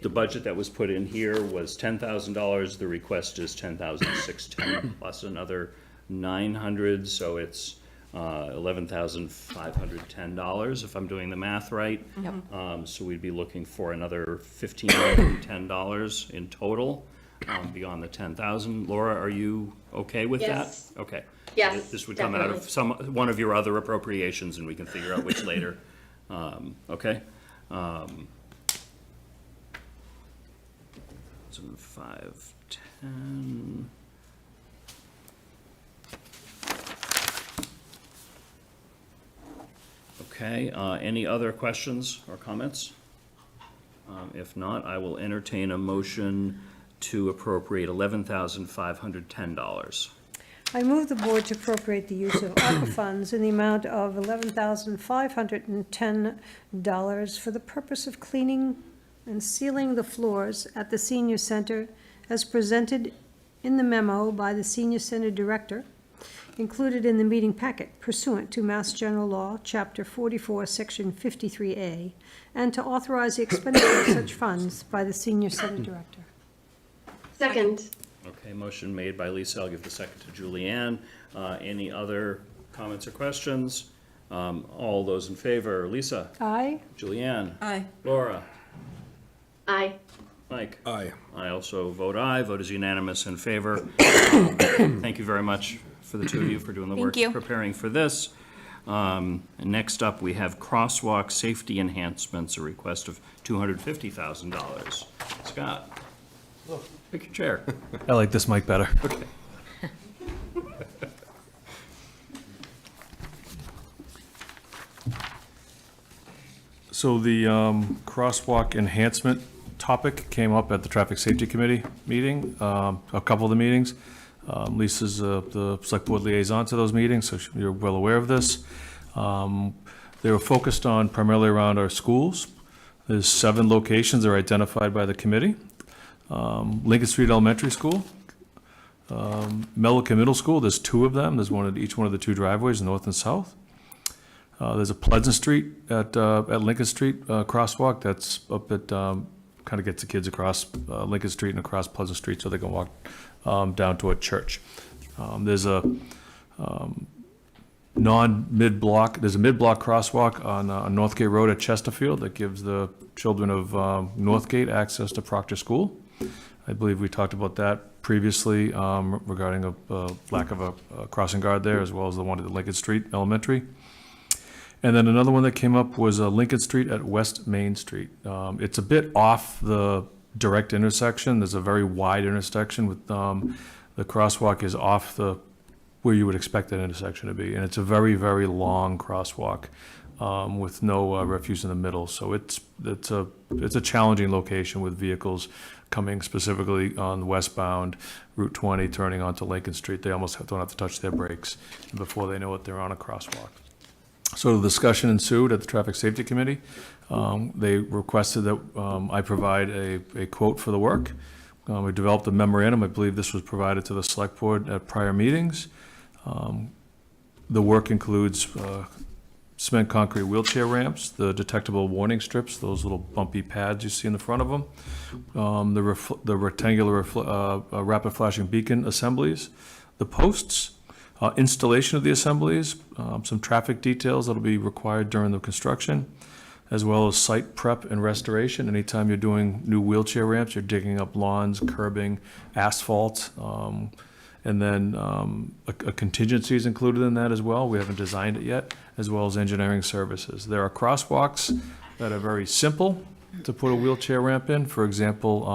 budget that was put in here was $10,000. The request is $10,610 plus another $900, so it's $11,510 if I'm doing the math right. Yep. So we'd be looking for another $1,510 in total. beyond the 10,000. Laura, are you okay with that? Yes. Okay. Yes, This would come out of one of your other appropriations, and we can figure out which later. Okay? So 5, 10. Okay, any other questions or comments? If not, I will entertain a motion to appropriate $11,510. I move the board to appropriate the use of ARPA funds in the amount of $11,510 for the purpose of cleaning and sealing the floors at the senior center as presented in the memo by the senior center director, included in the meeting packet pursuant to Mass General Law, Chapter 44, Section 53A, and to authorize the expenditure of such funds by the senior center director. Second. Okay, motion made by Lisa. I'll give the second to Julianne. Any other comments or questions? All those in favor? Lisa? Aye. Julianne? Aye. Laura? Aye. Mike? Aye. I also vote aye. Vote is unanimous in favor. Thank you very much for the two of you for doing the Thank work you. preparing for this. Next up, we have crosswalk safety enhancements, a request of $250,000. Scott? Pick your chair. I like this mic better. Okay. So the crosswalk enhancement topic came up at the Traffic Safety Committee meeting, a couple of the meetings. Lisa's the select board liaison to those meetings, so you're well aware of this. They were focused on primarily around our schools. There's 7 locations that are identified by the committee. Lincoln Street Elementary School, Milliken Middle School, there's 2 of them. There's one at each one of the 2 driveways, north and south. There's a Pleasant Street at Lincoln Street crosswalk that's up at, kind of gets the kids across Lincoln Street and across Pleasant Street so they can walk down to a church. There's a mid-block crosswalk on Northgate Road at Chesterfield that gives the children of Northgate access to Proctor School. I believe we talked about that previously regarding a lack of a crossing guard there, as well as the one at Lincoln Street Elementary. And then another one that came up was Lincoln Street at West Main Street. It's a bit off the direct intersection. There's a very wide intersection with the crosswalk is off where you would expect that intersection to be. And it's a very, very long crosswalk with no refuse in the middle. So it's a challenging location with vehicles coming specifically on westbound Route 20, turning onto Lincoln Street. They almost don't have to touch their brakes before they know it, they're on a crosswalk. So the discussion ensued at the Traffic Safety Committee. They requested that I provide a quote for the work. We developed a memorandum. I believe this was provided to the select board at prior meetings. The work includes cement concrete wheelchair ramps, the detectable warning strips, those little bumpy pads you see in the front of them, the rectangular rapid flashing beacon assemblies, the posts, installation of the assemblies, some traffic details that'll be required during the construction, as well as site prep and restoration. Anytime you're doing new wheelchair ramps, you're digging up lawns, curbing, asphalt, and then a contingency is included in that as well. We haven't designed it yet, as well as engineering services. There are crosswalks that are very simple to put a wheelchair ramp in. For example,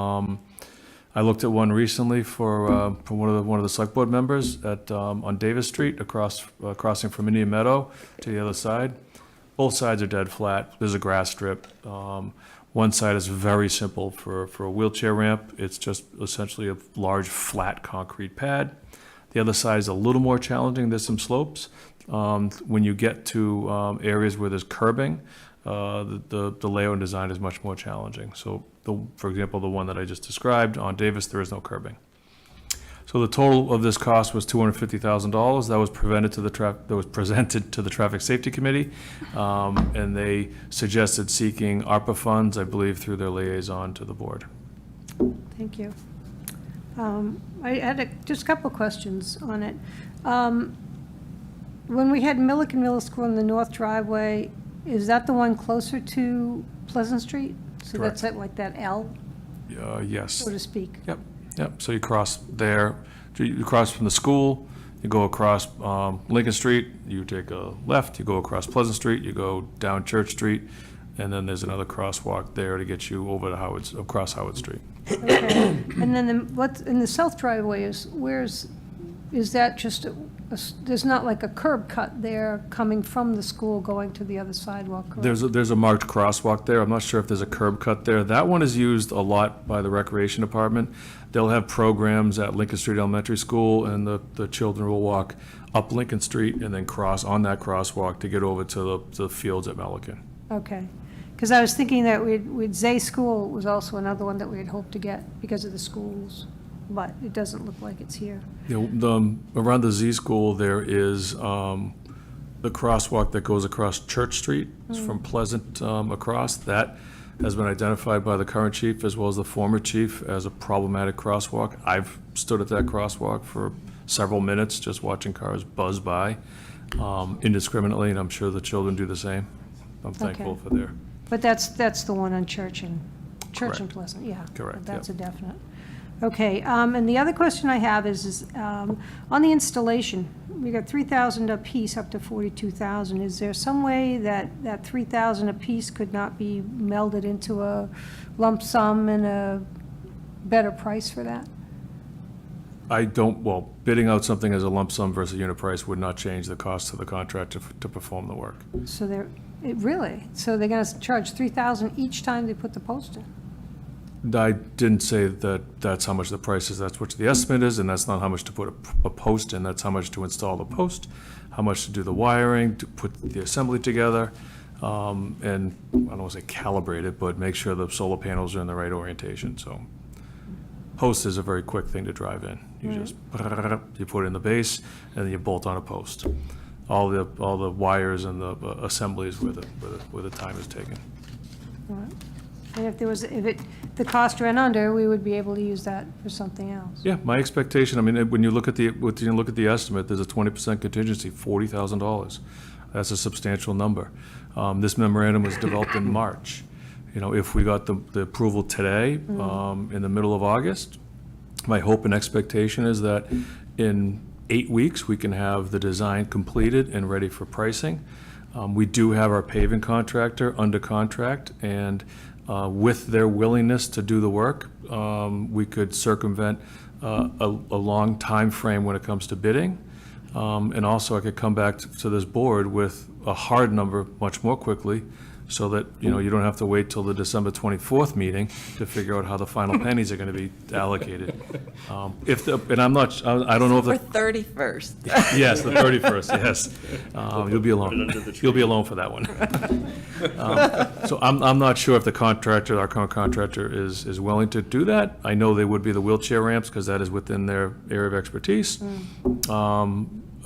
I looked at one recently for one of the select board members on Davis Street, crossing from Indian Meadow to the other side. Both sides are dead flat. There's a grass strip. One side is very simple for a wheelchair ramp. It's just essentially a large flat concrete pad. The other side is a little more challenging. There's some slopes. When you get to areas where there's curbing, the layout and design is much more challenging. So, for example, the one that I just described on Davis, there is no curbing. So the total of this cost was $250,000. That was presented to the Traffic Safety Committee, and they suggested seeking ARPA funds, I believe, through their liaison to the board. Thank you. I had just a couple of questions on it. When we had Milliken Middle School in the north driveway, is that the one closer to Pleasant Street? So Correct. that's at like that L, Yes. so to speak? Yep. Yep, so you cross there, you cross from the school, you go across Lincoln Street, you take a left, you go across Pleasant Street, you go down Church Street, and then there's another crosswalk there to get you over to across Howard Street. Okay. And then what's in the south driveway is that just, there's not like a curb cut there coming from the school going to the other sidewalk, correct? There's a marked crosswalk there. I'm not sure if there's a curb cut there. That one is used a lot by the Recreation Department. They'll have programs at Lincoln Street Elementary School, and the children will walk up Lincoln Street and then cross on that crosswalk to get over to the fields at Melican. Okay. Because I was thinking that with Zay School was also another one that we had hoped to get because of the schools, but it doesn't look like it's here. You know, around the Z School, there is the crosswalk that goes across Church Street. It's from Pleasant across. That has been identified by the current chief as well as the former chief as a problematic crosswalk. I've stood at that crosswalk for several minutes just watching cars buzz by indiscriminately, and I'm sure the children do the same. I'm thankful for their. But that's the one on Church and Correct. Pleasant, yeah. Correct, That's a yep. definite. Okay, and the other question I have is on the installation, we got 3,000 apiece up to 42,000. Is there some way that 3,000 apiece could not be melded into a lump sum and a better price for that? Bidding out something as a lump sum versus unit price would not change the cost to the contractor to perform the work. So so they're gonna charge 3,000 each time they put the post in? I didn't say that that's how much the price is, that's what the estimate is, and that's not how much to put a post in, that's how much to install the post, how much to do the wiring, to put the assembly together, and I don't want to say calibrate it, but make sure the solar panels are in the right orientation, so. Post is a very quick thing to drive in. You just, you put it in the base, and then you bolt on a post. All the wires and the assemblies where the time is taken. All right. And if the cost ran under, we would be able to use that for something else. Yeah, my expectation, I mean, when you look at the estimate, there's a 20% contingency, $40,000. That's a substantial number. This memorandum was developed in March. You know, if we got the approval today, in the middle of August, my hope and expectation is that in 8 weeks, we can have the design completed and ready for pricing. We do have our paving contractor under contract, and with their willingness to do the work, we could circumvent a long time frame when it comes to bidding. And also, I could come back to this board with a hard number much more quickly, so that, you know, you don't have to wait till the December 24th meeting to figure out how the final pennies are going to be allocated. And I don't know if Or 31st. Yes, the 31st, yes. You'll be alone. You'll be alone for that one. So I'm not sure if our current contractor is willing to do that. I know they would be the wheelchair ramps, because that is within their area of expertise.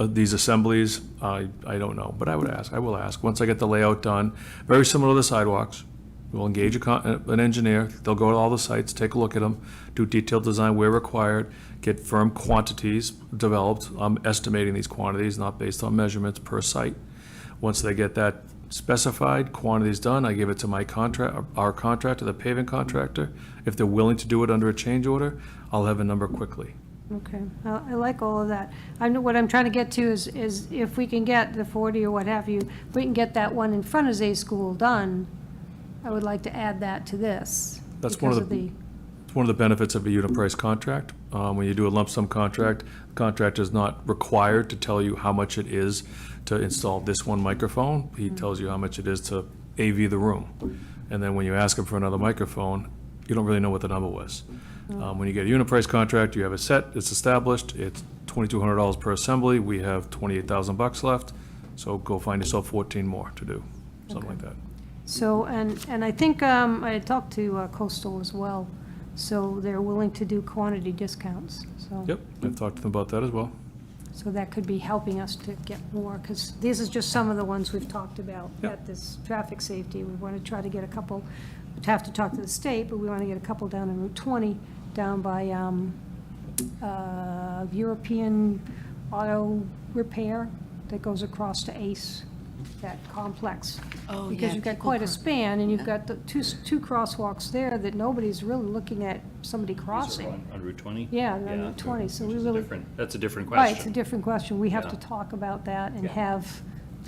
These assemblies, I don't know, but I will ask. Once I get the layout done, very similar to the sidewalks, we'll engage an engineer, they'll go to all the sites, take a look at them, do detailed design where required, get firm quantities developed. I'm estimating these quantities, not based on measurements per site. Once they get that specified, quantities done, I give it to our contractor, the paving contractor. If they're willing to do it under a change order, I'll have a number quickly. Okay, I like all of that. What I'm trying to get to is if we can get the 40 or what have you, if we can get that one in front of Zay School done, I would like to add that to this. That's one of the benefits of a unit price contract. When you do a lump sum contract, the contractor is not required to tell you how much it is to install this one microphone. He tells you how much it is to AV the room. And then when you ask him for another microphone, you don't really know what the number was. When you get a unit price contract, you have a set, it's established, it's $2,200 per assembly, we have $28,000 left, so go find yourself 14 more to do, something like that. So, and I think I had talked to Coastal as well, so they're willing to do quantity discounts, so. Yep, I've talked to them about that as well. So that could be helping us to get more, because these is just some of the ones we've talked about at this traffic safety. We want to try to get a couple, we'd have to talk to the state, but we want to get a couple down in Route 20, down by European Auto Repair that goes across to Ace. that complex. Oh, Because yeah, you've got people quite a cross- span, and you've got the two crosswalks there that nobody's really looking at somebody These are crossing. on Route 20? Yeah, on Route 20, so which we is a really. different- That's a different Right, it's a question. different question. We have Yeah. to talk about that and Yeah.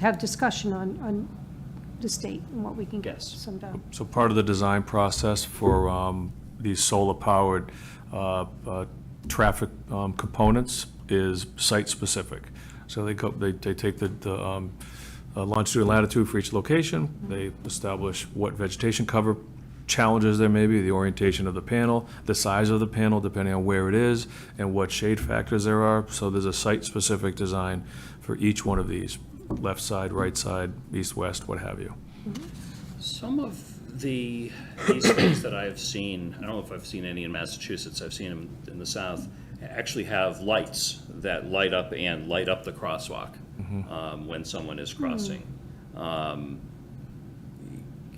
have discussion on the state and what we can get Yes. some done. So part of the design process for these solar-powered traffic components is site-specific. So they take the longitude and latitude for each location, they establish what vegetation cover challenges there may be, the orientation of the panel, the size of the panel, depending on where it is, and what shade factors there are. So there's a site-specific design for each one of these, left side, right side, east, west, what have you. Some of these things that I've seen, I don't know if I've seen any in Massachusetts, I've seen them in the South, actually have lights that light up the crosswalk when someone is crossing.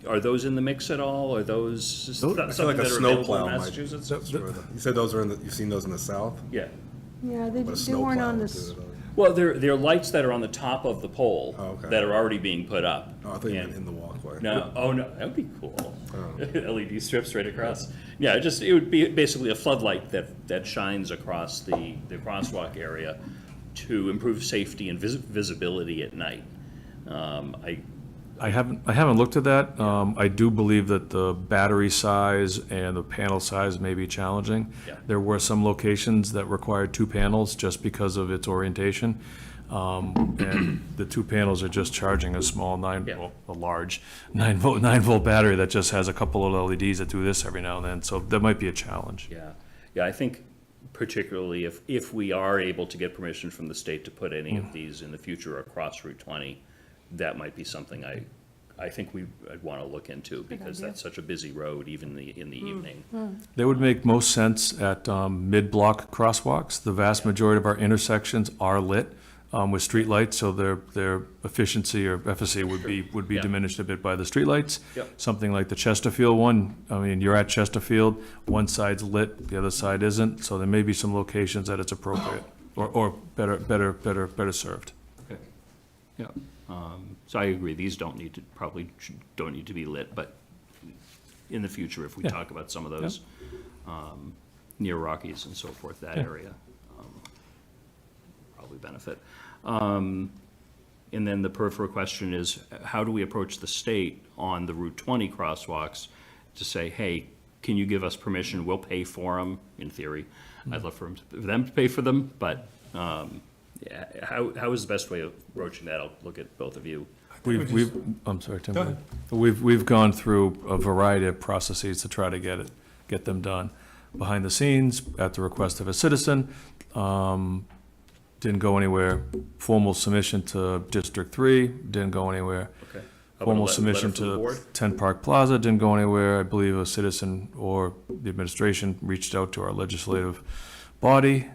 Are those in the mix at all? Are those I something feel like that a are snow available plow in might. Massachusetts? You said those are you've seen those in the south? Yeah. Yeah, But a they snow weren't plow on would this. do it. Well, they're lights that are on the top of the pole okay. that are already being put up. Oh, I thought you And- meant in the walkway. No, oh no, that would be cool. Oh. LED strips right across. Yeah, it would be basically a floodlight that shines across the crosswalk area to improve safety and visibility at night. I haven't looked at that. I do believe that the battery size and the panel size may be challenging. Yeah. There were some locations that required two panels just because of its orientation. And the two panels are just charging a small a large 9 volt battery that just has a couple of LEDs that do this every now and then. So that might be a challenge. Yeah, I think particularly if we are able to get permission from the state to put any of these in the future across Route 20, that might be something I think I'd want to look into, because idea. that's such a busy road even in the evening. They would make most sense at mid-block crosswalks. The vast majority of our intersections are lit with streetlights, so their efficiency or efficacy would be Yeah. diminished a bit by the streetlights. Yep. Something like the Chesterfield one, I mean, you're at Chesterfield, one side's lit, the other side isn't, so there may be some locations that it's appropriate or better served. Okay. Yeah. So I agree, these don't need to be lit, but in the future, if we Yeah. talk about some of those near Rockies and so forth, that area probably benefit. And then the peripheral question is, how do we approach the state on the Route 20 crosswalks to say, hey, can you give us permission? We'll pay for them, in theory. I'd love for them to pay for them, but yeah, how is the best way of approaching that? I'll look at both of you. I'm sorry, Tim. Go ahead. We've gone through a variety of processes to try to get them done. Behind the scenes, at the request of a citizen, didn't go anywhere. Formal submission to District 3, didn't go anywhere. Okay. How about a Formal letter submission from the to board? 10 Park Plaza, didn't go anywhere. I believe a citizen or the administration reached out to our legislative body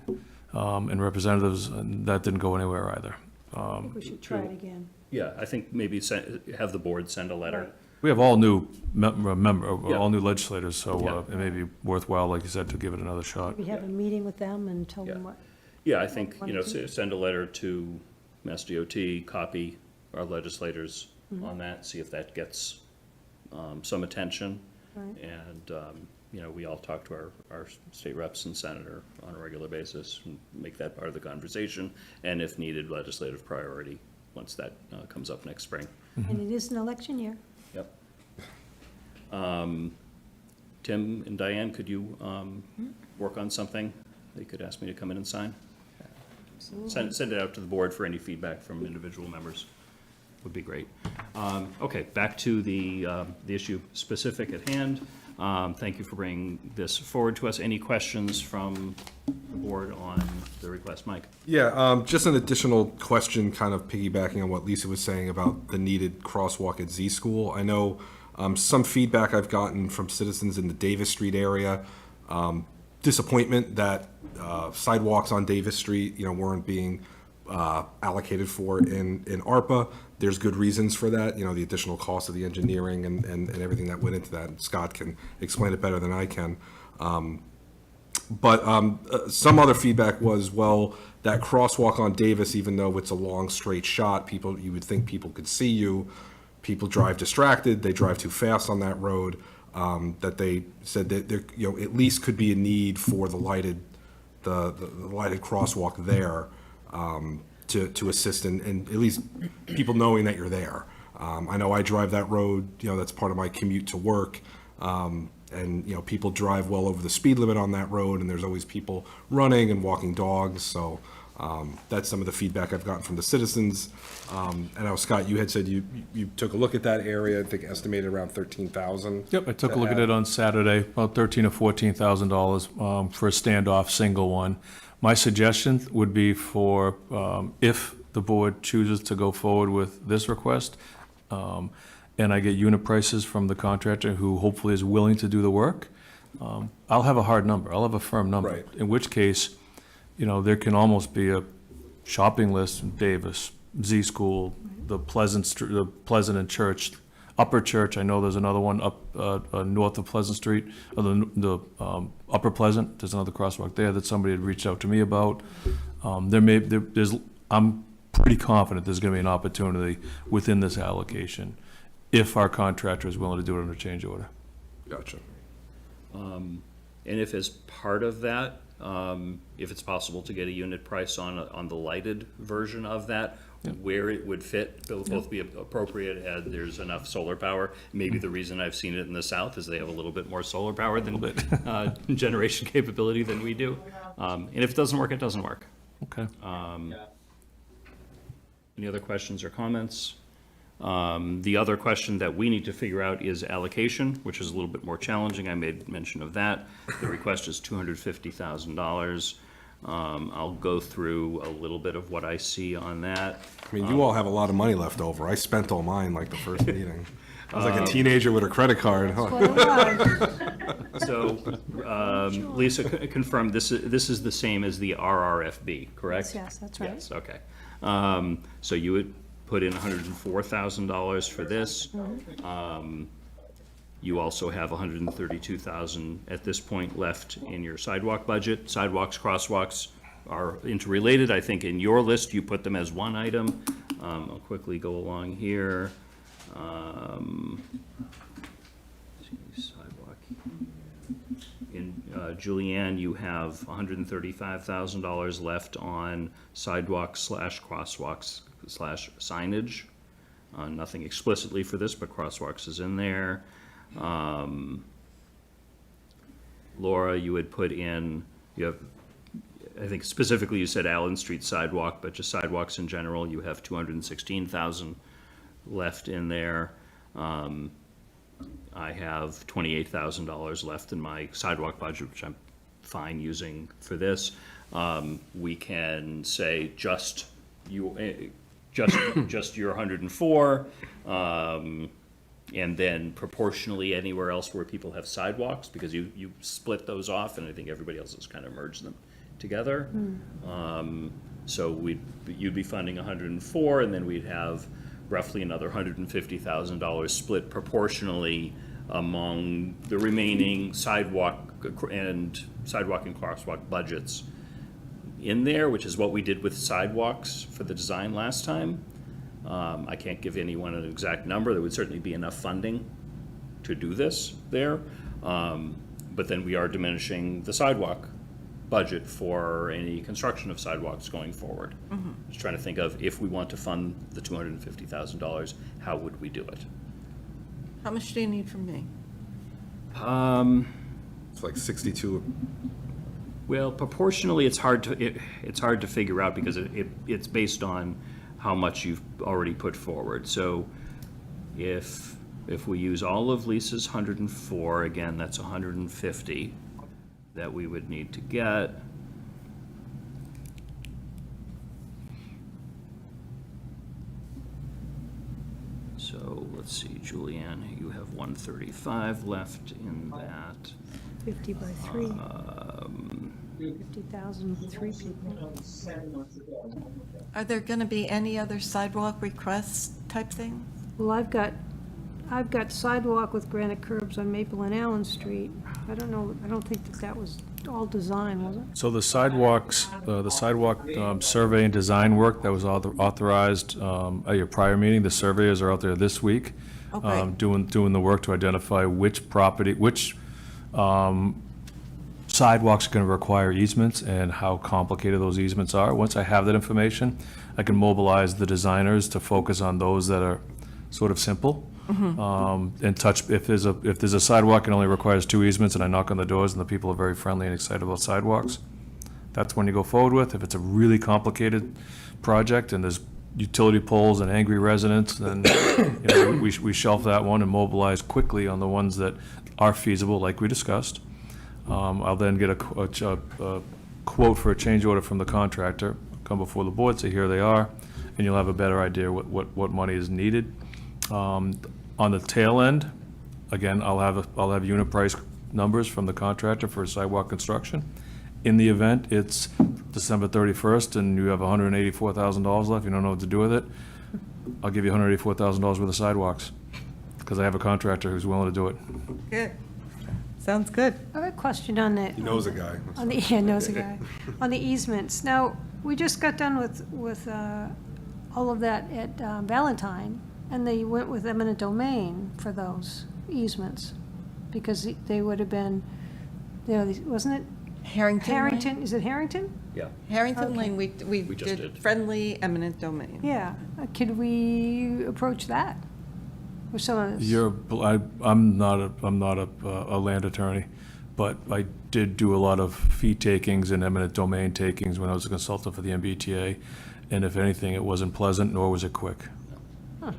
and representatives, and that didn't go anywhere either. We should try it again. Yeah, I think maybe have the board send a letter. We have all new Yeah. all new legislators, so Yeah. it may be worthwhile, like you said, to give it another shot. We have a meeting with them and tell them what. Yeah, I think, One or two? send a letter to Mass DOT, copy our legislators on that, see if that gets some attention. Right. And, we all talk to our state reps and senator on a regular basis, and make that part of the conversation, and if needed, legislative priority, once that comes up next spring. And it is an election year. Yep. Tim and Diane, could you work on something that you could ask me to come in and sign? Send it out to the board for any feedback from individual members. Would be great. Okay, back to the issue specific at hand. Thank you for bringing this forward to us. Any questions from the board on the request, Mike? Yeah, just an additional question, kind of piggybacking on what Lisa was saying about the needed crosswalk at Z School. I know some feedback I've gotten from citizens in the Davis Street area, disappointment that sidewalks on Davis Street, weren't being allocated for in ARPA. There's good reasons for that, the additional cost of the engineering and everything that went into that. Scott can explain it better than I can. But some other feedback was, well, that crosswalk on Davis, even though it's a long straight shot, you would think people could see you. People drive distracted, they drive too fast on that road, that they said that there, at least could be a need for the lighted crosswalk there, to assist in at least people knowing that you're there. I know I drive that road, that's part of my commute to work. And, people drive well over the speed limit on that road, and there's always people running and walking dogs. So that's some of the feedback I've gotten from the citizens. And I know, Scott, you had said you took a look at that area, I think estimated around 13,000. Yep, I took a look at it on Saturday, about $13,000 or $14,000 for a standoff single one. My suggestion would be for, if the board chooses to go forward with this request, and I get unit prices from the contractor who hopefully is willing to do the work, I'll have a hard number, I'll have a firm number. Right. In which case, there can almost be a shopping list in Davis, Z School, the Pleasant and Church, Upper Church, I know there's another one up north of Pleasant Street, or the Upper Pleasant, there's another crosswalk there that somebody had reached out to me about. I'm pretty confident there's gonna be an opportunity within this allocation if our contractor is willing to do it under change order. Gotcha. And if as part of that, if it's possible to get a unit price on the lighted version of that, where it would fit, they'll both be appropriate, and there's enough solar power. Maybe the reason I've seen it in the south is they have a little bit more solar power than generation capability than we do. And if it doesn't work, it doesn't work. Okay. Any other questions or comments? The other question that we need to figure out is allocation, which is a little bit more challenging. I made mention of that. The request is $250,000. I'll go through a little bit of what I see on that. I mean, you all have a lot of money left over. I spent all mine like the first meeting. I was like a teenager with a credit card. So, Lisa, confirm, this is the same as the RRFB, correct? Yes, that's right. Yes, okay. So you would put in $104,000 for this. You also have $132,000 at this point left in your sidewalk budget. Sidewalks, crosswalks are interrelated. I think in your list, you put them as one item. I'll quickly go along here. Sidewalk. In Julianne, you have $135,000 left on sidewalks / crosswalks / signage. Nothing explicitly for this, but crosswalks is in there. Laura, you had put in, I think specifically you said Allen Street sidewalk, but just sidewalks in general, you have $216,000 left in there. I have $28,000 left in my sidewalk budget, which I'm fine using for this. We can say just your 104, and then proportionally anywhere else where people have sidewalks, because you split those off, and I think everybody else has kind of merged them together. So you'd be funding 104, and then we'd have roughly another $150,000 split proportionally among the remaining sidewalk and crosswalk budgets in there, which is what we did with sidewalks for the design last time. I can't give anyone an exact number. There would certainly be enough funding to do this there. But then we are diminishing the sidewalk budget for any construction of sidewalks going forward. Just trying to think of, if we want to fund the $250,000, how would we do it? How much do you need from me? It's like 62. Well, proportionally, it's hard to figure out, because it's based on how much you've already put forward. So if we use all of Lisa's 104, again, that's 150 that we would need to get. So let's see, Julianne, you have 135 left in that. 50 by 3. 50,000 with 3 people. Are there going to be any other sidewalk requests type thing? Well, I've got sidewalk with granite curbs on Maple and Allen Street. I don't know, I don't think that was just all design, was it? So the sidewalk survey and design work that was authorized at your prior meeting, the surveyors are out there this week. Okay. Doing the work to identify which sidewalks are going to require easements and how complicated those easements are. Once I have that information, I can mobilize the designers to focus on those that are sort of simple. And if there's a sidewalk and only requires 2 easements, and I knock on the doors and the people are very friendly and excited about sidewalks, that's when you go forward with. If it's a really complicated project and there's utility poles and angry residents, then we shelf that one and mobilize quickly on the ones that are feasible, like we discussed. I'll then get a quote for a change order from the contractor, come before the board, say here they are, and you'll have a better idea what money is needed. On the tail end, again, I'll have unit price numbers from the contractor for sidewalk construction. In the event it's December 31st and you have $184,000 left, you don't know what to do with it, I'll give you $184,000 worth of sidewalks, because I have a contractor who's willing to do it. Good. Sounds good. I have a question on the. He knows a guy. Knows a guy. On the easements. Now, we just got done with all of that at Valentine, and they went with eminent domain for those easements, because they would have been, wasn't it? Harrington Lane? Harrington, is it Harrington? Yeah. Harrington Okay. Lane, we just did did. friendly eminent domain. Yeah. Could we approach that with some of this? I'm not a land attorney, but I did do a lot of fee takings and eminent domain takings when I was a consultant for the MBTA, and if anything, it wasn't pleasant, nor was it quick. Huh.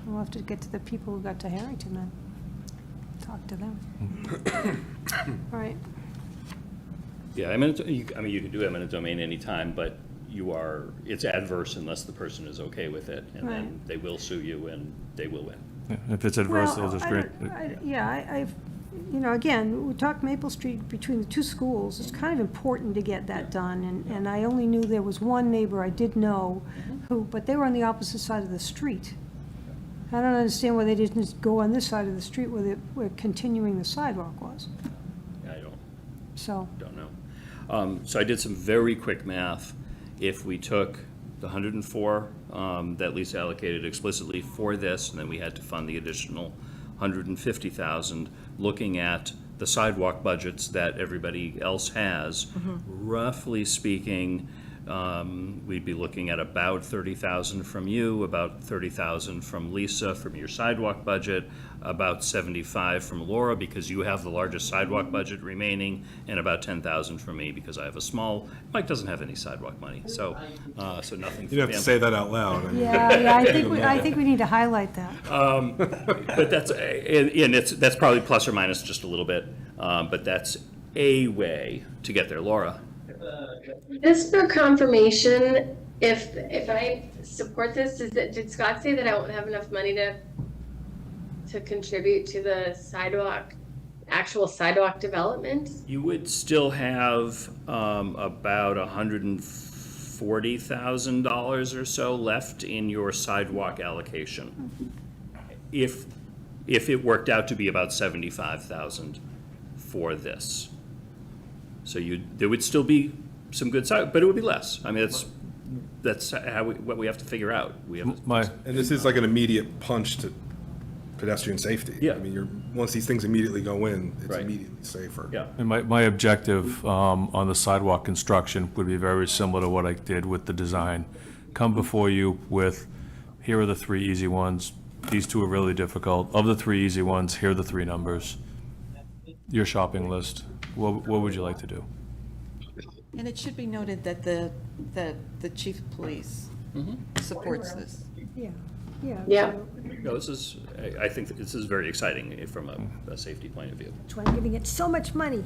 We'll have to get to the people who got to Harrington then. Talk to them. All right. Yeah, you can do eminent domain anytime, but it's adverse unless the person is okay with it, and then Right. they will sue you and they will win. Yeah, if it's adverse, they'll just grant. I've, again, we talked Maple Street between the 2 schools. It's kind of important to get that done, and I only knew there was one neighbor I did know but they were on the opposite side of the street. I don't understand why they didn't just go on this side of the street where continuing the sidewalk was. I don't know. So I did some very quick math. If we took the 104 that Lisa allocated explicitly for this, and then we had to fund the additional 150,000, looking at the sidewalk budgets that everybody else has, roughly speaking, we'd be looking at about 30,000 from you, about 30,000 from Lisa from your sidewalk budget, about 75 from Laura because you have the largest sidewalk budget remaining, and about 10,000 from me because I have a small. Mike doesn't have any sidewalk money, so nothing. You don't have to say that out loud. I mean, I think we need to highlight that. But that's probably plus or minus just a little bit, but that's a way to get there, Laura. Just for confirmation, if I support this, did Scott say that I won't have enough money to contribute to the actual sidewalk development? You would still have about $140,000 or so left in your sidewalk allocation. If it worked out to be about 75,000 for this. So there would still be some good side, but it would be less. I mean, that's what we have to figure out. And this is like an immediate punch to pedestrian safety. Yeah. I mean, once these things immediately go in, it's Right. immediately safer. Yeah. And my objective on the sidewalk construction would be very similar to what I did with the design. Come before you with, here are the 3 easy ones. These 2 are really difficult. Of the 3 easy ones, here are the 3 numbers. Your shopping list. What would you like to do? And it should be noted that the chief of police supports this. Yeah. No, I think that this is very exciting from a safety point of view. That's why I'm giving it so much money.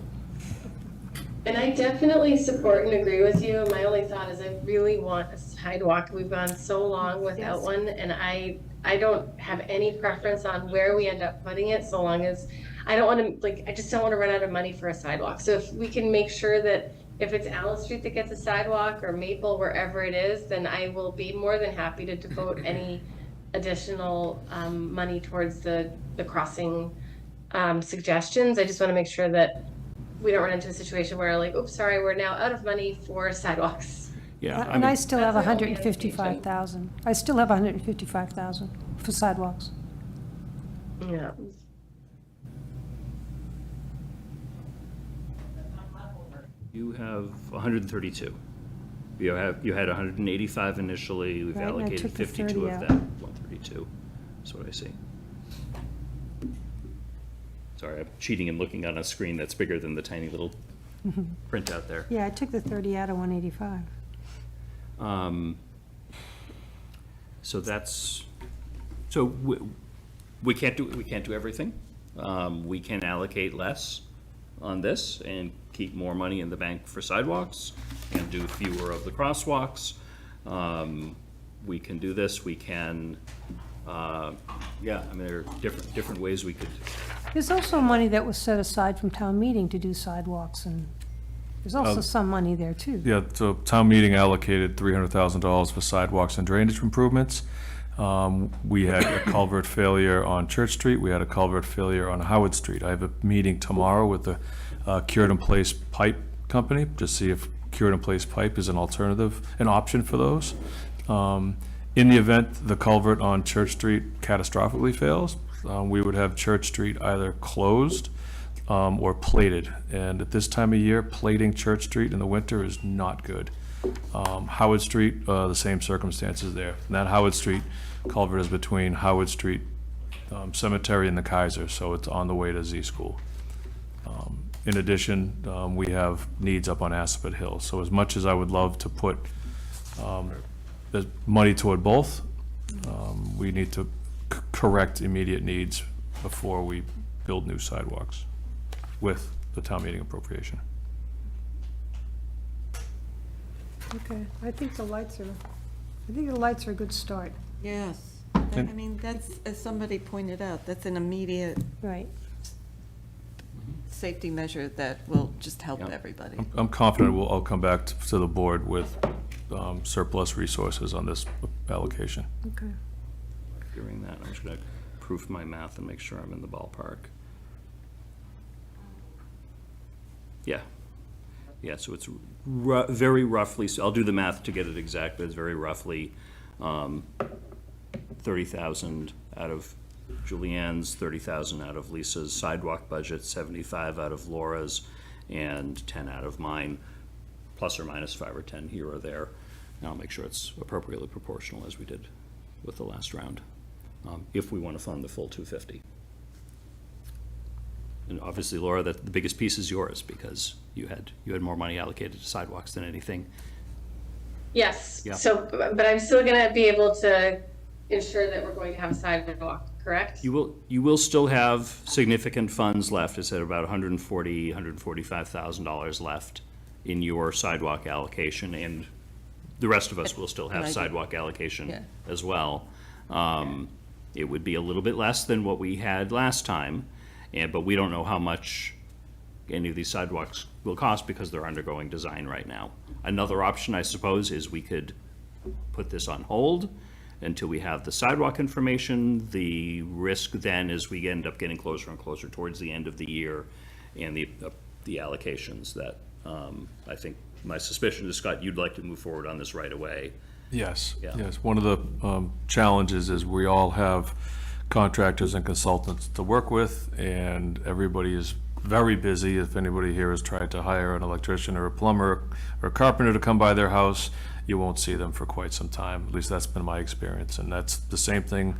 And I definitely support and agree with you. My only thought is I really want a sidewalk. We've gone so long without one, and I don't have any preference on where we end up putting it, so long as I just don't want to run out of money for a sidewalk. So if we can make sure that if it's Allen Street that gets a sidewalk or Maple, wherever it is, then I will be more than happy to devote any additional money towards the crossing suggestions. I just want to make sure that we don't run into a situation where like, oops, sorry, we're now out of money for sidewalks. Yeah. And I still have That's my only 155,000. I still have 155,000 for sidewalks. Yeah. You have 132. You had 185 initially, we've Right, and I allocated took the 52 30 of out. that, 132. That's what I see. Sorry, I'm cheating and looking on a screen that's bigger than the tiny little printout there. Yeah, I took the 30 out of 185. So that's, so we can't do everything. We can allocate less on this and keep more money in the bank for sidewalks and do fewer of the crosswalks. We can do this, we can, yeah, I mean, there are different ways we could. There's also money that was set aside from town meeting to do sidewalks, and there's also some money there too. Yeah, so town meeting allocated $300,000 for sidewalks and drainage improvements. We had a culvert failure on Church Street. We had a culvert failure on Howard Street. I have a meeting tomorrow with the cured-in-place pipe company to see if cured-in-place pipe is an alternative, an option for those. In the event the culvert on Church Street catastrophically fails, we would have Church Street either closed or plated. And at this time of year, plating Church Street in the winter is not good. Howard Street, the same circumstances there. And that Howard Street culvert is between Howard Street Cemetery and the Kaiser, so it's on the way to Z School. In addition, we have needs up on Assabet Hill. So as much as I would love to put the money toward both, we need to correct immediate needs before we build new sidewalks with the town meeting appropriation. Okay, I think the lights are a good start. Yes. I mean, that's, as somebody pointed out, that's an immediate Right. safety measure that will just help everybody. I'm confident I'll come back to the board with surplus resources on this allocation. Okay. Figuring that, I'm just gonna proof my math and make sure I'm in the ballpark. Yeah. Yeah, so it's very roughly, so I'll do the math to get it exact, but it's very roughly 30,000 out of Julianne's, 30,000 out of Lisa's sidewalk budget, 75 out of Laura's, and 10 out of mine, plus or minus 5 or 10 here or there. And I'll make sure it's appropriately proportional as we did with the last round, if we want to fund the full 250. And obviously, Laura, the biggest piece is yours because you had more money allocated to sidewalks than anything. Yes, Yeah. so, but I'm still gonna be able to ensure that we're going to have a sidewalk, correct? You will still have significant funds left. It's at about $145,000 left in your sidewalk allocation, and the rest of us will still have sidewalk allocation as well. It would be a little bit less than what we had last time, but we don't know how much any of these sidewalks will cost because they're undergoing design right now. Another option, I suppose, is we could put this on hold until we have the sidewalk information. The risk then is we end up getting closer and closer towards the end of the year and the allocations that I think my suspicion is, Scott, you'd like to move forward on this right away. Yes, Yeah. yes. One of the challenges is we all have contractors and consultants to work with, and everybody is very busy. If anybody here has tried to hire an electrician or a plumber or a carpenter to come by their house, you won't see them for quite some time. At least that's been my experience, and that's the same thing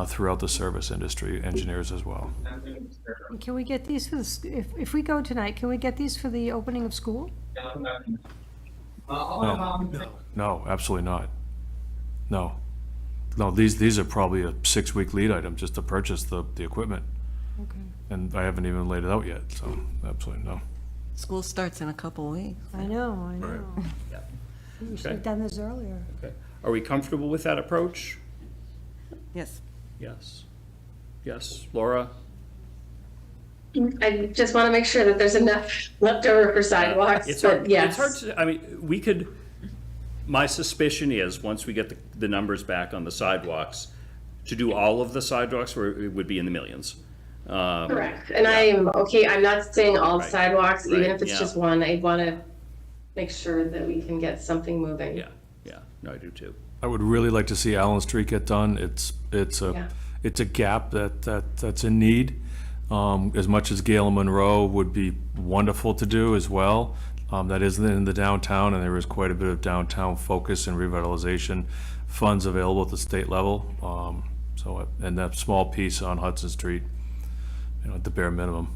throughout the service industry, engineers as well. Can we get these for the, if we go tonight, can we get these for the opening of school? No, absolutely not. No, these are probably a 6-week lead item just to purchase the equipment. Okay. And I haven't even laid it out yet, so absolutely no. School starts in a couple weeks. I know. Yeah. We should Okay. have done this earlier. Okay. Are we comfortable with that approach? Yes. Yes. Yes. Laura? I just wanna make sure that there's enough left over for sidewalks, It's but hard, yes. it's hard to, I mean, we could, my suspicion is, once we get the numbers back on the sidewalks, to do all of the sidewalks, where it would be in the millions. Correct, and I am okay, I'm not saying all Right. sidewalks, even Right, if it's yeah. just one, I wanna make sure that we can get something moving. Yeah, yeah, no, I do too. I would really like to see Allen Street get done. It's Yeah. a gap that's in need. As much as Gale and Monroe would be wonderful to do as well. That is in the downtown, and there is quite a bit of downtown focus and revitalization funds available at the state level. And that small piece on Hudson Street, at the bare minimum.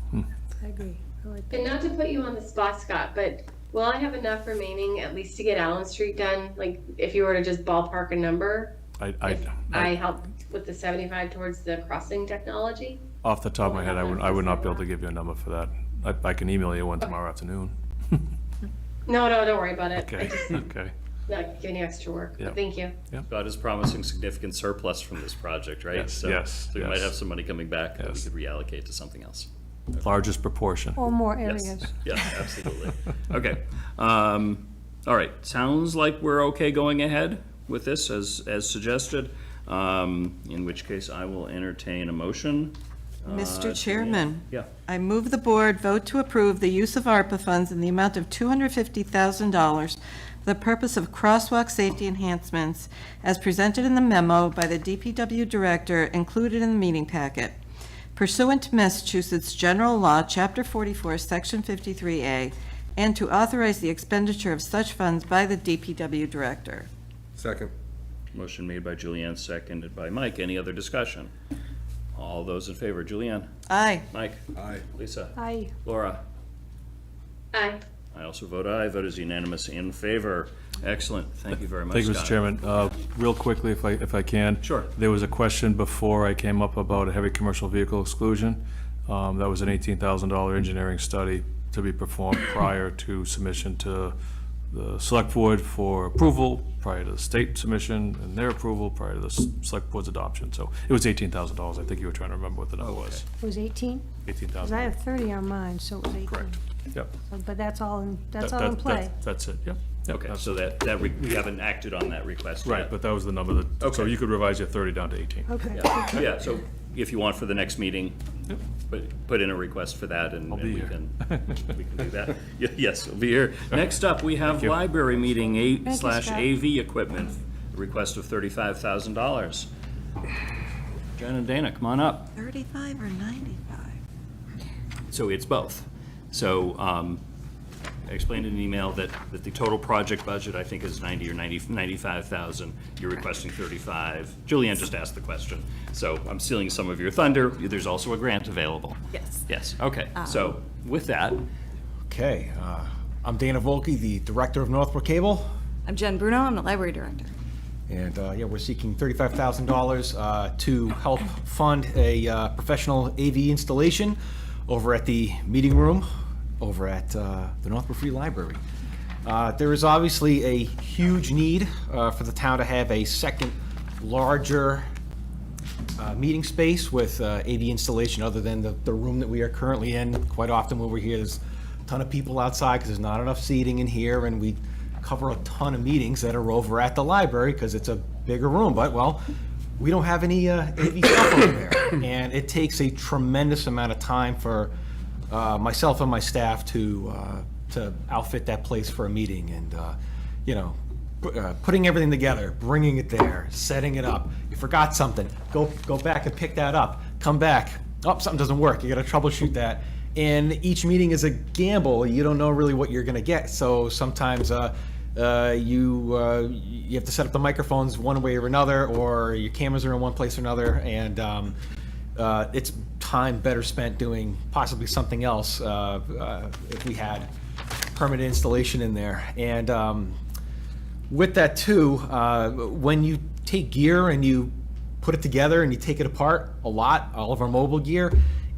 I agree. I like that. And not to put you on the spot, Scott, but will I have enough remaining at least to get Allen Street done? Like, if you were to just ballpark a number? I help with the 75 towards the crossing technology? Off the top of my head, I would not be able to give you a number for that. I can email you one tomorrow afternoon. No, don't worry about it. Okay, okay. Not giving you extra work, Yeah. but thank you. God is promising significant surplus from this project, right? Yes, So- yes, So we might yes. have some money coming back that we Yes. could reallocate to something else. Largest proportion. Or more Yes. areas. Yeah, absolutely. Okay. All right, sounds like we're okay going ahead with this as suggested, in which case I will entertain a motion. Mr. Chairman. Yeah. I move the board vote to approve the use of ARPA funds in the amount of $250,000 for the purpose of crosswalk safety enhancements as presented in the memo by the DPW director included in the meeting packet, pursuant to Massachusetts General Law, Chapter 44, Section 53A, and to authorize the expenditure of such funds by the DPW director. Second. Motion made by Julianne, seconded by Mike. Any other discussion? All those in favor, Julianne? Aye. Mike? Aye. Lisa? Aye. Laura? Aye. I also vote aye. Vote is unanimous in favor. Excellent. Thank you very much, Thank you, Mr. Scott. Chairman. Real quickly, if I can. Sure. There was a question before I came up about a heavy commercial vehicle exclusion. That was an $18,000 engineering study to be performed prior to submission to the select board for approval, prior to the state submission and their approval, prior to the select board's adoption. So it was $18,000. I think you were trying to remember what the number was. It was 18? Because I 18,000. have 30 on mine, so it was 18. Correct. Yep. But that's all in That- play. That's it, yep. Yep, Okay, that's- so we haven't acted on that request yet. Right, but that was the number that, so Okay. you could revise your 30 down to 18. Okay. Yeah, yeah, so if you want for the next meeting, put in a request for that and I'll be we here. we can do that. Yes, we'll be here. Next up, we have you. library meeting you, /AV equipment, request of $35,000. Jen and Dana, come on up. 35 or 95? So it's both. So I explained in an email that the total project budget, I think, is 90 or 95,000. You're requesting 35. Julianne just asked the question. So I'm stealing some of your thunder. There's also a grant available. Yes. Yes, okay. So with that, Okay, I'm Dana Volke, the Director of Northborough Cable, I'm Jen Bruno, I'm the library director. and yeah, we're seeking $35,000 to help fund a professional AV installation over at the meeting room over at the Northborough Free Library. There is obviously a huge need for the town to have a second larger meeting space with AV installation other than the room that we are currently in. Quite often when we're here, there's a ton of people outside because there's not enough seating in here, and we cover a ton of meetings that are over at the library because it's a bigger room. But, well, we don't have any AV stuff over there, and it takes a tremendous amount of time for myself and my staff to outfit that place for a meeting, and you know, putting everything together, bringing it there, setting it up. You forgot something, go back and pick that up. Come back, oh, something doesn't work. You got to troubleshoot that. And each meeting is a gamble. You don't know really what you're going to get. So sometimes you have to set up the microphones one way or another, or your cameras are in one place or another, and it's time better spent doing possibly something else if we had permanent installation in there. And with that too, when you take gear and you put it together and you take it apart a lot, all of our mobile gear,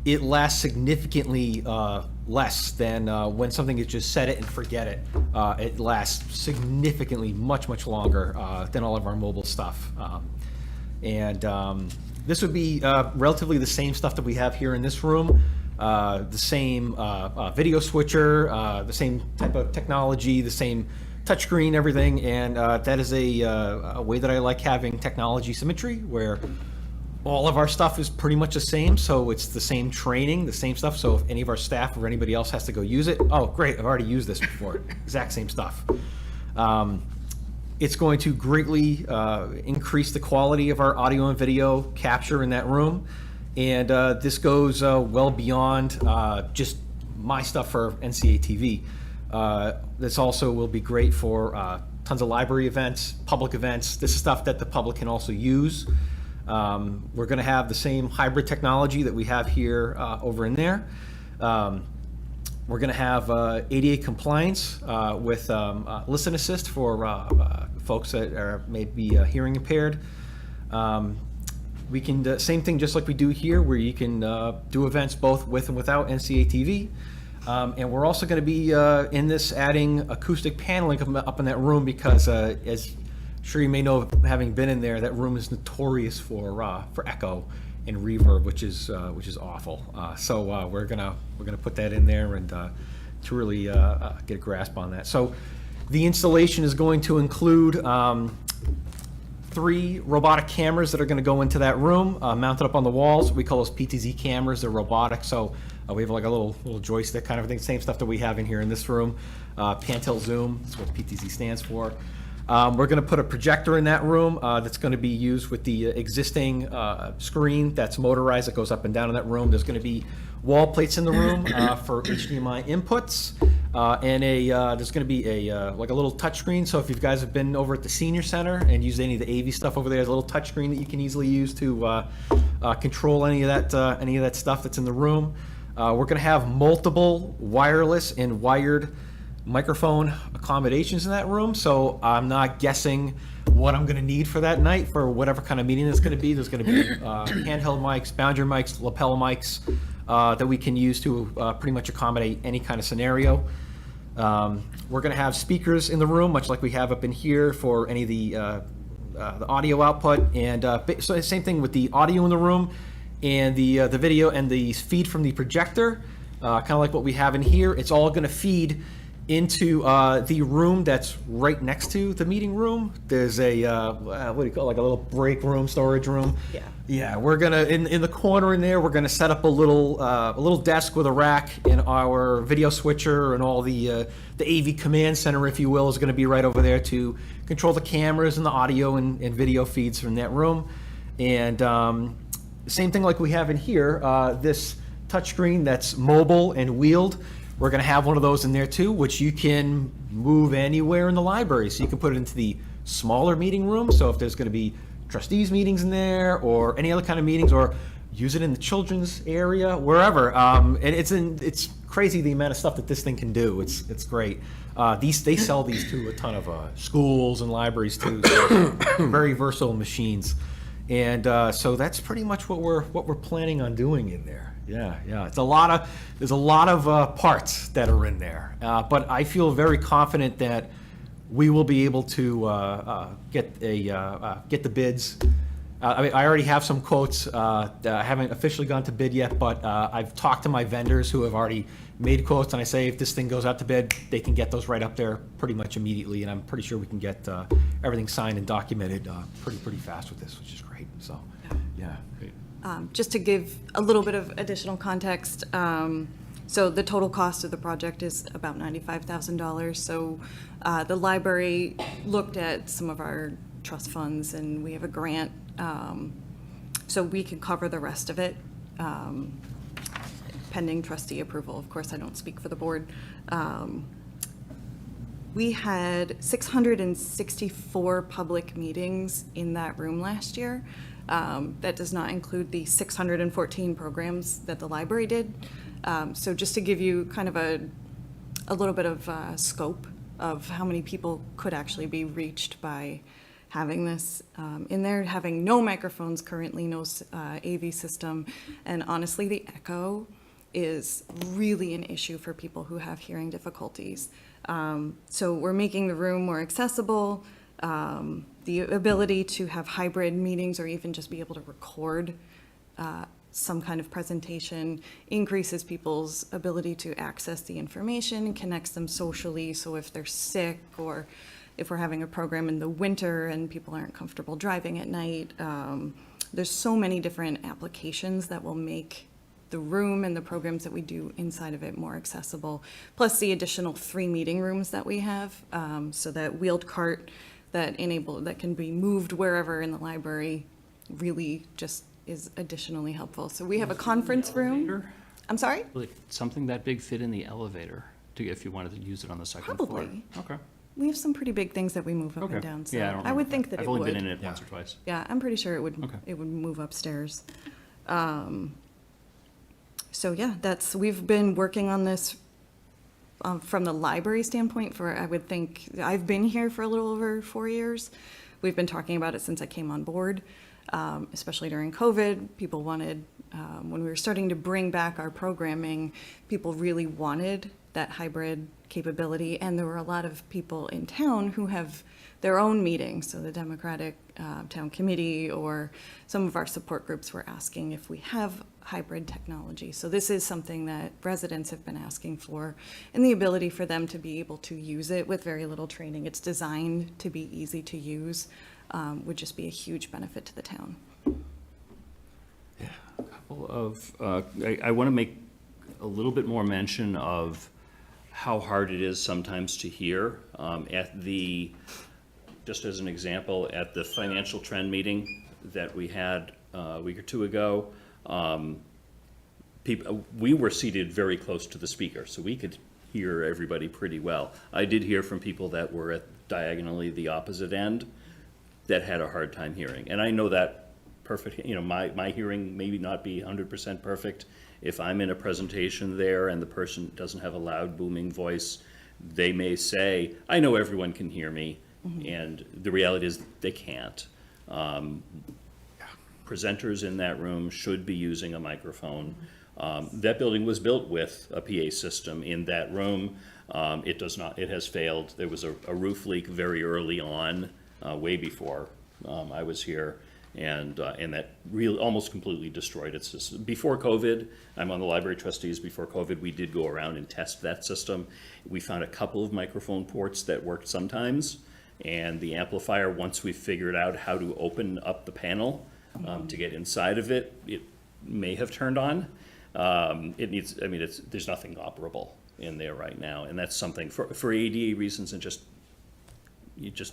it lasts significantly less than when something is just set it and forget it. It lasts significantly much longer than all of our mobile stuff. This would be relatively the same stuff that we have here in this room, the same video switcher, the same type of technology, the same touchscreen, everything, and that is a way that I like having technology symmetry, where all of our stuff is pretty much the same, so it's the same training, the same stuff. So if any of our staff or anybody else has to go use it, oh, great, I've already used this before. Exact same stuff. It's going to greatly increase the quality of our audio and video capture in that room. And this goes well beyond just my stuff for NCA TV. This also will be great for tons of library events, public events. This is stuff that the public can also use. We're going to have the same hybrid technology that we have here over in there. We're going to have ADA compliance with listen assist for folks that are maybe hearing impaired. We can, same thing just like we do here, where you can do events both with and without NCA TV. And we're also going to be in this adding acoustic paneling up in that room because, as I'm sure you may know, having been in there, that room is notorious for echo and reverb, which is awful. So we're gonna put that in there and to really get a grasp on that. So the installation is going to include 3 robotic cameras that are going to go into that room, mounted up on the walls. We call those PTZ cameras. They're robotic, so we have like a little joystick kind of thing. Same stuff that we have in here in this room. Pan-tilt zoom, that's what PTZ stands for. We're going to put a projector in that room that's going to be used with the existing screen that's motorized that goes up and down in that room. There's going to be wall plates in the room for HDMI inputs, and there's going to be like a little touch screen. So if you guys have been over at the senior center and used any of the AV stuff over there, there's a little touch screen that you can easily use to control any of that stuff that's in the room. We're going to have multiple wireless and wired microphone accommodations in that room, so I'm not guessing what I'm going to need for that night for whatever kind of meeting it's going to be. There's going to be handheld mics, boundary mics, lapel mics that we can use to pretty much accommodate any kind of scenario. We're going to have speakers in the room, much like we have up in here for any of the audio output, and so same thing with the audio in the room and the video and the feed from the projector, kind of like what we have in here. It's all going to feed into the room that's right next to the meeting room. There's a what do you call it, like a little break room, storage room. Yeah, we're gonna in the corner in there. We're gonna set up a little desk with a rack, and our video switcher and all the AV command center, if you will, is gonna be right over there to control the cameras and the audio and video feeds from that room. And same thing like we have in here. This touchscreen that's mobile and wheeled. We're going to have one of those in there too, which you can move anywhere in the library. So you can put it into the smaller meeting room. So if there's going to be trustees meetings in there or any other kind of meetings, or use it in the children's area, wherever. And it's crazy the amount of stuff that this thing can do. It's great. They sell these to a ton of schools and libraries too. So very versatile machines. And so that's pretty much what we're planning on doing in there. Yeah. There's a lot of parts that are in there, but I feel very confident that we will be able to get the bids. I mean, I already have some quotes. I haven't officially gone to bid yet, but I've talked to my vendors who have already made quotes, and I say if this thing goes out to bid, they can get those right up there pretty much immediately, and I'm pretty sure we can get everything signed and documented pretty fast with this, which is great. So, yeah. Just to give a little bit of additional context, so the total cost of the project is about $95,000. So the library looked at some of our trust funds, and we have a grant, so we can cover the rest of it, pending trustee approval. Of course, I don't speak for the board. We had 664 public meetings in that room last year. That does not include the 614 programs that the library did. So just to give you kind of a little bit of scope of how many people could actually be reached by having this in there, having no microphones currently, no AV system, and honestly the echo is really an issue for people who have hearing difficulties. So we're making the room more accessible. The ability to have hybrid meetings or even just be able to record some kind of presentation increases people's ability to access the information and connects them socially. So if they're sick, or if we're having a program in the winter and people aren't comfortable driving at night, there's so many different applications that will make the room and the programs that we do inside of it more accessible, plus the additional 3 meeting rooms that we have, so that wheeled cart that can be moved wherever in the library really just is additionally helpful. So we have a conference room. I'm sorry? Will something that big fit in the elevator if you wanted to use it on the second floor? Probably. Okay. We have some pretty big things that we move up Okay. and down, so Yeah, I would think that I've it would. only been in it once or twice. Yeah, I'm pretty sure it would, Okay. it would move upstairs. So yeah, we've been working on this from the library standpoint for, I would think, I've been here for a little over 4 years. We've been talking about it since I came on board, especially during COVID. People wanted, when we were starting to bring back our programming, people really wanted that hybrid capability, and there were a lot of people in town who have their own meetings. So the Democratic Town Committee or some of our support groups were asking if we have hybrid technology. So this is something that residents have been asking for, and the ability for them to be able to use it with very little training. It's designed to be easy to use, would just be a huge benefit to the town. A couple of, I want to make a little bit more mention of how hard it is sometimes to hear. Just as an example, at the financial trend meeting that we had a week or 2 ago, we were seated very close to the speaker, so we could hear everybody pretty well. I did hear from people that were at diagonally the opposite end that had a hard time hearing. And I know that perfect, my hearing may not be 100% perfect. If I'm in a presentation there and the person doesn't have a loud booming voice, they may say, I know everyone can hear me. And the reality is they can't. Presenters in that room should be using a microphone. That building was built with a PA system in that room. It has failed. There was a roof leak very early on, way before I was here. And that really almost completely destroyed its system. Before COVID, I'm on the library trustees. Before COVID, we did go around and test that system. We found a couple of microphone ports that worked sometimes, and the amplifier, once we figured out how to open up the panel to get inside of it, it may have turned on. There's nothing operable in there right now, and that's something for ADA reasons and just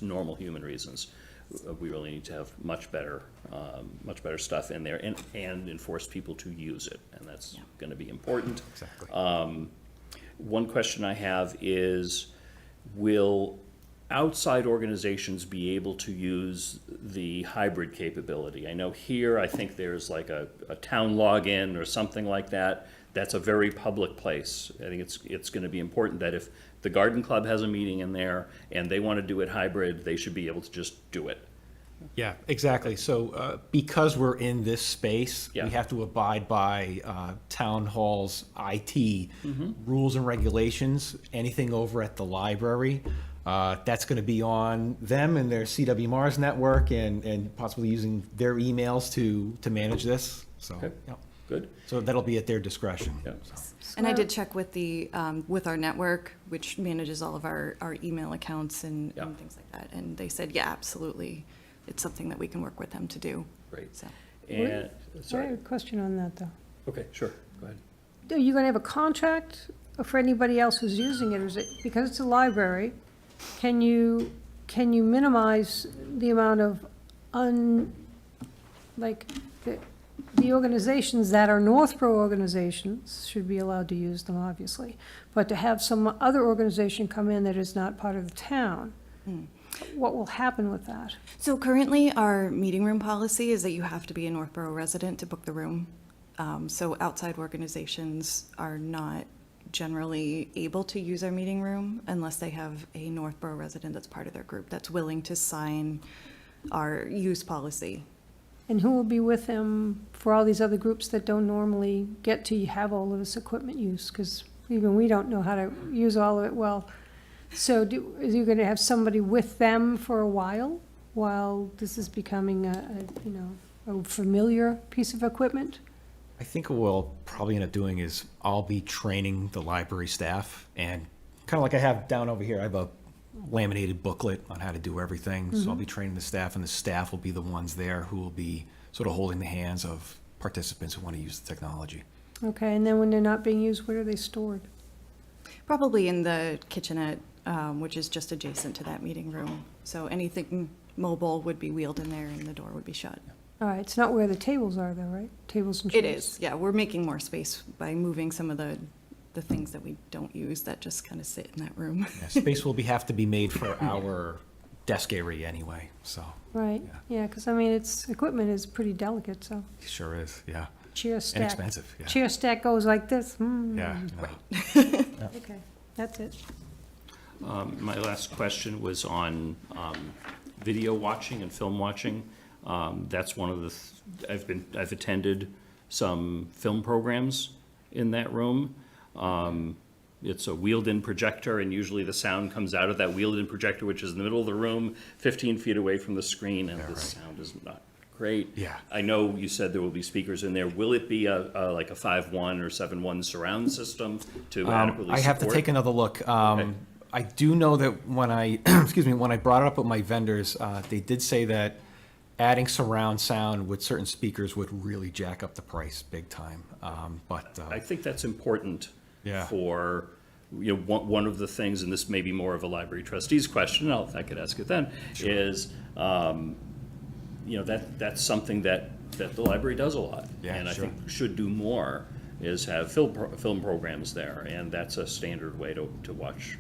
normal human reasons. We really need to have much better stuff in there and enforce people to use it, and that's going to be important. Exactly. One question I have is, will outside organizations be able to use the hybrid capability? I know here, I think there's like a town login or something like that. That's a very public place. I think it's going to be important that if the garden club has a meeting in there and they want to do it hybrid, they should be able to just do it. Yeah, exactly. So because we're in this space, Yeah. we have to abide by town hall's IT rules and regulations. Anything over at the library, that's going to be on them and their CW Mars network, and possibly using their emails to manage this. So, Okay. yeah. Good. So that'll be at their discretion. Yeah. And I did check with with our network, which manages all of our email accounts and things like that. And they said, yeah, absolutely. It's something that we can work with them to do. Great. So. And, I sorry. have a question on that, though. Okay, sure. Go ahead. Are you going to have a contract for anybody else who's using it, or is it, because it's a library, can you minimize the amount of the organizations that are Northborough organizations should be allowed to use them, obviously, but to have some other organization come in that is not part of the town, what will happen with that? So currently, our meeting room policy is that you have to be a Northborough resident to book the room. So outside organizations are not generally able to use our meeting room unless they have a Northborough resident that's part of their group that's willing to sign our use policy. And who will be with him for all these other groups that don't normally get to have all of this equipment use? Because even we don't know how to use all of it well. So is you going to have somebody with them for a while this is becoming a familiar piece of equipment? I think what we'll probably end up doing is I'll be training the library staff, and kind of like I have down over here, I have a laminated booklet on how to do everything. So I'll be training the staff, and the staff will be the ones there who will be sort of holding the hands of participants who want to use the technology. Okay, and then when they're not being used, where are they stored? Probably in the kitchenette, which is just adjacent to that meeting room. So anything mobile would be wheeled in there and the door would be shut. All right, it's not where the tables are though, right? Tables and It chairs? is, yeah. We're making more space by moving some of the things that we don't use that just kind of sit in that room. Yeah, space will have to be made for our desk area anyway, so. Right, yeah, because I mean, equipment is pretty delicate, so. Sure is, yeah. Chair stack. Inexpensive, yeah. Chair stack goes like this. Yeah. Okay, that's it. My last question was on video watching and film watching. That's one of the, I've attended some film programs in that room. It's a wheeled-in projector, and usually the sound comes out of that wheeled-in projector, which is in the middle of the room, 15 feet away from the screen, and the sound is not great. Yeah. I know you said there will be speakers in there. Will it be like a 5.1 or 7.1 surround system to adequately I have to support? take another look. I do know that when I, excuse me, when I brought it up with my vendors, they did say that adding surround sound with certain speakers would really jack up the price big time. I think that's important Yeah. for, you know, one of the things, and this may be more of a library trustees question, I could ask it then, is, you know, that's something that the library does a lot. Yeah, and I sure. think should do more, is have film programs there, and that's a standard way to watch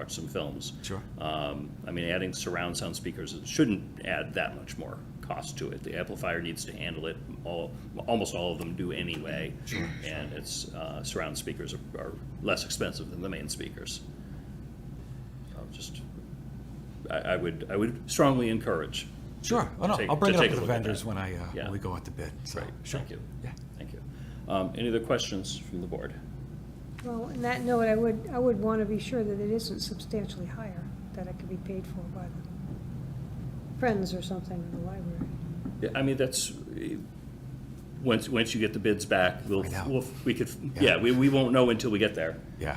some films. Sure. I mean, adding surround sound speakers shouldn't add that much more cost to it. The amplifier needs to handle it. Almost all of them do anyway. Sure. And it's surround speakers are less expensive than the main speakers. I would strongly encourage. Sure. Oh, no, I'll bring it up with the vendors when we go out to bid. So. Great. Sure. Thank you. Yeah. Thank you. Any other questions from the board? Well, on that note, I would want to be sure that it isn't substantially higher, that it could be paid for by the Friends or something in the library. Yeah, I mean, that's, once you get the bids back, we won't know until we get there. Yeah.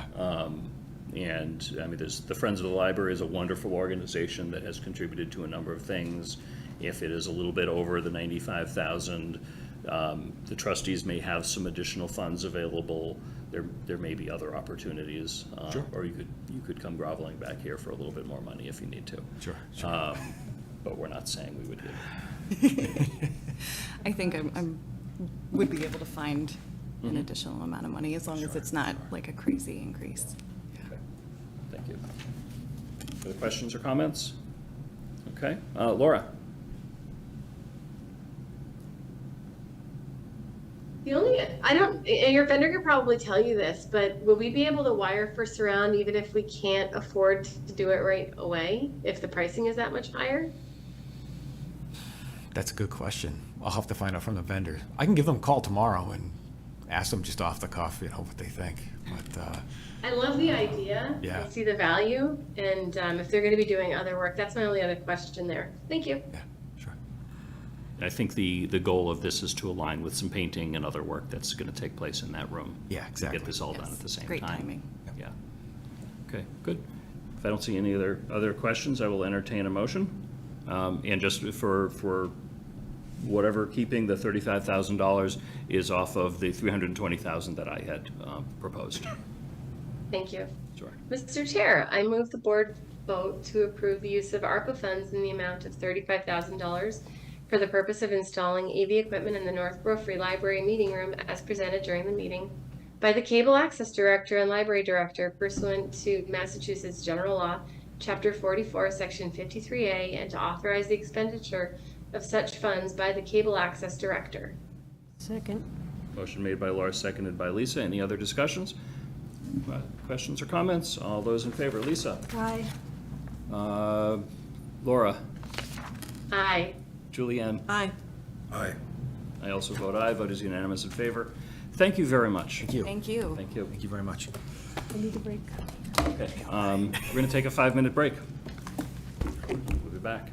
And, I mean, the Friends of the Library is a wonderful organization that has contributed to a number of things. If it is a little bit over the 95,000, the trustees may have some additional funds available. There may be other opportunities. Sure. Or you could come groveling back here for a little bit more money if you need to. Sure. But we're not saying we would do it. I think I would be able to find an additional amount of money as long as it's not like a crazy increase. Okay. Thank you. Other questions or comments? Okay. Laura? Your vendor could probably tell you this, but will we be able to wire for surround even if we can't afford to do it right away, if the pricing is that much higher? That's a good question. I'll have to find out from the vendor. I can give them a call tomorrow and ask them just off the cuff, you know, what they think. But I love the idea. Yeah. I see the value, and if they're going to be doing other work, that's my only other question there. Thank you. I think the goal of this is to align with some painting and other work that's going to take place in that room. Yeah, exactly. Get this all done at the same Great time. timing. Yeah. Okay, good. If I don't see any other questions, I will entertain a motion. And just for whatever, keeping the $35,000 is off of the $320,000 that I had proposed. Thank you. Sure. Mr. Chair, I move the board vote to approve the use of ARPA funds in the amount of $35,000 for the purpose of installing AV equipment in the Northborough Free Library meeting room as presented during the meeting by the Cable Access Director and Library Director pursuant to Massachusetts General Law, Chapter 44, Section 53A, and to authorize the expenditure of such funds by the Cable Access Director. Second. Motion made by Laura, seconded by Lisa. Any other discussions? Questions or comments? All those in favor. Lisa? Aye. Laura? Aye. Julianne? Aye. Aye. I also vote aye. Vote is unanimous in favor. Thank you very much. Thank you. Thank you. Thank you. Thank you very much. I need a break. Okay, we're going to take a 5-minute break. We'll be back.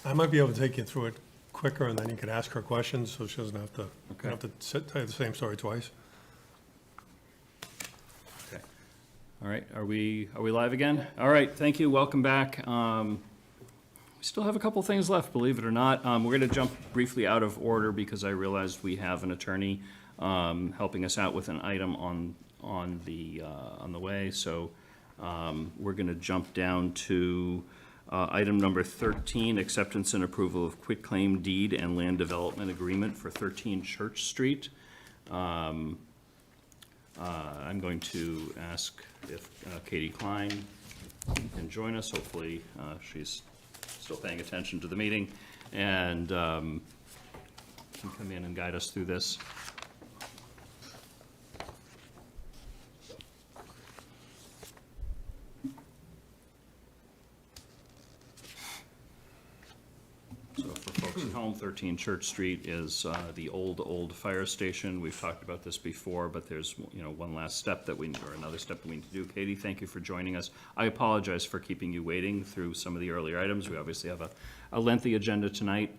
I might be able to take you through it quicker, and then you could ask her questions, so she doesn't have to, tell you the same story twice. Okay. All right, are we live again? All right, thank you, welcome back. We still have a couple things left, believe it or not. We're going to jump briefly out of order because I realized we have an attorney helping us out with an item on the way. So we're going to jump down to item number 13, acceptance and approval of quitclaim deed and land development agreement for 13 Church Street. I'm going to ask if Katie Klein can join us. Hopefully she's still paying attention to the meeting and can come in and guide us through this. So for folks at home, 13 Church Street is the old fire station. We've talked about this before, but there's, one last step that or another step that we need to do. Katie, thank you for joining us. I apologize for keeping you waiting through some of the earlier items. We obviously have a lengthy agenda tonight.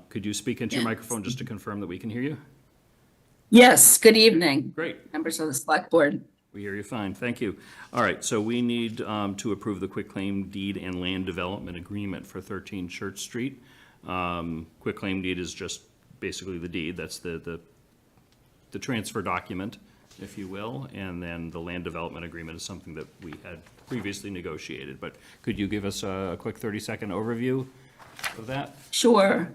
Could you speak into your microphone just to confirm that we can hear you? Yes, good evening. Great. Members of the Select Board. We hear you fine, thank you. All right, so we need to approve the quitclaim deed and land development agreement for 13 Church Street. Quitclaim deed is just basically the deed, that's the transfer document, if you will, and then the land development agreement is something that we had previously negotiated. But could you give us a quick 30-second overview of that? Sure.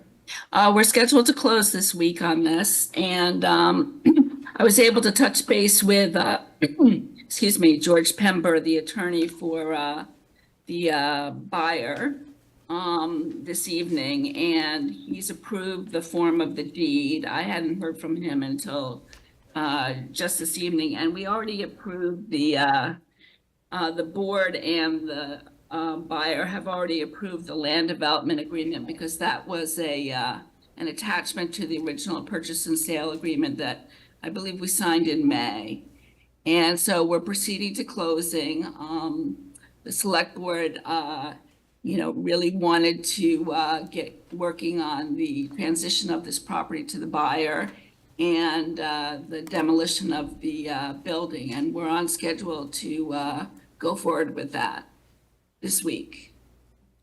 We're scheduled to close this week on this, and I was able to touch base with, George Pember, the attorney for the buyer, this evening, and he's approved the form of the deed. I hadn't heard from him until just this evening, and we already approved the board and the buyer have already approved the land development agreement because that was an attachment to the original purchase and sale agreement that I believe we signed in May. And so we're proceeding to closing. The select board really wanted to get working on the transition of this property to the buyer and the demolition of the building. And we're on schedule to go forward with that this week.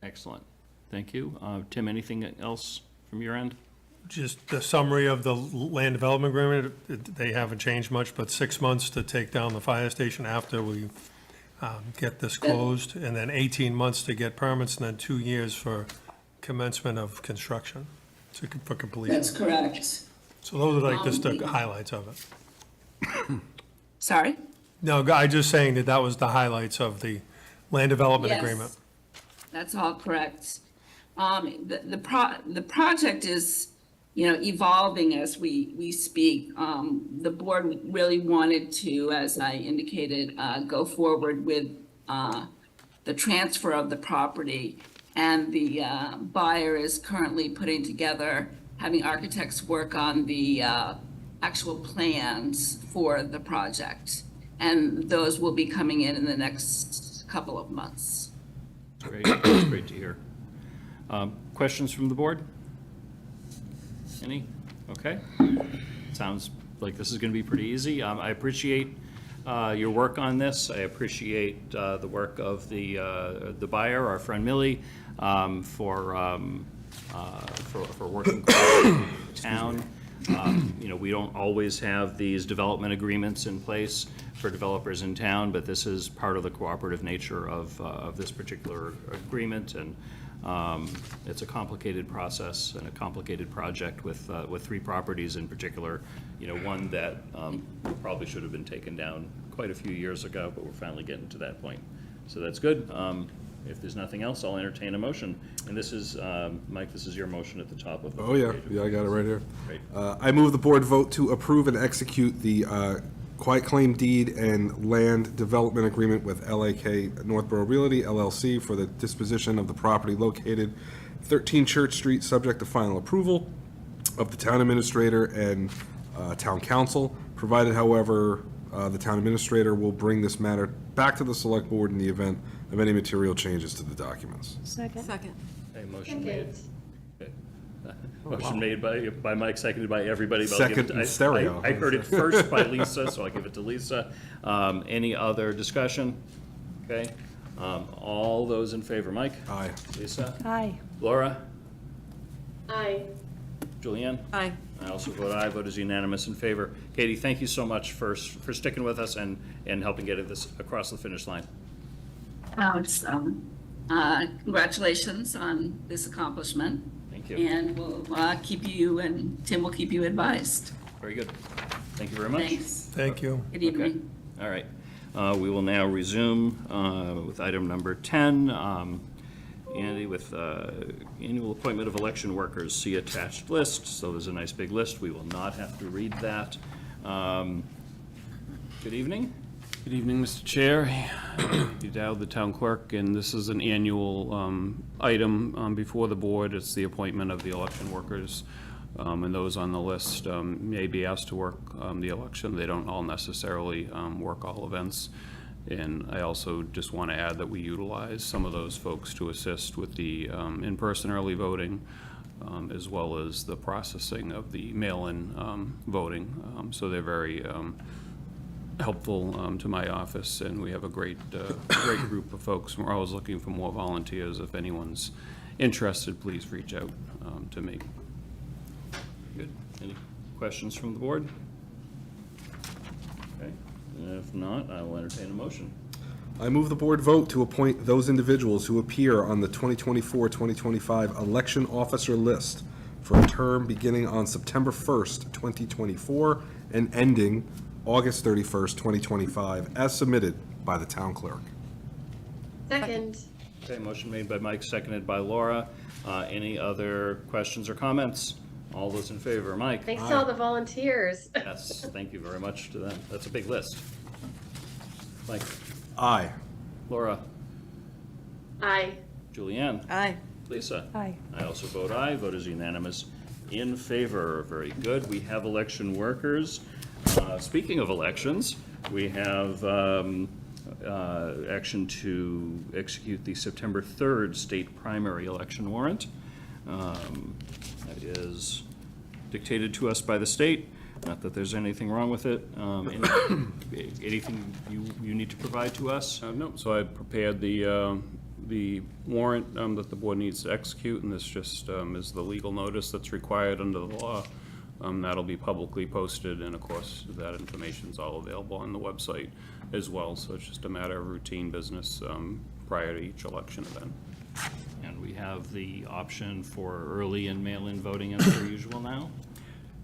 Excellent, thank you. Tim, anything else from your end? Just the summary of the land development agreement, they haven't changed much, but 6 months to take down the fire station after we get this closed, and then 18 months to get permits, and then 2 years for commencement of construction, for completion. That's correct. So those are like just the highlights of it. Sorry? No, I just saying that was the highlights of the land development Yes, agreement. that's all correct. The project is, evolving as we speak. The board really wanted to, as I indicated, go forward with the transfer of the property, and the buyer is currently putting together, having architects work on the actual plans for the project, and those will be coming in the next couple of months. Great, that's great to hear. Questions from the board? Any? Okay. Sounds like this is going to be pretty easy. I appreciate your work on this. I appreciate the work of the buyer, our friend Millie, for working with the town. We don't always have these development agreements in place for developers in town, but this is part of the cooperative nature of this particular agreement, and it's a complicated process and a complicated project with 3 properties in particular. One that probably should have been taken down quite a few years ago, but we're finally getting to that point. So that's good. If there's nothing else, I'll entertain a motion. And this is, Mike, this is your motion at the top of the Oh, yeah, page. I got it right here. Great. I move the board vote to approve and execute the quitclaim deed and land development agreement with LAK Northborough Realty LLC for the disposition of the property located 13 Church Street, subject to final approval of the town administrator and town council, provided, however, the town administrator will bring this matter back to the select board in the event of any material changes to the documents. Second. Okay, motion made Motion made by Mike, seconded by everybody. But I'll give Second it- in stereo. I heard it first by Lisa, so I'll give it to Lisa. Any other discussion? Okay. All those in favor, Mike? Aye. Lisa? Aye. Laura? Aye. Julianne? Aye. I also vote aye. Vote is unanimous in favor. Katie, thank you so much for sticking with us and helping get this across the finish line. Congratulations on this accomplishment. Thank you. And we'll keep you, and Tim will keep you advised. Very good. Thank you very much. Thanks. Thank you. Good evening. All right. We will now resume with item number 10. Andy, with annual appointment of election workers, see attached list. So there's a nice big list. We will not have to read that. Good evening. Good evening, Mr. Chair. You Dowd, the town clerk, and this is an annual item before the board. It's the appointment of the election workers, and those on the list may be asked to work the election. They don't all necessarily work all events. And I also just want to add that we utilize some of those folks to assist with the in-person early voting, as well as the processing of the mail-in voting. So they're very helpful to my office, and we have a great group of folks. We're always looking for more volunteers. If anyone's interested, please reach out to me. Good. Any questions from the board? Okay. If not, I will entertain a motion. I move the board vote to appoint those individuals who appear on the 2024-2025 election officer list for a term beginning on September 1st, 2024, and ending August 31st, 2025, as submitted by the town clerk. Second. Okay, motion made by Mike, seconded by Laura. Any other questions or comments? All those in favor, Mike? Thanks to all the volunteers. Yes, thank you very much to them. That's a big list. Mike? Aye. Laura? Aye. Julianne? Aye. Lisa? Aye. I also vote aye. Vote is unanimous in favor. Very good. We have election workers. Speaking of elections, we have action to execute the September 3rd state primary election warrant. That is dictated to us by the state. Not that there's anything wrong with it. Anything you need to provide to us? No, so I prepared the warrant that the board needs to execute, and this just is the legal notice that's required under the law. That'll be publicly posted, and of course, that information's all available on the website as well, so it's just a matter of routine business prior to each election event. And we have the option for early and mail-in voting as per usual now?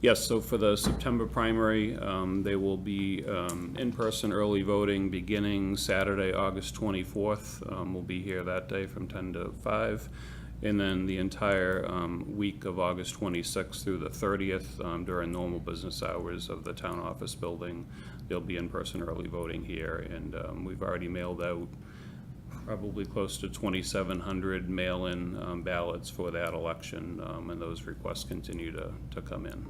Yes, so for the September primary, they will be in-person early voting beginning Saturday, August 24th. We'll be here that day from 10 to 5. And then the entire week of August 26th through the 30th, during normal business hours of the town office building, there'll be in-person early voting here. And we've already mailed out probably close to 2,700 mail-in ballots for that election, and those requests continue to come in.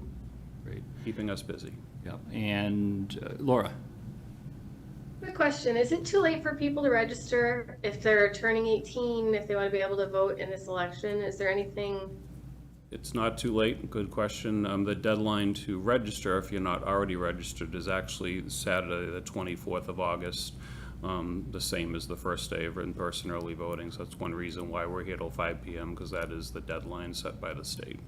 Great. Keeping us busy. Yep. And Laura? Quick question. Is it too late for people to register if they're turning 18, if they want to be able to vote in this election? Is there anything? It's not too late. Good question. The deadline to register, if you're not already registered, is actually Saturday, the 24th of August, the same as the first day of in-person early voting. So that's one reason why we're here till 5 p.m., because that is the deadline set by the state.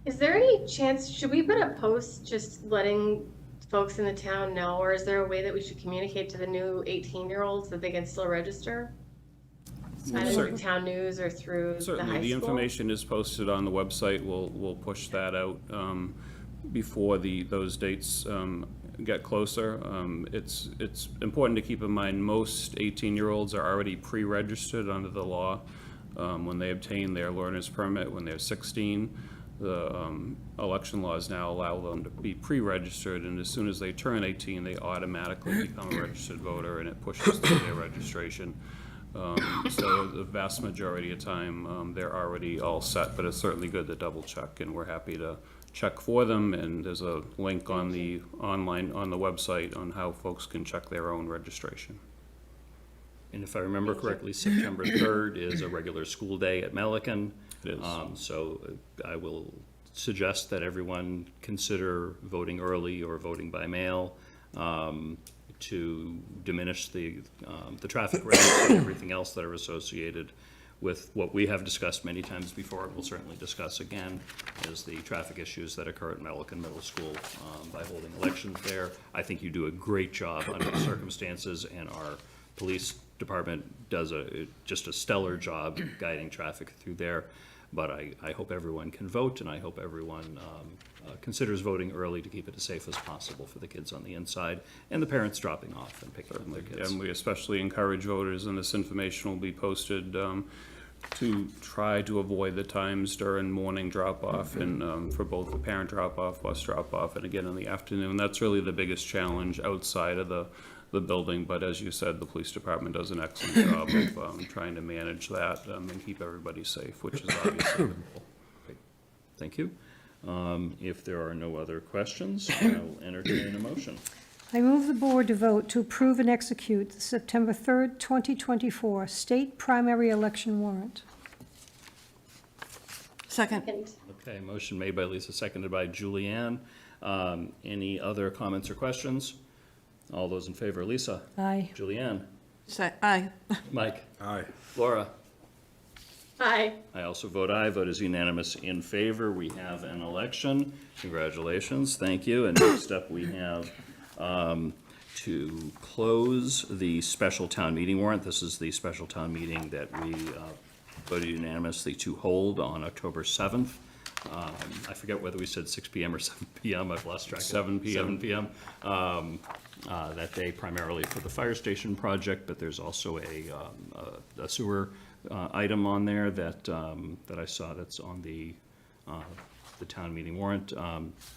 Is there any chance, should we put a post just letting folks in the town know, or is there a way that we should communicate to the new 18-year-olds that they can still register? Either through town news or through the high school? Certainly, the information is posted on the website. We'll push that out before those dates get closer. It's important to keep in mind most 18-year-olds are already pre-registered under the law when they obtain their learner's permit when they're 16. The election laws now allow them to be pre-registered, and as soon as they turn 18, they automatically become a registered voter, and it pushes through their registration. So the vast majority of time, they're already all set, but it's certainly good to double check, and we're happy to check for them, and there's a link on the website on how folks can check their own registration. And if I remember correctly, September 3rd is a regular school day at Melican. It is. So I will suggest that everyone consider voting early or voting by mail to diminish the traffic rates and everything else that are associated with what we have discussed many times before, and we'll certainly discuss again, is the traffic issues that occur at Melican Middle School by holding elections there. I think you do a great job under the circumstances, and our police department does just a stellar job guiding traffic through there. But I hope everyone can vote, and I hope everyone considers voting early to keep it as safe as possible for the kids on the inside and the parents dropping off and picking up their kids. And we especially encourage voters, and this information will be posted, to try to avoid the times during morning drop-off and for both the parent drop-off, bus drop-off, and again in the afternoon. That's really the biggest challenge outside of the building, but as you said, the police department does an excellent job of trying to manage that and keep everybody safe, which is obviously the goal. Thank you. If there are no other questions, I'll entertain a motion. I move the board to vote to approve and execute the September 3rd, 2024 state primary election warrant. Second. Okay, motion made by Lisa, seconded by Julianne. Any other comments or questions? All those in favor, Lisa? Aye. Julianne? Aye. Mike? Aye. Laura? Aye. I also vote aye. Vote is unanimous in favor. We have an election. Congratulations. Thank you. And next up, we have to close the special town meeting warrant. This is the special town meeting that we voted unanimously to hold on October 7th. I forget whether we said 6 p.m. or 7 p.m. I've lost track. 7 p.m. 7 p.m. That day primarily for the fire station project, but there's also a sewer item on there that I saw that's on the town meeting warrant.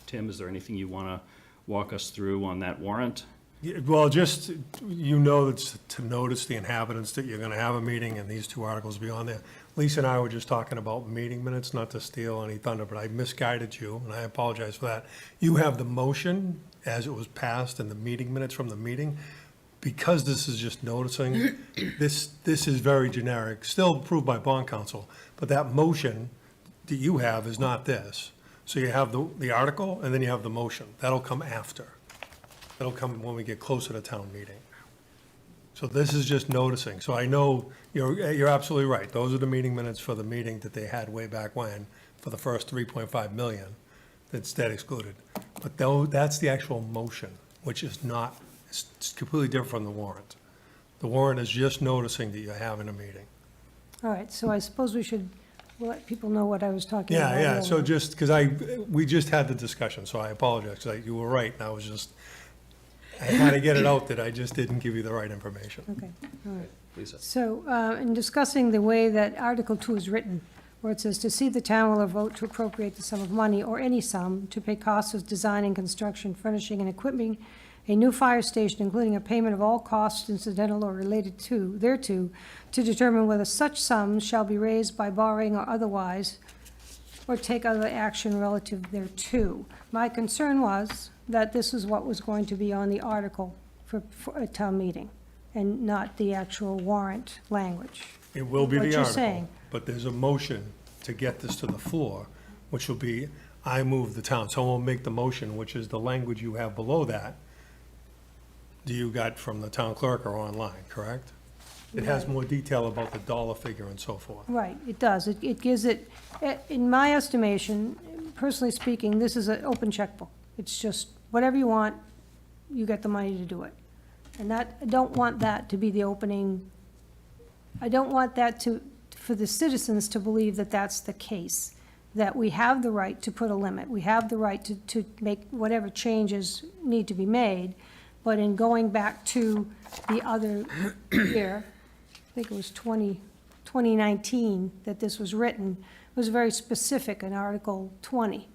Tim, is there anything you want to walk us through on that warrant? Yeah, well, just, it's to notice the inhabitants that you're gonna have a meeting, and these two articles will be on there. Lisa and I were just talking about meeting minutes, not to steal any thunder, but I misguided you, and I apologize for that. You have the motion as it was passed and the meeting minutes from the meeting. Because this is just noticing, this is very generic, still approved by bond council, but that motion that you have is not this. So you have the article, and then you have the motion. That'll come after. That'll come when we get closer to town meeting. So this is just noticing. So I know you're absolutely right. Those are the meeting minutes for the meeting that they had way back when for the first 3.5 million that's debt excluded. But though, that's the actual motion, which is not, it's completely different from the warrant. The warrant is just noticing that you're having a meeting. All right, so I suppose we should let people know what I was talking about. Yeah, so just, because we just had the discussion, so I apologize, because you were right, and I had to get it out that I just didn't give you the right information. Okay, all right. Lisa? So, in discussing the way that Article 2 is written, where it says, "To see the town will vote to appropriate the sum of money, or any sum, to pay costs of designing, construction, furnishing, and equipping a new fire station, including a payment of all costs incidental or related thereto, to determine whether such sums shall be raised by borrowing or otherwise, or take other action relative thereto." My concern was that this is what was going to be on the article for a town meeting, and not the actual warrant language. It will be What the you're article, saying. but there's a motion to get this to the floor, which will be, I move the town. Someone will make the motion, which is the language you have below that. Do you got from the town clerk or online, correct? It has more detail about the dollar figure and so forth. Right, it does. It gives it, in my estimation, personally speaking, this is an open checkbook. It's just whatever you want, you get the money to do it. And that, I don't want that to be the opening. I don't want that for the citizens to believe that that's the case, that we have the right to put a limit. We have the right to make whatever changes need to be made. But in going back to the other year, I think it was 2019 that this was written, it was very specific in Article 20.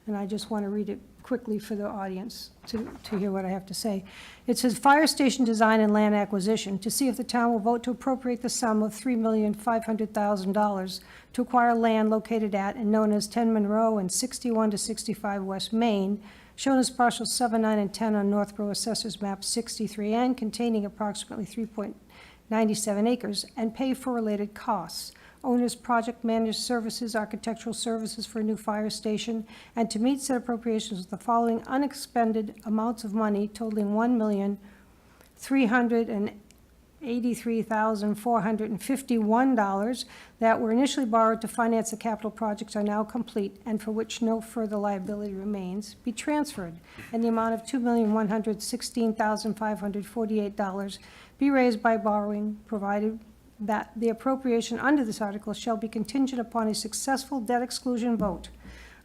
And I just want to read it quickly for the audience to hear what I have to say. It says, "Fire station design and land acquisition, to see if the town will vote to appropriate the sum of $3,500,000 to acquire land located at and known as 10 Monroe and 61 to 65 West Main, shown as parcels 7, 9, and 10 on Northborough Assessors Map 63N, containing approximately 3.97 acres, and pay for related costs. owner's project managed services, architectural services for a new fire station, and to meet said appropriations with the following unexpended amounts of money totaling $1,383,451 that were initially borrowed to finance the capital projects are now complete and for which no further liability remains, be transferred, and the amount of $2,116,548 be raised by borrowing, provided that the appropriation under this article shall be contingent upon a successful debt exclusion vote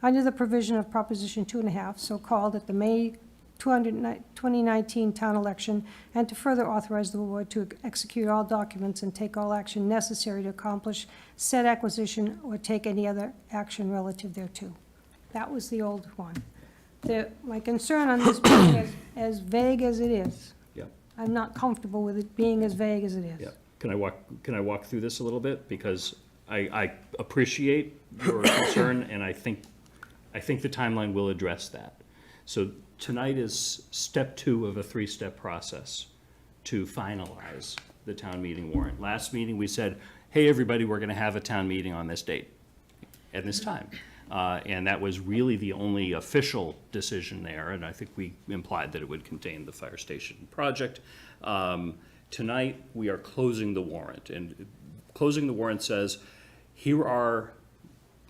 under the provision of Proposition 2.5, so called at the May 2019 town election, and to further authorize the board to execute all documents and take all action necessary to accomplish said acquisition or take any other action relative thereto. That was the old one. My concern on this being as vague as it is, Yep. I'm not comfortable with it being as vague as it is. Yeah. Can I walk through this a little bit? Because I appreciate your concern, and I think the timeline will address that. So tonight is step 2 of a 3-step process to finalize the town meeting warrant. Last meeting, we said, hey, everybody, we're going to have a town meeting on this date at this time. And that was really the only official decision there, and I think we implied that it would contain the fire station project. Tonight, we are closing the warrant, and closing the warrant says, here are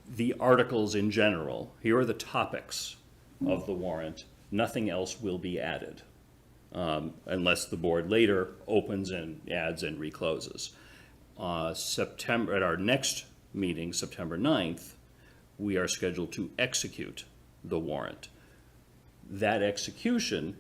the articles in general, here are the topics of the warrant, nothing else will be added, unless the board later opens and adds and recloses. At our next meeting, September 9th, we are scheduled to execute the warrant. That execution,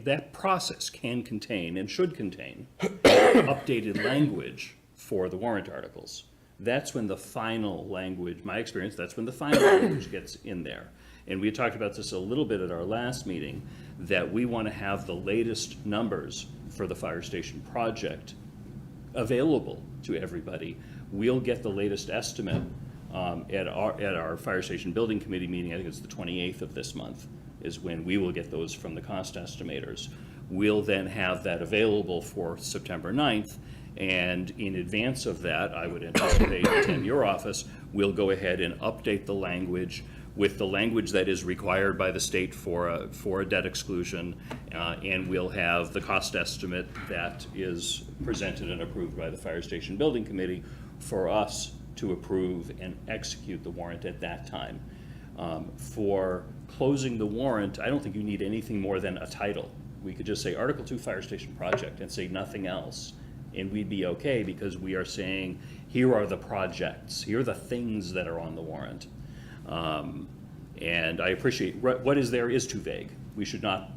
that process can contain and should contain updated language for the warrant articles. That's when the final language, my experience, that's when the final language gets in there. And we talked about this a little bit at our last meeting, that we want to have the latest numbers for the fire station project available to everybody. We'll get the latest estimate at our fire station building committee meeting. I think it's the 28th of this month is when we will get those from the cost estimators. We'll then have that available for September 9th. And in advance of that, I would anticipate, Tim, your office will go ahead and update the language with the language that is required by the state for a debt exclusion, and we'll have the cost estimate that is presented and approved by the Fire Station Building Committee for us to approve and execute the warrant at that time. For closing the warrant, I don't think you need anything more than a title. We could just say Article 2 Fire Station Project and say nothing else, and we'd be okay, because we are saying, here are the projects, here are the things that are on the warrant. And I appreciate what is there is too vague. We should not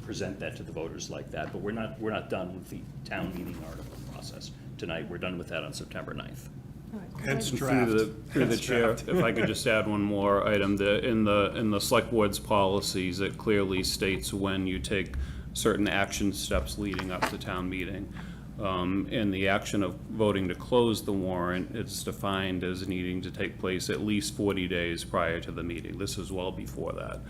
present that to the voters like that, but we're not done with the town meeting article process tonight. We're done with that on September 9th. Hence Through draft. the Hence chair, draft. if I could just add one more item, in the select board's policies, it clearly states when you take certain action steps leading up to town meeting. And the action of voting to close the warrant, it's defined as needing to take place at least 40 days prior to the meeting. This is well before that.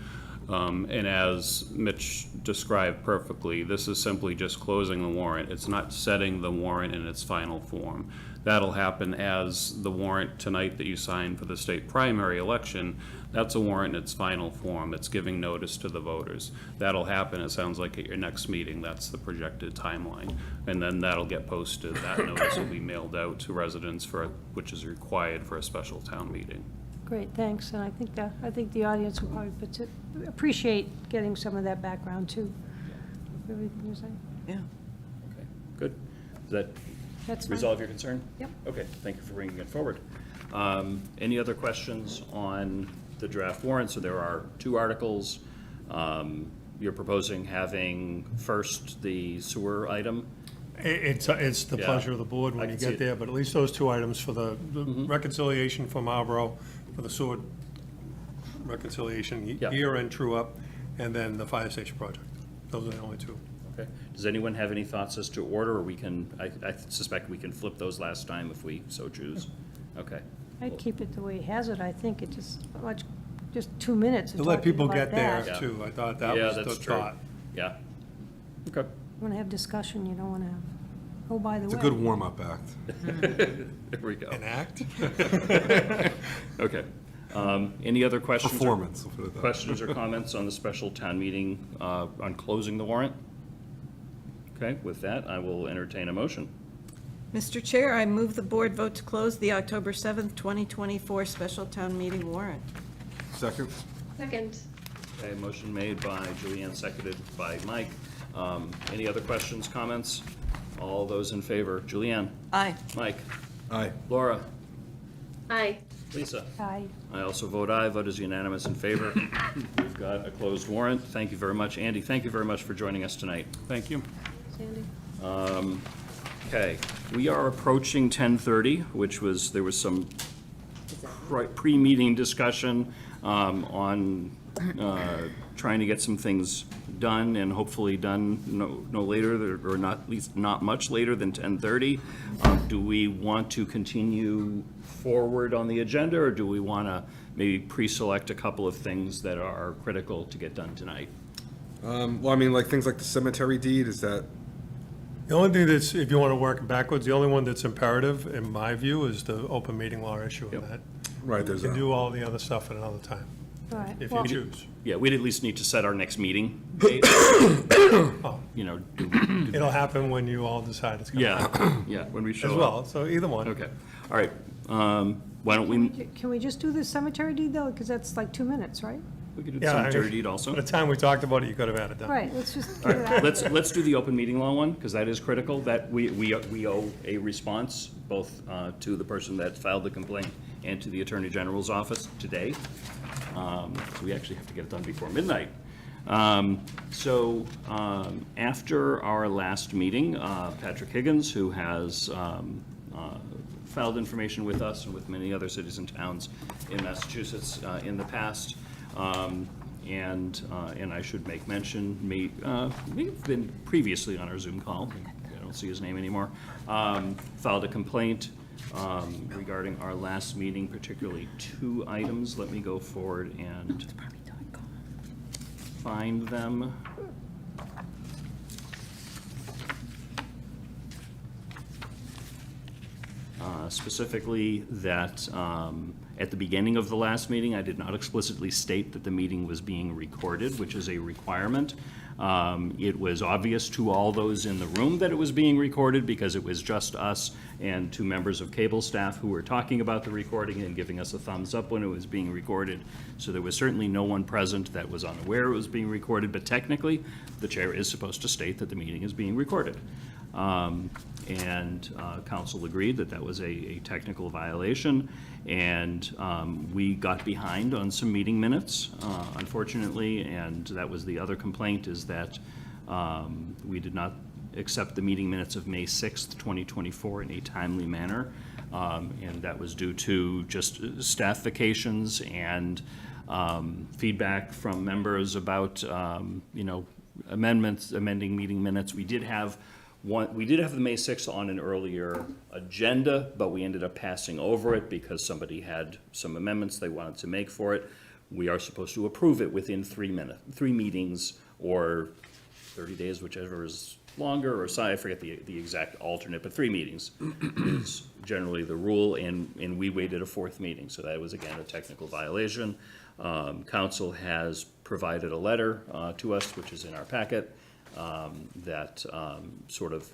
And as Mitch described perfectly, this is simply just closing the warrant. It's not setting the warrant in its final form. That'll happen as the warrant tonight that you signed for the state primary election. That's a warrant in its final form. It's giving notice to the voters. That'll happen, it sounds like, at your next meeting. That's the projected timeline. And then that'll get posted. That notice will be mailed out to residents which is required for a special town meeting. Great, thanks, and I think the audience will probably appreciate getting some of that background too. Everything you're saying? Yeah. Okay, good. Does That's that fine. resolve your concern? Yep. Okay, thank you for bringing it forward. Any other questions on the draft warrant? So there are 2 articles. You're proposing having first the sewer item? It's the Yeah. pleasure of the board I when you can see get it. there, but at least those 2 items for the reconciliation for Marlboro, for the sewer reconciliation, Yeah. year-end true-up, and then the fire station project. Those are the only 2. Okay. Does anyone have any thoughts as to order, or I suspect we can flip those last time if we so choose? Okay. I'd keep it the way he has it. I think it just 2 minutes of To let talking people about get there that. too, I thought that Yeah, was the that's true. thought. Yeah. Okay. You want to have discussion, you don't want to have Oh, by the way. It's a good warm-up act. There we go. An act? Okay. Any other questions? Performance, we'll put it that way. Questions or comments on the special town meeting on closing the warrant? Okay, with that, I will entertain a motion. Mr. Chair, I move the board vote to close the October 7th, 2024 special town meeting warrant. Second? Second. Okay, motion made by Julianne, seconded by Mike. Any other questions, comments? All those in favor? Julianne? Aye. Mike? Aye. Laura? Aye. Lisa? Aye. I also vote aye. Vote is unanimous in favor. We've got a closed warrant. Thank you very much. Andy, thank you very much for joining us tonight. Thank you. Sandy? Okay, we are approaching 10:30, there was some pre-meeting discussion on trying to get some things done and hopefully done no later, or not, at least not much later than 10:30. Do we want to continue forward on the agenda, or do we want to maybe pre-select a couple of things that are critical to get done tonight? Well, I mean, like, things like the cemetery deed, is that, The only thing that's, if you want to work backwards, the only one that's imperative, in my view, is the open meeting law issue of that. right, You there's can a, do all the other stuff at another time, All right. if Well, you choose. Yeah, we'd at least need to set our next meeting date. You know, It'll happen when you all decide it's going to happen. yeah, when we show As up. well, so either one. Okay, all right. Why don't we, Can we just do the cemetery deed, though? Because that's like 2 minutes, right? we could do the Yeah, I mean, cemetery deed also. By the time we talked about it, you could have had it done. Right, let's just All get it right, out. let's do the open meeting law one, because that is critical, that we owe a response, both to the person that filed the complaint and to the Attorney General's office today. So we actually have to get it done before midnight. After our last meeting, Patrick Higgins, who has filed information with us and with many other cities and towns in Massachusetts in the past, and I should make mention, we've been previously on our Zoom call, I don't see his name anymore, filed a complaint regarding our last meeting, particularly 2 items. Let me go forward and find them. Specifically that at the beginning of the last meeting, I did not explicitly state that the meeting was being recorded, which is a requirement. It was obvious to all those in the room that it was being recorded because it was just us and 2 members of cable staff who were talking about the recording and giving us a thumbs up when it was being recorded. So there was certainly no one present that was unaware it was being recorded, but technically, the chair is supposed to state that the meeting is being recorded. Council agreed that that was a technical violation, and we got behind on some meeting minutes, unfortunately, and that was the other complaint, is that we did not accept the meeting minutes of May 6th, 2024 in a timely manner, and that was due to just staff vacations and feedback from members about, amending meeting minutes. We did have the May 6th on an earlier agenda, but we ended up passing over it because somebody had some amendments they wanted to make for it. We are supposed to approve it within 3 meetings or 30 days, whichever is longer, or I forget the exact alternate, but 3 meetings is generally the rule, and we waited a 4th meeting, so that was, again, a technical violation. Council has provided a letter to us, which is in our packet, that sort of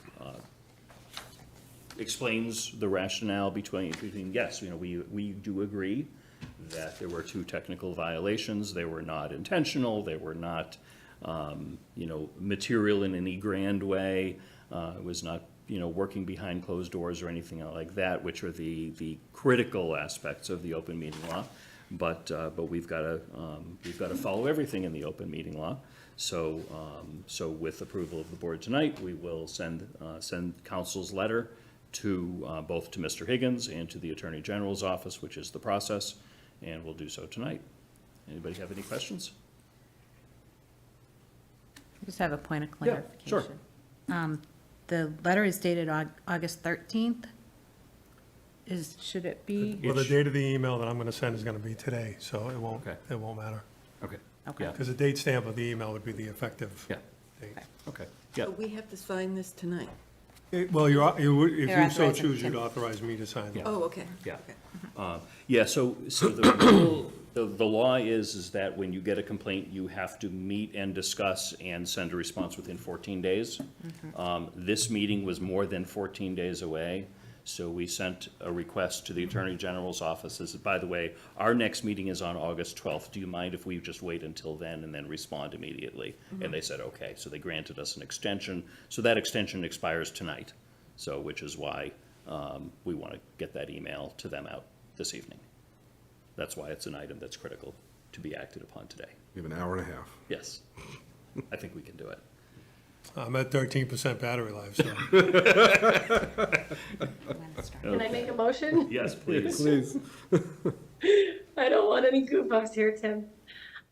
explains the rationale between yes, we do agree that there were 2 technical violations. They were not intentional. They were not, material in any grand way. It was not, working behind closed doors or anything like that, which are the critical aspects of the open meeting law. But we've got to follow everything in the open meeting law. So with approval of the board tonight, we will send council's letter to both to Mr. Higgins and to the Attorney General's office, which is the process, and we'll do so tonight. Anybody have any questions? I just have a point of Yeah, clarification. sure. The letter is dated August 13th. Should it be? Well, the date of the email that I'm going to send is going to be today, so it won't matter. Okay. Okay. Because the date stamp of the email would be the effective Yeah. date. Okay. Yeah. But we have to sign this tonight. Well, you would, if You're you so authorizing choose, Tim. you'd authorize me to sign them. Oh, okay. Yeah. Yeah, so the rule, the law is that when you get a complaint, you have to meet and discuss and send a response within 14 days. This meeting was more than 14 days away, so we sent a request to the Attorney General's office. This is, by the way, our next meeting is on August 12th. Do you mind if we just wait until then and then respond immediately? And they said, okay, so they granted us an extension. So that extension expires tonight, so which is why we want to get that email to them out this evening. That's why it's an item that's critical to be acted upon today. We have an hour and a half. Yes, I think we can do it. I'm at 13% battery life, so. Can I make a motion? Yes, please. Please. I don't want any goof-ups here, Tim.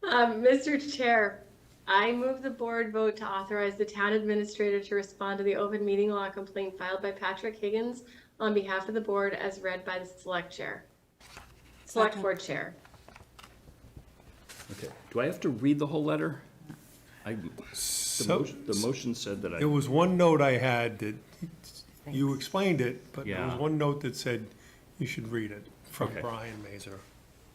Mr. Chair, I move the board vote to authorize the town administrator to respond to the open meeting law complaint filed by Patrick Higgins on behalf of the board as read by the select board chair. Okay, do I have to read the whole letter? The motion said that I. There was one note I had that, you explained it, but there was Yeah. one note that said you should read it, from Okay. Brian Mazur.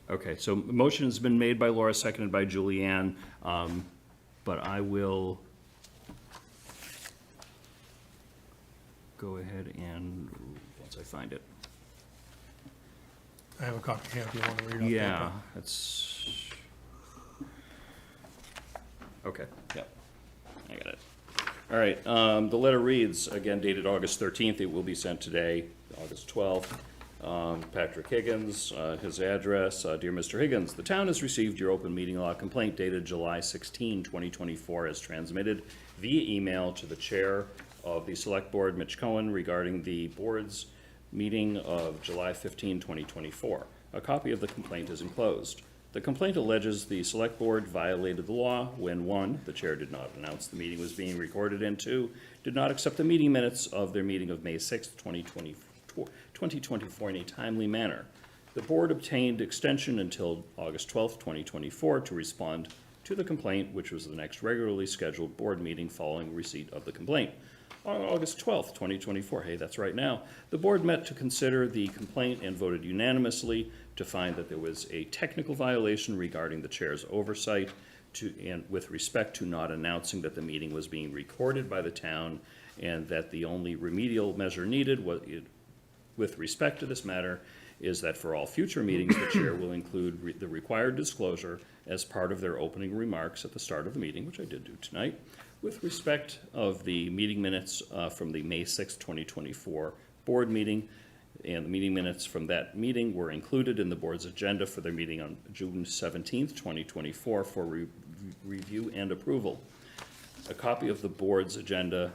Okay, so the motion has been made by Laura, seconded by Julianne, but I will go ahead and, once I find it. I have a copy here if you want to read off. Yeah, that's, okay, yep, I got it. All right, the letter reads, again dated August 13th, it will be sent today, August 12th. Patrick Higgins, his address, Dear Mr. Higgins, the town has received your open meeting law complaint dated July 16, 2024, as transmitted via email to the chair of the Select Board, Mitch Cohen, regarding the board's meeting of July 15, 2024. A copy of the complaint is enclosed. The complaint alleges the Select Board violated the law when, 1, the chair did not announce the meeting was being recorded, and 2, did not accept the meeting minutes of their meeting of May 6, 2024 in a timely manner. The board obtained extension until August 12, 2024 to respond to the complaint, which was the next regularly scheduled board meeting following receipt of the complaint. On August 12th, 2024, hey, that's right now, the board met to consider the complaint and voted unanimously to find that there was a technical violation regarding the chair's oversight and with respect to not announcing that the meeting was being recorded by the town, and that the only remedial measure needed with respect to this matter is that for all future meetings, the chair will include the required disclosure as part of their opening remarks at the start of the meeting, which I did do tonight, with respect of the meeting minutes from the May 6, 2024 board meeting, and the meeting minutes from that meeting were included in the board's agenda for their meeting on June 17, 2024 for review and approval. A copy of the board's agenda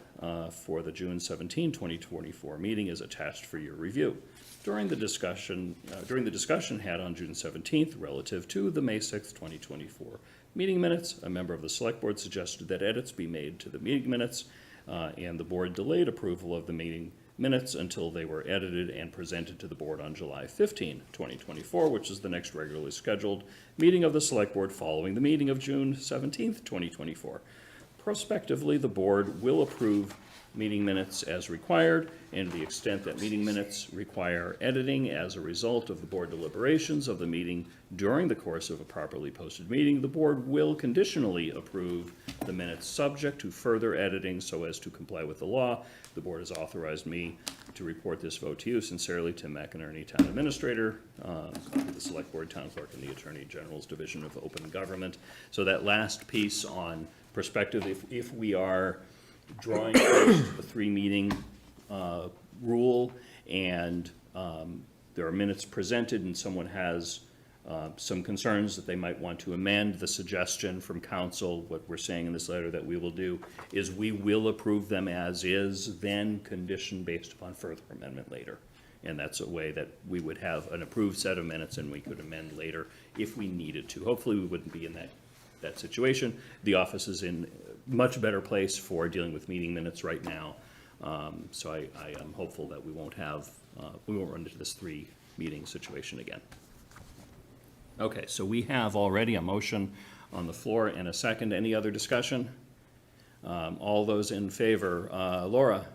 for the June 17, 2024 meeting is attached for your review. During the discussion had on June 17th relative to the May 6, 2024 meeting minutes, a member of the Select Board suggested that edits be made to the meeting minutes, and the board delayed approval of the meeting minutes until they were edited and presented to the board on July 15, 2024, which is the next regularly scheduled meeting of the Select Board following the meeting of June 17, 2024. Prospectively, the board will approve meeting minutes as required, and to the extent that meeting minutes require editing as a result of the board deliberations of the meeting during the course of a properly posted meeting, the board will conditionally approve the minutes subject to further editing so as to comply with the law. The board has authorized me to report this vote to you. Sincerely, Tim McInerney, Town Administrator, copy of the Select Board, Town Clerk, and the Attorney General's Division of Open Government. So that last piece on perspective, if we are drawing close to the 3-meeting rule, and there are minutes presented and someone has some concerns that they might want to amend, the suggestion from council, what we're saying in this letter that we will do, is we will approve them as is, then condition based upon further amendment later. And that's a way that we would have an approved set of minutes and we could amend later if we needed to. Hopefully we wouldn't be in that situation. The office is in a much better place for dealing with meeting minutes right now. So I am hopeful that we won't run into this 3-meeting situation again. Okay, so we have already a motion on the floor and a second. Any other discussion? All those in favor? Laura?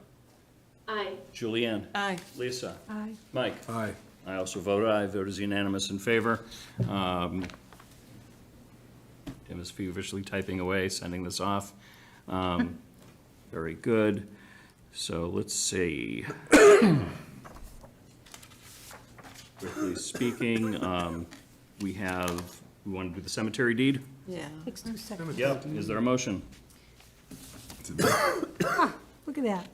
Aye. Julianne? Aye. Lisa? Aye. Mike? Aye. I also vote aye. Vote is unanimous in favor. Tim is feverishly typing away, sending this off. Very good. So let's see. Quickly speaking, we want to do the cemetery deed? Yeah. Takes 2 seconds. Yep. Is there a motion? Look at that.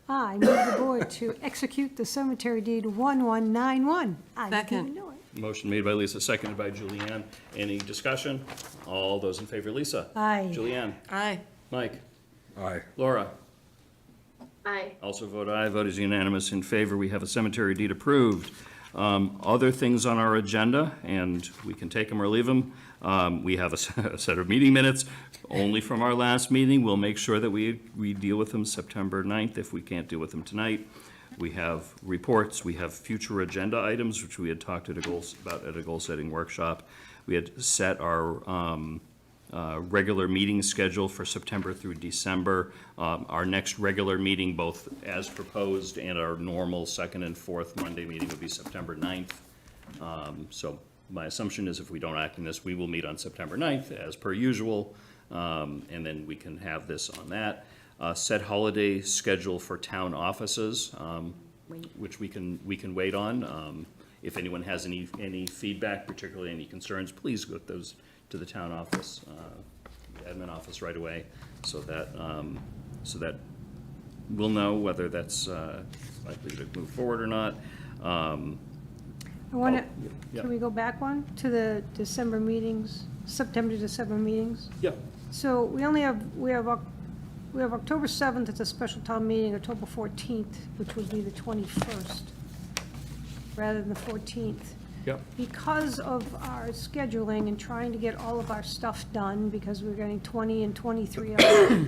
I move the board to execute the cemetery deed 1191. I didn't even Second. know it. Motion made by Lisa, seconded by Julianne. Any discussion? All those in favor, Lisa? Aye. Julianne? Aye. Mike? Aye. Laura? Aye. Also vote aye. Vote is unanimous in favor. We have a cemetery deed approved. Other things on our agenda, and we can take them or leave them. We have a set of meeting minutes only from our last meeting. We'll make sure that we deal with them September 9th if we can't deal with them tonight. We have reports. We have future agenda items, which we had talked about at a goal-setting workshop. We had set our regular meeting schedule for September through December. Our next regular meeting, both as proposed and our normal second and fourth Monday meeting, would be September 9th. So my assumption is if we don't act on this, we will meet on September 9th as per usual, and then we can have this on that. Set holiday schedule for town offices, which we can wait on. If anyone has any feedback, particularly any concerns, please go with those to the town office, admin office right away, so that we'll know whether that's likely to move forward or not. I want to, yeah. can we go back one to the December meetings, September to December meetings? Yeah. So we have October 7th, it's a special town meeting, October 14th, which would be the 21st, rather than the 14th. Yep. Because of our scheduling and trying to get all of our stuff done, because we're getting 20 and 23 other,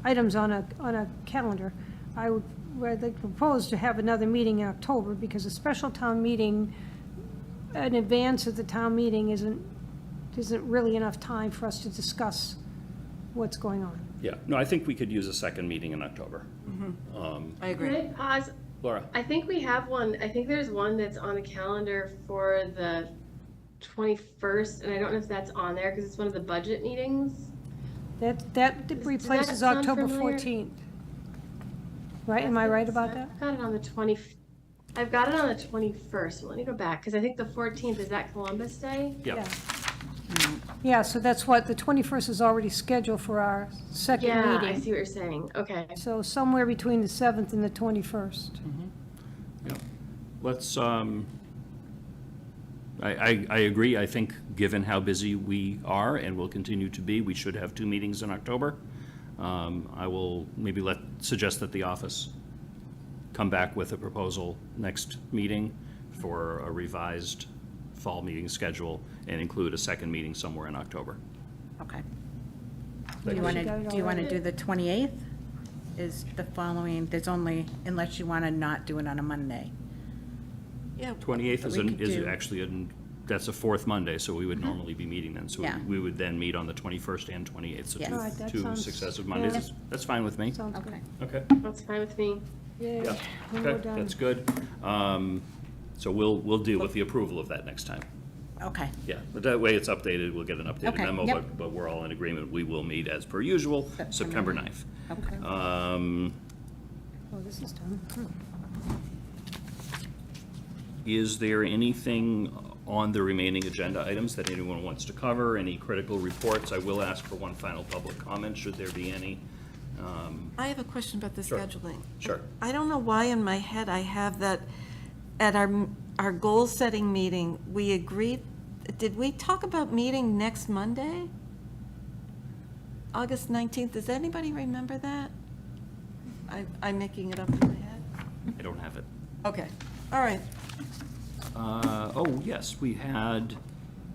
items on a calendar, I'd like to propose to have another meeting in October, because a special town meeting in advance of the town meeting isn't really enough time for us to discuss what's going on. Yeah, no, I think we could use a second meeting in October. I agree. Can I pause? Laura? I think we have one. I think there's one that's on the calendar for the 21st, and I don't know if that's on there because it's one of the budget meetings. That replaces sound October familiar? 14th. Right, am I right about that? I've got it on the 21st. Well, let me go back, because I think the 14th, is that Columbus Day? Yep. Yeah, so that's what, the 21st is already scheduled for our second Yeah, meeting. I see what you're saying. Okay. So somewhere between the 7th and the 21st. Yeah. Let's, I agree. I think, given how busy we are and will continue to be, we should have 2 meetings in October. I will maybe suggest that the office come back with a proposal next meeting for a revised fall meeting schedule and include a second meeting somewhere in October. Okay. That Do you goes- want to do the 28th? Is the following, there's only, unless you want to not do it on a Monday. Yeah. 28th We could is do- actually, that's a fourth Monday, so we would normally be meeting then. So Yeah. we would then meet on the 21st and 28th, so Yes. two- All right, that two sounds- successive yeah. Mondays. That's fine with me. Sounds good. Okay. Okay. That's fine with me. Yay, Yeah, when we're okay, done. that's good. So we'll deal with the approval of that next time. Okay. Yeah, but that way it's updated, we'll get an updated Okay, memo, yep. but we're all in agreement. We will meet as per usual, September 9th. Okay. Oh, this is done. Is there anything on the remaining agenda items that anyone wants to cover? Any critical reports? I will ask for one final public comment, should there be any. I have a question about the Sure. scheduling. Sure. I don't know why in my head I have that at our goal-setting meeting, we agreed, did we talk about meeting next Monday? August 19th, does anybody remember that? I'm making it up in my head. I don't have it. Okay, all right. Oh, yes, we had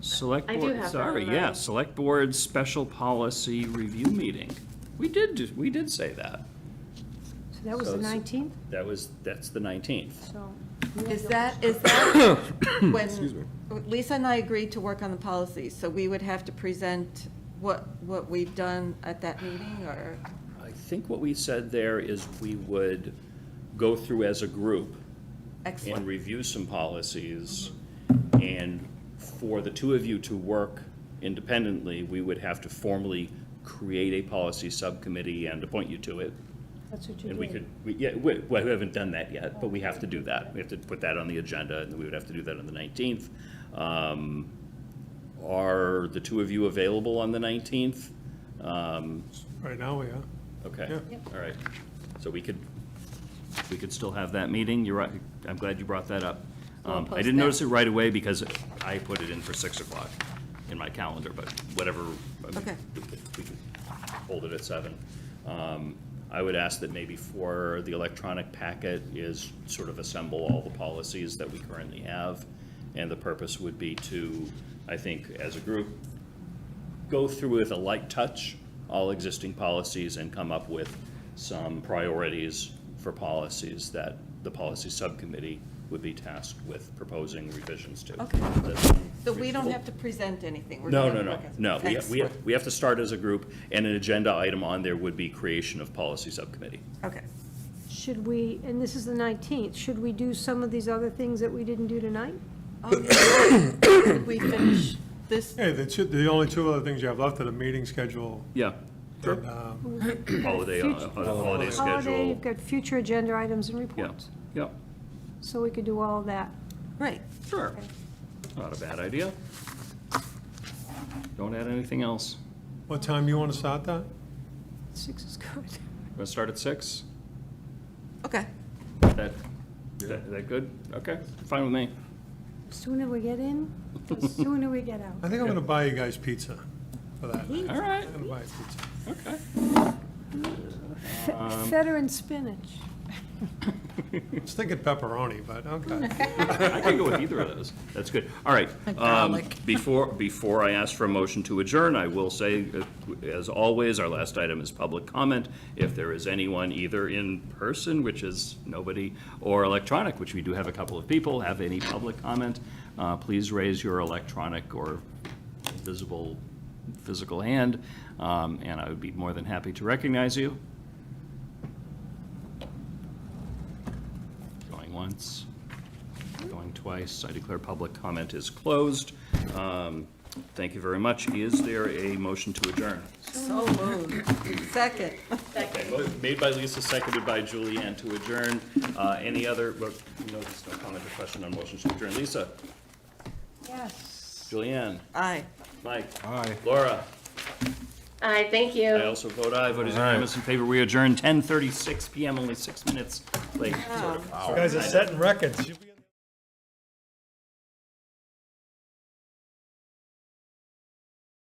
select I do board, have that sorry, on yeah, mine. select board special policy review meeting. We did say that. So that was So the it's- 19th, That's the 19th. so. Is that when Lisa and I agreed to work on the policies, so we would have to present what we've done at that meeting, or? I think what we said there is we would go through as a group Excellent. and review some policies, and for the two of you to work independently, we would have to formally create a policy subcommittee and appoint you to it. That's what you And did. we haven't done that yet, but we have to do that. We have to put that on the agenda, and we would have to do that on the 19th. Are the two of you available on the 19th? Right now, we are. Okay, Yeah. all right. So we could still have that meeting. You're right, I'm glad you brought that up. We'll I post didn't that. notice it right away because I put it in for 6 o'clock in my calendar, but whatever. I mean, Okay. We could hold it at 7. I would ask that maybe for the electronic packet is sort of assemble all the policies that we currently have. And the purpose would be to, I think, as a group, go through with a light touch all existing policies and come up with some priorities for policies that the policy subcommittee would be tasked with proposing revisions to. Okay. That's So we don't reasonable? have to present anything? We're No, gonna- no, no, okay. no. Excellent. We have to start as a group, and an agenda item on there would be creation of policy subcommittee. Okay. Should we, and this is the 19th, should we do some of these other things that we didn't do tonight? Oh, yeah. Did we finish this? Hey, the only two other things you have left are the meeting schedule. Yeah. Sure. And, Holiday Holiday, schedule. you've got future agenda items and Yeah, reports. yeah, So we could do all of that. Right. sure. Not a bad idea. Don't add anything else. what time do you want to start that? 6 is good. Want to start at 6? Okay. That good? Okay, fine with me. Sooner we get in, the sooner we get I out. think I'm going to buy you guys pizza for that. All right, I'm going to buy you pizza. okay. Feta and spinach. I was thinking pepperoni, but okay. I can go with either of those. That's good. All right. Before I ask for a motion to adjourn, I will say, as always, our last item is public comment. If there is anyone either in person, which is nobody, or electronic, which we do have a couple of people, have any public comment, please raise your electronic or visible physical hand, and I would be more than happy to recognize you. Going once, going twice. I declare public comment is closed. Thank you very much. Is there a motion to adjourn? So moved. Second. Okay, made by Lisa, seconded by Julianne to adjourn. Any other, well, no, there's no comment or question on motion to adjourn. Lisa? Yes. Julianne? Aye. Mike? Aye. Laura? Aye, thank you. I also vote aye. Vote is unanimous in favor. We adjourn 10:36 PM, only 6 minutes late. Sort of. You guys are setting records.